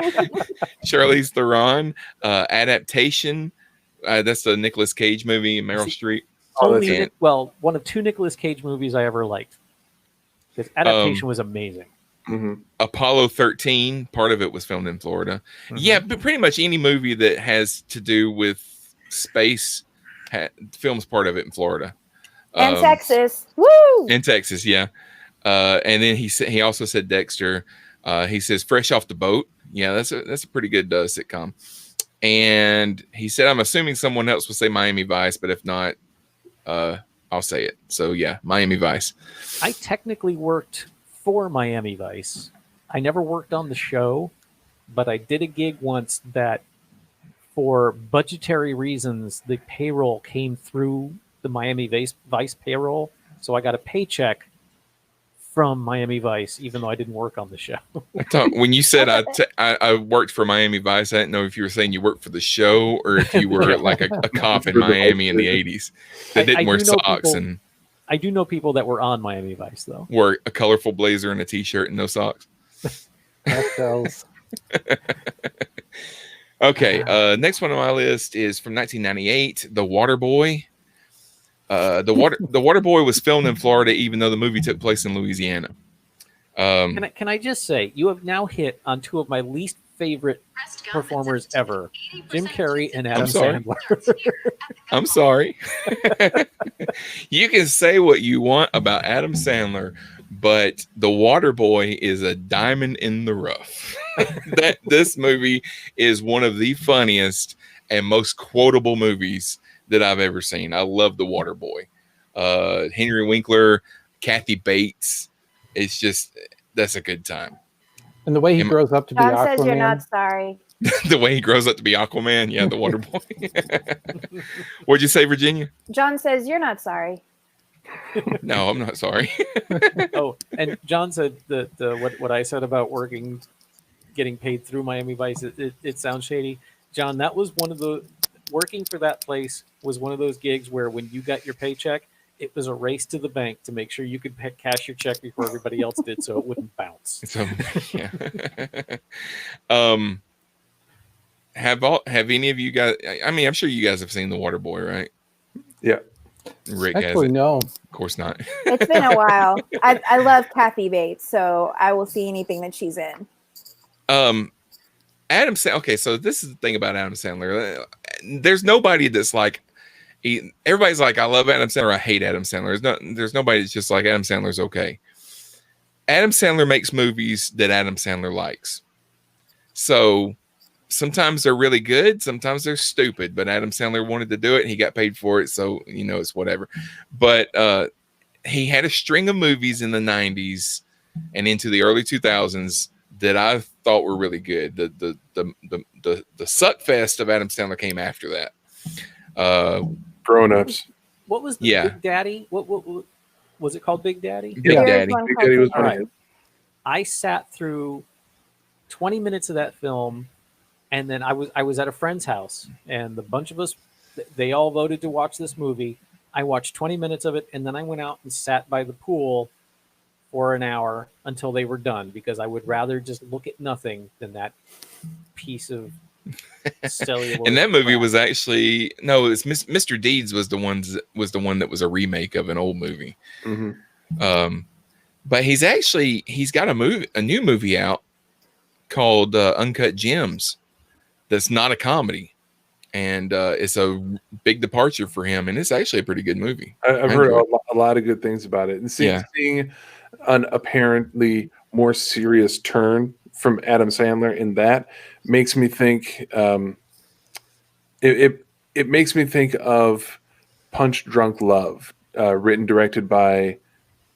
Charlize Theron. Adaptation. That's the Nicolas Cage movie and Meryl Streep. Only, and- one of 2 Nicolas Cage movies I ever liked. His adaptation was amazing. Mhm. Apollo 13. Part of it was filmed in Florida. Mhm. Yeah, but pretty much any movie that has to do with space films part of it in Florida. And Texas. Woo! In Texas, yeah. And then he also said Dexter. He says Fresh Off the Boat. Yeah, that's a pretty good sitcom. And he said, I'm assuming someone else will say Miami Vice, but if not, I'll say it. So yeah, Miami Vice. I technically worked for Miami Vice. I never worked on the show, but I did a gig once that, for budgetary reasons, the payroll came through the Miami Vice payroll. So I got a paycheck from Miami Vice, even though I didn't work on the show. I thought when you said I worked for Miami Vice, I didn't know if you were saying you worked for the show or if you were like a cop in Miami in the 80s that I didn't wear do know socks people- and I do know people that were on Miami Vice, though. wore a colorful blazer and a t-shirt and no socks. Cocktails. Okay, next one on my list is from 1998, The Water Boy. The Water Boy was filmed in Florida, even though the movie took place in Louisiana. Can I just say, you have now hit on 2 of my least favorite performers ever, Jim Carrey and Adam sorry. Sandler. I'm sorry. You can say what you want about Adam Sandler, but The Water Boy is a diamond in the rough. This movie is one of the funniest and most quotable movies that I've ever seen. I love The Water Boy. Henry Winkler, Kathy Bates. It's just, that's a good time. And the way he grows up to be John says you're Aquaman. not sorry. The way he grows up to be Aquaman. Yeah, The Water Boy. What'd you say, Virginia? John says you're not sorry. No, I'm not sorry. Oh, and John said that what I said about getting paid through Miami Vice, it sounds shady. John, that was one of the, working for that place was one of those gigs where when you got your paycheck, it was a race to the bank to make sure you could cash your check before everybody else did, so it wouldn't bounce. So, yeah. Have any of you guys? I mean, I'm sure you guys have seen The Water Boy, right? Yeah. Rick has Actually, it. no. Of course not. It's been a while. I love Kathy Bates, so I will see anything that she's in. Adam Sandler. Okay, so this is the thing about Adam Sandler. There's nobody that's like, Everybody's like, I love Adam Sandler, I hate Adam Sandler. There's nobody that's just like Adam Sandler's okay. Adam Sandler makes movies that Adam Sandler likes. So sometimes they're really good, sometimes they're stupid, but Adam Sandler wanted to do it and he got paid for it, so it's whatever. But he had a string of movies in the 90s and into the early 2000s that I thought were really good. The suck fest of Adam Sandler came after that. Grown Ups. What was the Big Daddy? What was it called? Big Daddy? Big There was Daddy. one Big called Daddy was Big one of Daddy. his. I sat through 20 minutes of that film, and then I was at a friend's house, and the bunch of us, they all voted to watch this movie. I watched 20 minutes of it, and then I went out and sat by the pool for an hour until they were done, because I would rather just look at nothing than that piece of celluloid. And that movie crap. was actually it's Mr. Deeds was the one that was a remake of an old movie. Mm-hmm. But he's got a new movie out called Uncut Gems. That's not a comedy, and it's a big departure for him, and it's actually a pretty good movie. I've heard a lot of good things about it, and seeing an apparently more serious turn from Adam Sandler in that makes me think. It makes me think of Punch Drunk Love, written directed by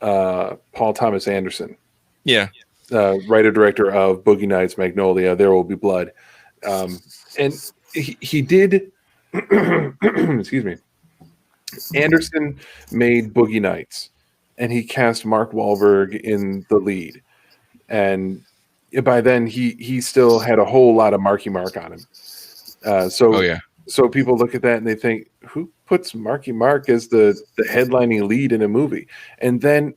Paul Thomas Anderson, Yeah. writer director of Boogie Nights, Magnolia, There Will Be Blood, and he did. Excuse me. Anderson made Boogie Nights, and he cast Mark Wahlberg in the lead. And by then, he still had a whole lot of Marky Mark on him. So people look at that and they think, who puts Marky Mark as the headlining lead in a movie? And then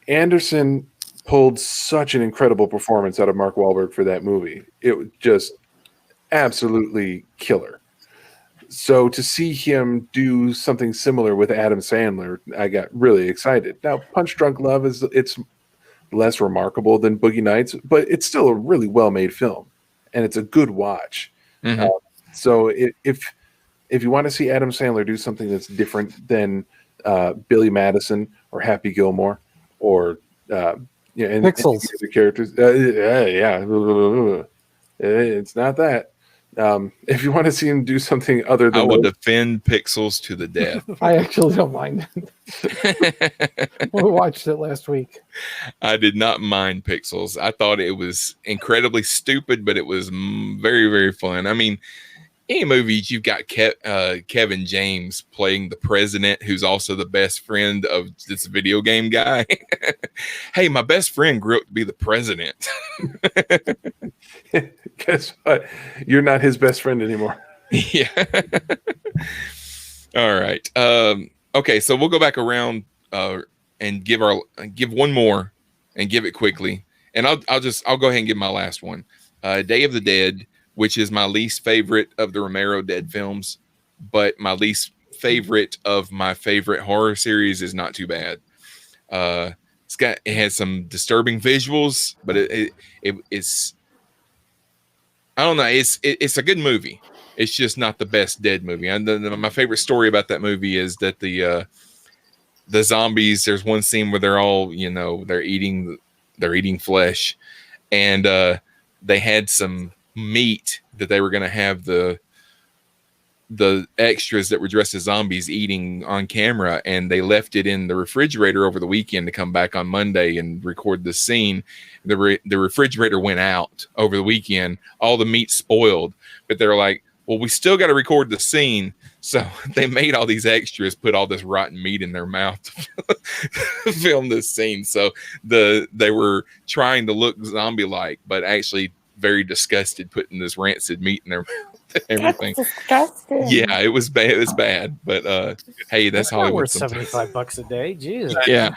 Anderson pulled such an incredible performance out of Mark Wahlberg for that movie. It was just absolutely killer. So to see him do something similar with Adam Sandler, I got really excited. Now, Punch Drunk Love it's less remarkable than Boogie Nights, but it's still a really well-made film, and it's a good watch. Mhm. So if you want to see Adam Sandler do something that's different than Billy Madison or Happy Gilmore or and Pixels. the characters, it's not that. If you want to see him do something other I than will those, defend Pixels to the death. I actually don't mind it. We watched it last week. I did not mind Pixels. I thought it was incredibly stupid, but it was very, very fun. I mean, any movies you've got Kevin James playing the president, who's also the best friend of this video game guy. Hey, my best friend grew up to be the president. guess what? You're not his best friend anymore. Yeah. All right. Okay, so we'll go back around and give one more and give it quickly. And I'll go ahead and give my last one. Day of the Dead, which is my least favorite of the Romero Dead films, but my least favorite of my favorite horror series is Not Too Bad. It has some disturbing visuals, but it's I don't know. It's a good movie. It's just not the best Dead movie. And my favorite story about that movie is that the zombies. There's one scene where they're all they're eating flesh, and they had some meat that they were going to have the extras that were dressed as zombies eating on camera, and they left it in the refrigerator over the weekend to come back on Monday and record the scene. The refrigerator went out over the weekend, all the meat spoiled, but they're like, well, we still got to record the scene. So they made all these extras put all this rotten meat in their mouth to film this scene. So they were trying to look zombie-like, but actually very disgusted putting this rancid meat in their mouth and everything. That's disgusting. Yeah, it was bad. It was bad, but hey, that's Not Hollywood. worth Sometimes. $75 a day. Jesus. Yeah,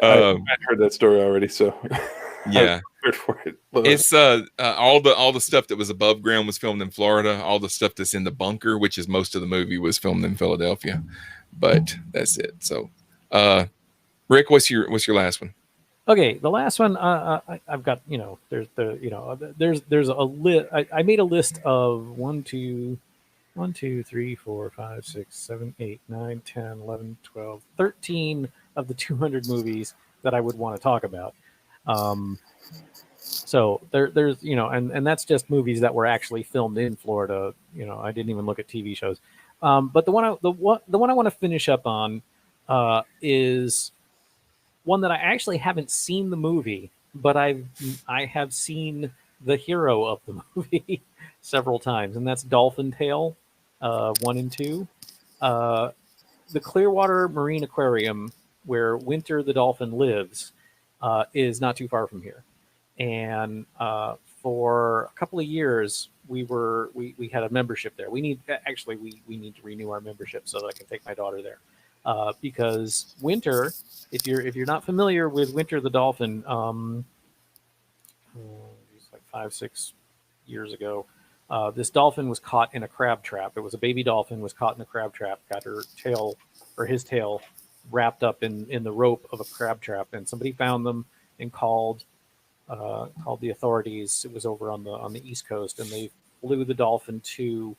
I've heard that story already, so yeah. prepared for it. But, It's all the stuff that was above ground was filmed in Florida. All the stuff that's in the bunker, which is most of the movie, was filmed in Philadelphia. But that's it. So, Rick, what's your last one? Okay, the last one I've got. There's a list. I made a list of 1, 2, 1, 2, 3, 4, 5, 6, 7, 8, 9, 10, 11, 12, 13 of the 200 movies that I would want to talk about. So there's and that's just movies that were actually filmed in Florida. I didn't even look at TV shows. But the one I want to finish up on is one that I actually haven't seen the movie, but I have seen the hero of the movie several times, and that's Dolphin Tale 1 and 2. The Clearwater Marine Aquarium, where Winter the dolphin lives, is not too far from here. And for a couple of years, we had a membership there. We need to renew our membership so that I can take my daughter there, because Winter, if you're not familiar with Winter the dolphin, it's like 5-6 years ago. This dolphin was caught in a crab trap. It was a baby dolphin, was caught in a crab trap, got his tail wrapped up in the rope of a crab trap, and somebody found them and called the authorities. It was over on the East Coast, and they flew the dolphin to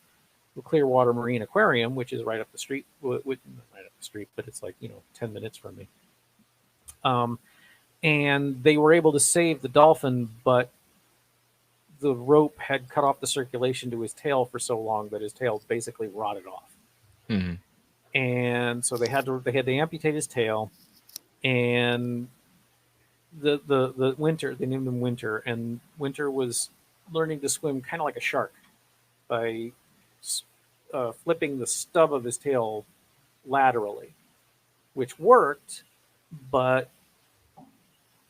the Clearwater Marine Aquarium, which is right up the street. Not right up the street, but it's like 10 minutes from me. And they were able to save the dolphin, but the rope had cut off the circulation to his tail for so long that his tail basically rotted off. Mm-hmm. And so they had to amputate his tail. And the Winter, they named him Winter, and Winter was learning to swim kind of like a shark by flipping the stub of his tail laterally, which worked, but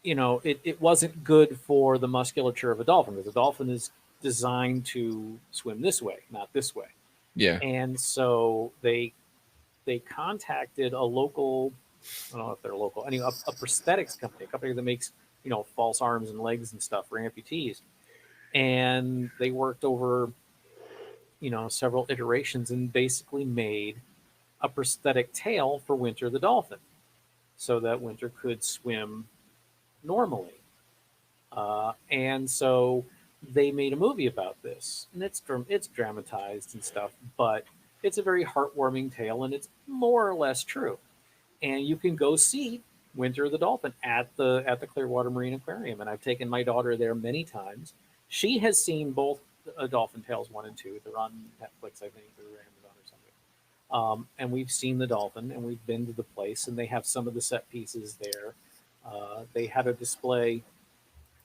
it wasn't good for the musculature of a dolphin, because a dolphin is designed to swim this way, not this way. Yeah. And so they contacted a local, I don't know if they're local, a prosthetics company, a company that makes false arms and legs and stuff for amputees. And they worked over several iterations and basically made a prosthetic tail for Winter the dolphin, so that Winter could swim normally. And so they made a movie about this, and it's dramatized and stuff, but it's a very heartwarming tale, and it's more or less true. And you can go see Winter the dolphin at the Clearwater Marine Aquarium, and I've taken my daughter there many times. She has seen both Dolphin Tales 1 and 2. They're on Netflix, I think, or Amazon or something. And we've seen the dolphin, and we've been to the place, and they have some of the set pieces there. They had a display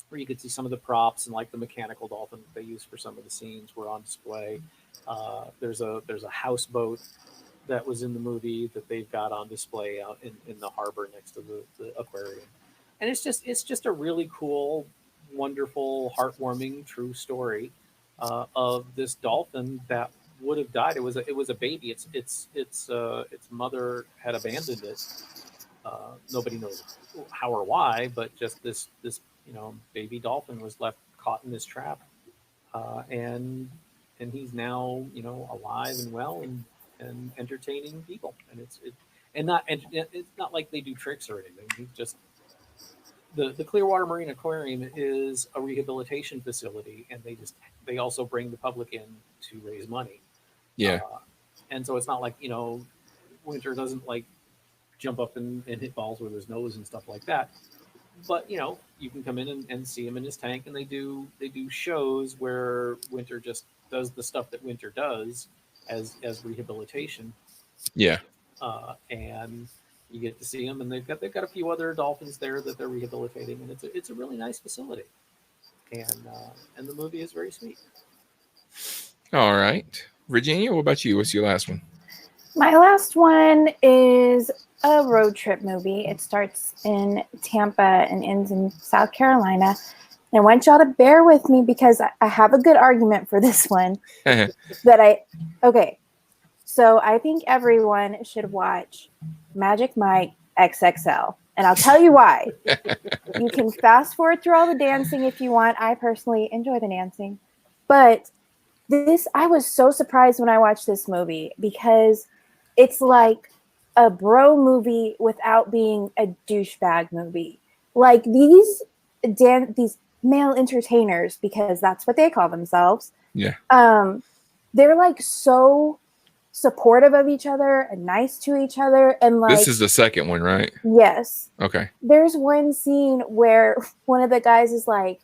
where you could see some of the props, and like the mechanical dolphin that they used for some of the scenes were on display. There's a houseboat that was in the movie that they've got on display out in the harbor next to the aquarium. And it's just a really cool, wonderful, heartwarming, true story of this dolphin that would have died. It was a baby. Its mother had abandoned it. Nobody knows how or why, but just this baby dolphin was left caught in this trap, and he's now alive and well and entertaining people. And it's not like they do tricks or anything. He's just the Clearwater Marine Aquarium is a rehabilitation facility, and they also bring the public in to raise money. Yeah. And so it's not like Winter doesn't like jump up and hit balls with his nose and stuff like that. But you can come in and see him in his tank, and they do shows where Winter just does the stuff that Winter does as rehabilitation. Yeah. And you get to see them, and they've got a few other dolphins there that they're rehabilitating, and it's a really nice facility. And the movie is very sweet. All right, Virginia, what about you? What's your last one? My last one is a road trip movie. It starts in Tampa and ends in South Carolina. And I want y'all to bear with me because I have a good argument for this one. So I think everyone should watch Magic Mike XXL. And I'll tell you why. You can fast forward through all the dancing if you want. I personally enjoy the dancing. But I was so surprised when I watched this movie because it's like a bro movie without being a douchebag movie. Like these male entertainers, because that's what they call themselves. Yeah. they're like so supportive of each other and nice to each other. And like, This is the second one, right? yes, Okay. there's one scene where one of the guys is like,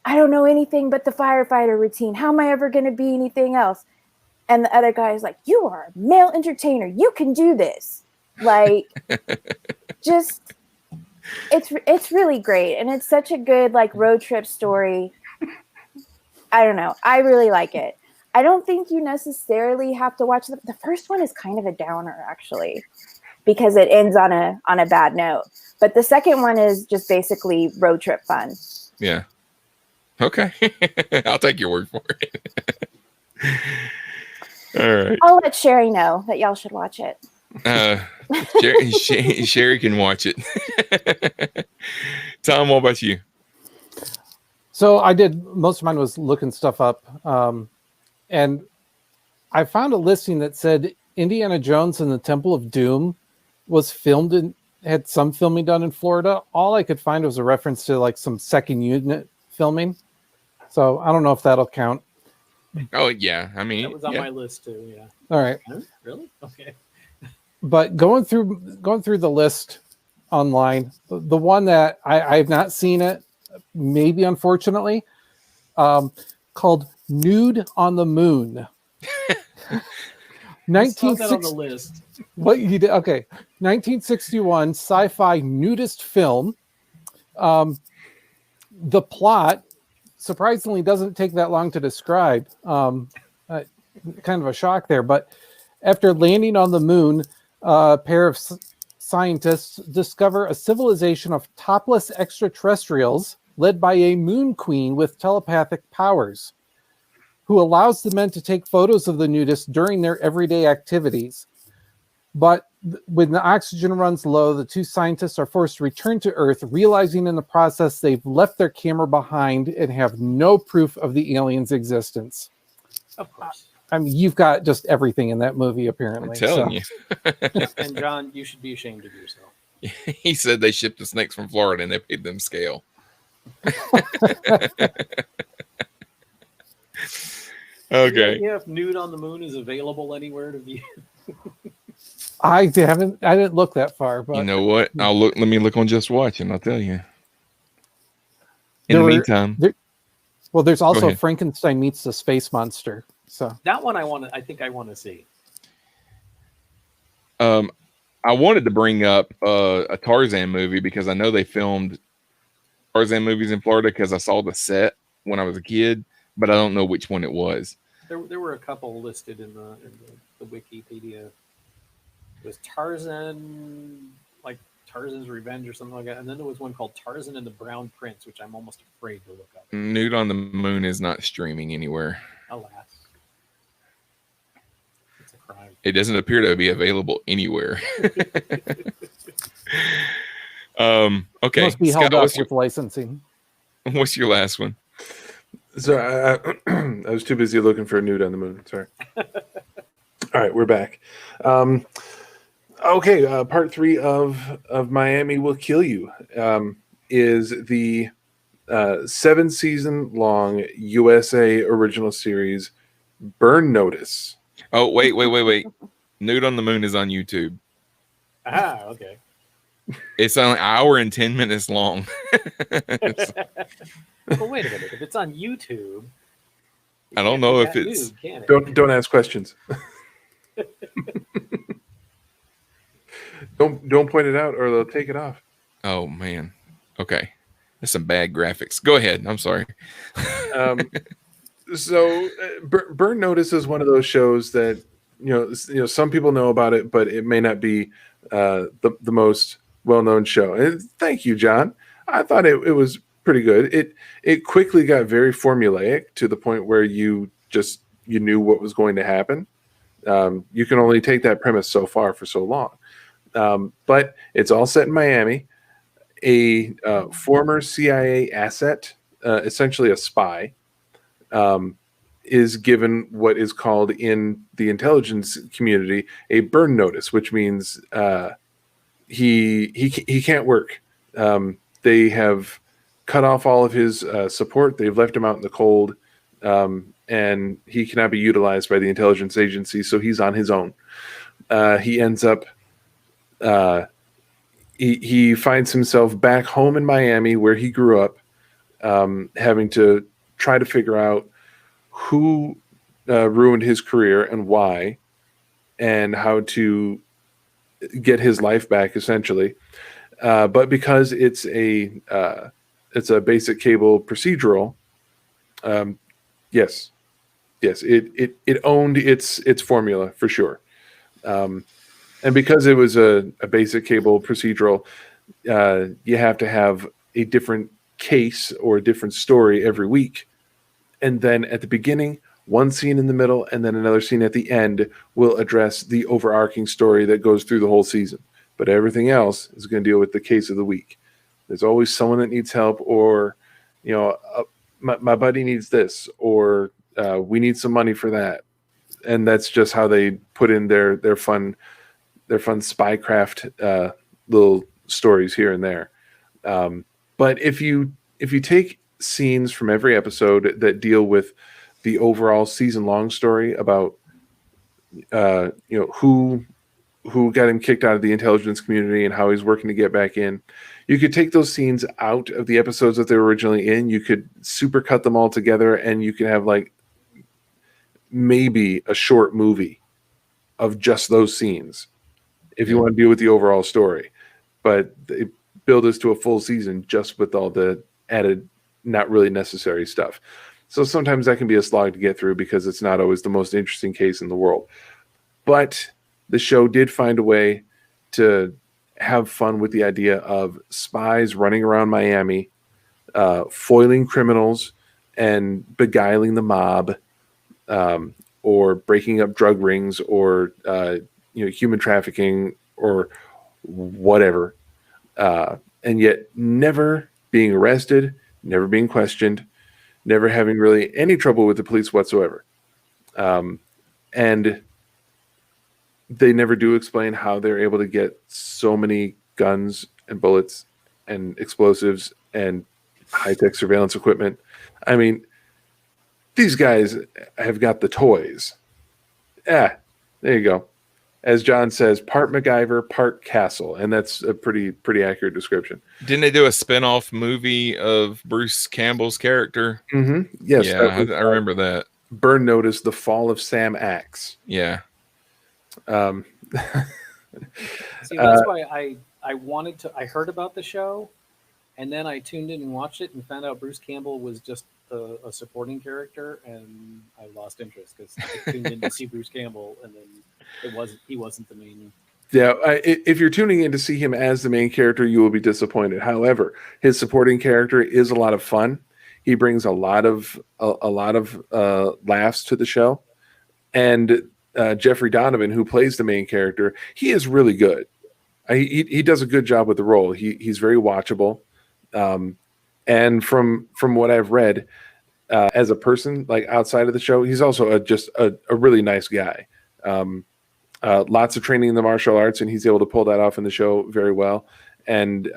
I don't know anything but the firefighter routine. How am I ever going to be anything else? And the other guy is like, you are a male entertainer. You can do this. Like, just, it's really great. And it's such a good like road trip story. I don't know. I really like it. I don't think you necessarily have to watch the first one is kind of a downer actually, because it ends on a bad note. But the second one is just basically road trip fun. Yeah. Okay. I'll take your word for it. All right. I'll let Sherry know that y'all should watch it. Sherry can watch it. Tom, what about you? So I did, most of mine was looking stuff up. And I found a listing that said Indiana Jones and the Temple of Doom was filmed in, had some filming done in Florida. All I could find was a reference to like some second unit filming. So I don't know if that'll count. Oh yeah, I mean That was on yeah. my list too. Yeah. All right. Huh? Really? Okay. But going through the list online, the one that I've not seen it, maybe unfortunately, called Nude on the Moon. Saw that on the 1960 list. what you did, okay, 1961 sci-fi nudist film. The plot surprisingly doesn't take that long to describe. Kind of a shock there, but after landing on the moon, a pair of scientists discover a civilization of topless extraterrestrials led by a moon queen with telepathic powers, who allows the men to take photos of the nudists during their everyday activities. But when the oxygen runs low, the two scientists are forced to return to Earth, realizing in the process they've left their camera behind and have no proof of the aliens' existence. Of course. I mean, you've got just everything in that movie, apparently. I'm telling you. And John, you should be ashamed of yourself. He said they shipped the snakes from Florida and they paid them scale. Okay. Yeah, if Nude on the Moon is available anywhere to view. I didn't look that far, but You know what? Let me look on Just Watch and I'll tell you. In There the were- meantime, well, there's also ahead. Frankenstein Meets the Space Monster. So That one I think I want to see. I wanted to bring up a Tarzan movie because I know they filmed Tarzan movies in Florida because I saw the set when I was a kid, but I don't know which one it was. There were a couple listed in the Wikipedia. It was Tarzan, like Tarzan's Revenge or something like that, and then there was one called Tarzan and the Brown Prince, which I'm almost afraid to look up. Nude on the Moon is not streaming anywhere. Alas, it's a crime. It doesn't appear to be available anywhere. Okay. must be Scott, held up with licensing. what's your last one? So I was too busy looking for a nude on the moon. Sorry. All right, we're back. Okay, part 3 of Miami Will Kill You is the 7-season long USA original series Burn Notice. Oh, wait. Nude on the Moon is on YouTube. Ah, okay. It's an hour and 10 minutes long. Well, wait a minute. If it's on YouTube, I don't know if it's. nude, can it? Don't ask questions. Don't point it out or they'll take it off. Oh, man. Okay. That's some bad graphics. Go ahead. I'm sorry. So Burn Notice is one of those shows that you know some people know about it, but it may not be the most well-known show. And thank you, John. I thought it was pretty good. It quickly got very formulaic to the point where you knew what was going to happen. You can only take that premise so far for so long. But it's all set in Miami. A former CIA asset, essentially a spy, is given what is called in the intelligence community a burn notice, which means he can't work. They have cut off all of his support. They've left him out in the cold, and he cannot be utilized by the intelligence agency, so he's on his own. He ends up he finds himself back home in Miami where he grew up, having to try to figure out who ruined his career and why, and how to get his life back, essentially. But because it's a basic cable procedural, yes, it owned its formula for sure. And because it was a basic cable procedural, you have to have a different case or a different story every week. And then at the beginning, one scene in the middle, and then another scene at the end will address the overarching story that goes through the whole season. But everything else is going to deal with the case of the week. There's always someone that needs help, or, my buddy needs this, or we need some money for that. And that's just how they put in their fun spycraft little stories here and there. But if you take scenes from every episode that deal with the overall season-long story about who got him kicked out of the intelligence community and how he's working to get back in, you could take those scenes out of the episodes that they were originally in. You could supercut them all together, and you could have like maybe a short movie of just those scenes if you want to deal with the overall story. But they build this to a full season just with all the added, not really necessary stuff. So sometimes that can be a slog to get through because it's not always the most interesting case in the world. But the show did find a way to have fun with the idea of spies running around Miami, foiling criminals and beguiling the mob, or breaking up drug rings, or human trafficking, or whatever, and yet never being arrested, never being questioned, never having really any trouble with the police whatsoever. And they never do explain how they're able to get so many guns and bullets and explosives and high-tech surveillance equipment. I mean, these guys have got the toys. There you go. As John says, part MacGyver, part Castle, and that's a pretty accurate description. Didn't they do a spin-off movie of Bruce Campbell's character? Mm-hmm. Yes, yeah, I remember that. Burn Notice: The Fall of Sam Axe. Yeah. See, that's why I wanted to. I heard about the show, and then I tuned in and watched it and found out Bruce Campbell was just a supporting character, and I lost interest because I tuned in to see Bruce Campbell, and then he wasn't the main. Yeah, if you're tuning in to see him as the main character, you will be disappointed. However, his supporting character is a lot of fun. He brings a lot of laughs to the show, and Jeffrey Donovan, who plays the main character, he is really good. He does a good job with the role. He's very watchable, and from what I've read, as a person, like outside of the show, he's also just a really nice guy. Lots of training in the martial arts, and he's able to pull that off in the show very well. And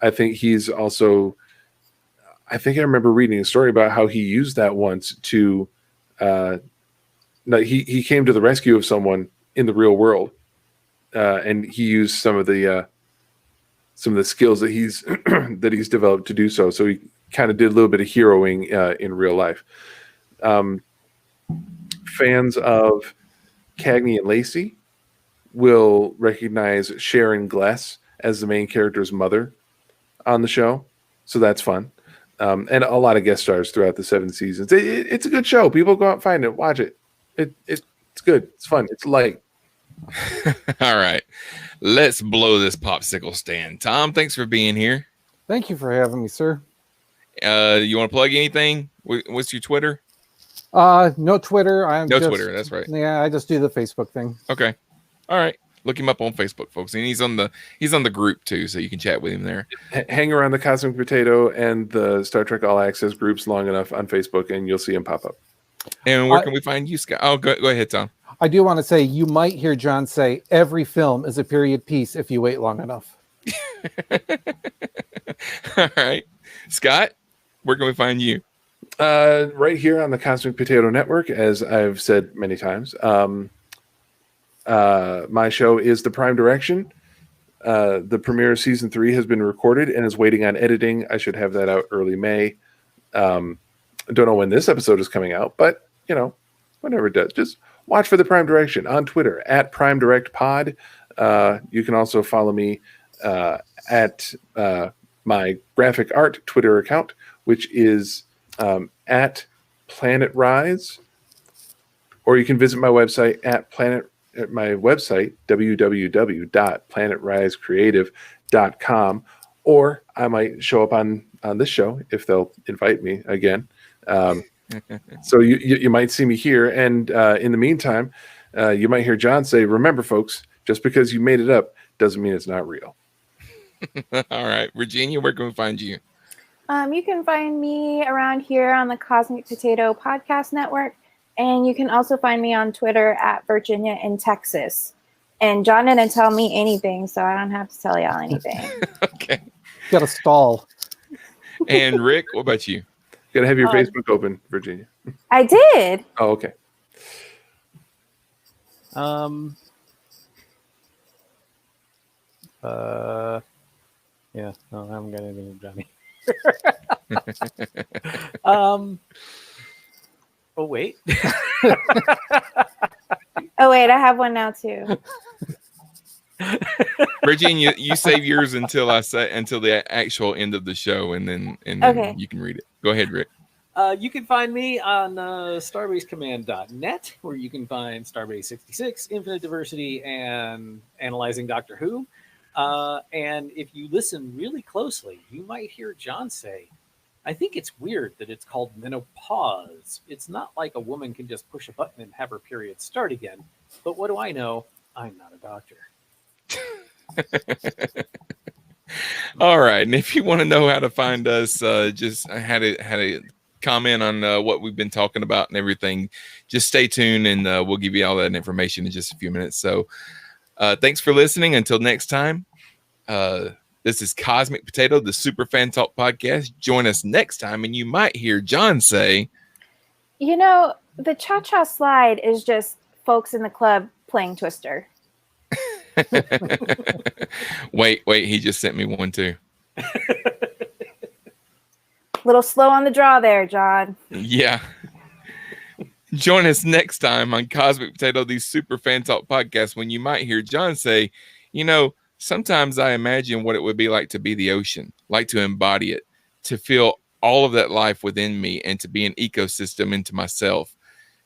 I think he's also, I think I remember reading a story about how he used that once to, he came to the rescue of someone in the real world, and he used some of the skills that he's that he's developed to do so. So he kind of did a little bit of heroing in real life. Fans of Cagney and Lacey will recognize Sharon Gless as the main character's mother on the show, so that's fun. And a lot of guest stars throughout the 7 seasons. It's a good show. People go out and find it, watch it. It's good. It's fun. It's light. All right, let's blow this popsicle stand. Tom, thanks for being here. Thank you for having me, sir. You want to plug anything? What's your Twitter? No Twitter. Twitter. That's right. Yeah, I just do the Facebook thing. Okay. All right. Look him up on Facebook, folks, and he's on the group too, so you can chat with him there. Hang around the Cosmic Potato and the Star Trek All Access groups long enough on Facebook, and you'll see him pop up. And where can we find you, Scott? Oh, go ahead, Tom. I do want to say you might hear John say every film is a period piece if you wait long enough. All right, Scott, where can we find you? Right here on the Cosmic Potato Network, as I've said many times. My show is The Prime Direction. The premiere of season 3 has been recorded and is waiting on editing. I should have that out early May. Don't know when this episode is coming out, but whenever it does, just watch for The Prime Direction on Twitter at Prime Direct Pod. You can also follow me at my graphic art Twitter account, which is at Planet Rise, or you can visit my website at www.planetrisecreative.com, or I might show up on this show if they'll invite me again. So you might see me here, and in the meantime, you might hear John say, "Remember, folks, just because you made it up doesn't mean it's not real." All right, Virginia, where can we find you? You can find me around here on the Cosmic Potato Podcast Network, and you can also find me on Twitter at Virginia in Texas. And John didn't tell me anything, so I don't have to tell y'all anything. Okay. Got to stall. And Rick, what about you? You gotta have your Facebook open, Virginia. I did. Oh, okay. Yeah, no, I haven't got anything with Johnny. Oh wait. Oh wait, I have one now too. Virginia, you save yours until the actual end of the show, and then Okay. you can read it. Go ahead, Rick. You can find me on starbasecommand.net, where you can find Starbase 66, Infinite Diversity, and Analyzing Doctor Who. And if you listen really closely, you might hear John say, "I think it's weird that it's called menopause. It's not like a woman can just push a button and have her period start again. But what do I know? I'm not a doctor." All right, and if you want to know how to find us, just how to comment on what we've been talking about and everything, just stay tuned, and we'll give you all that information in just a few minutes. So thanks for listening. Until next time, this is Cosmic Potato, the Super Fan Talk podcast. Join us next time, and you might hear John say, The cha-cha slide is just folks in the club playing Twister. wait, he just sent me one too. Little slow on the draw there, John. Yeah. Join us next time on Cosmic Potato, the Super Fan Talk podcast, when you might hear John say, sometimes I imagine what it would be like to be the ocean, like to embody it, to feel all of that life within me, and to be an ecosystem into myself,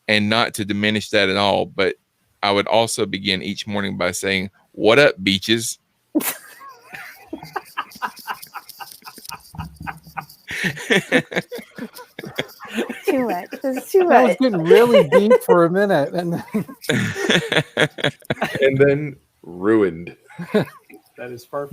and not to diminish that at all. But I would also begin each morning by saying, "What up, beaches?" Too much. This is too That was much. getting really deep for a minute. And And then ruined. That is far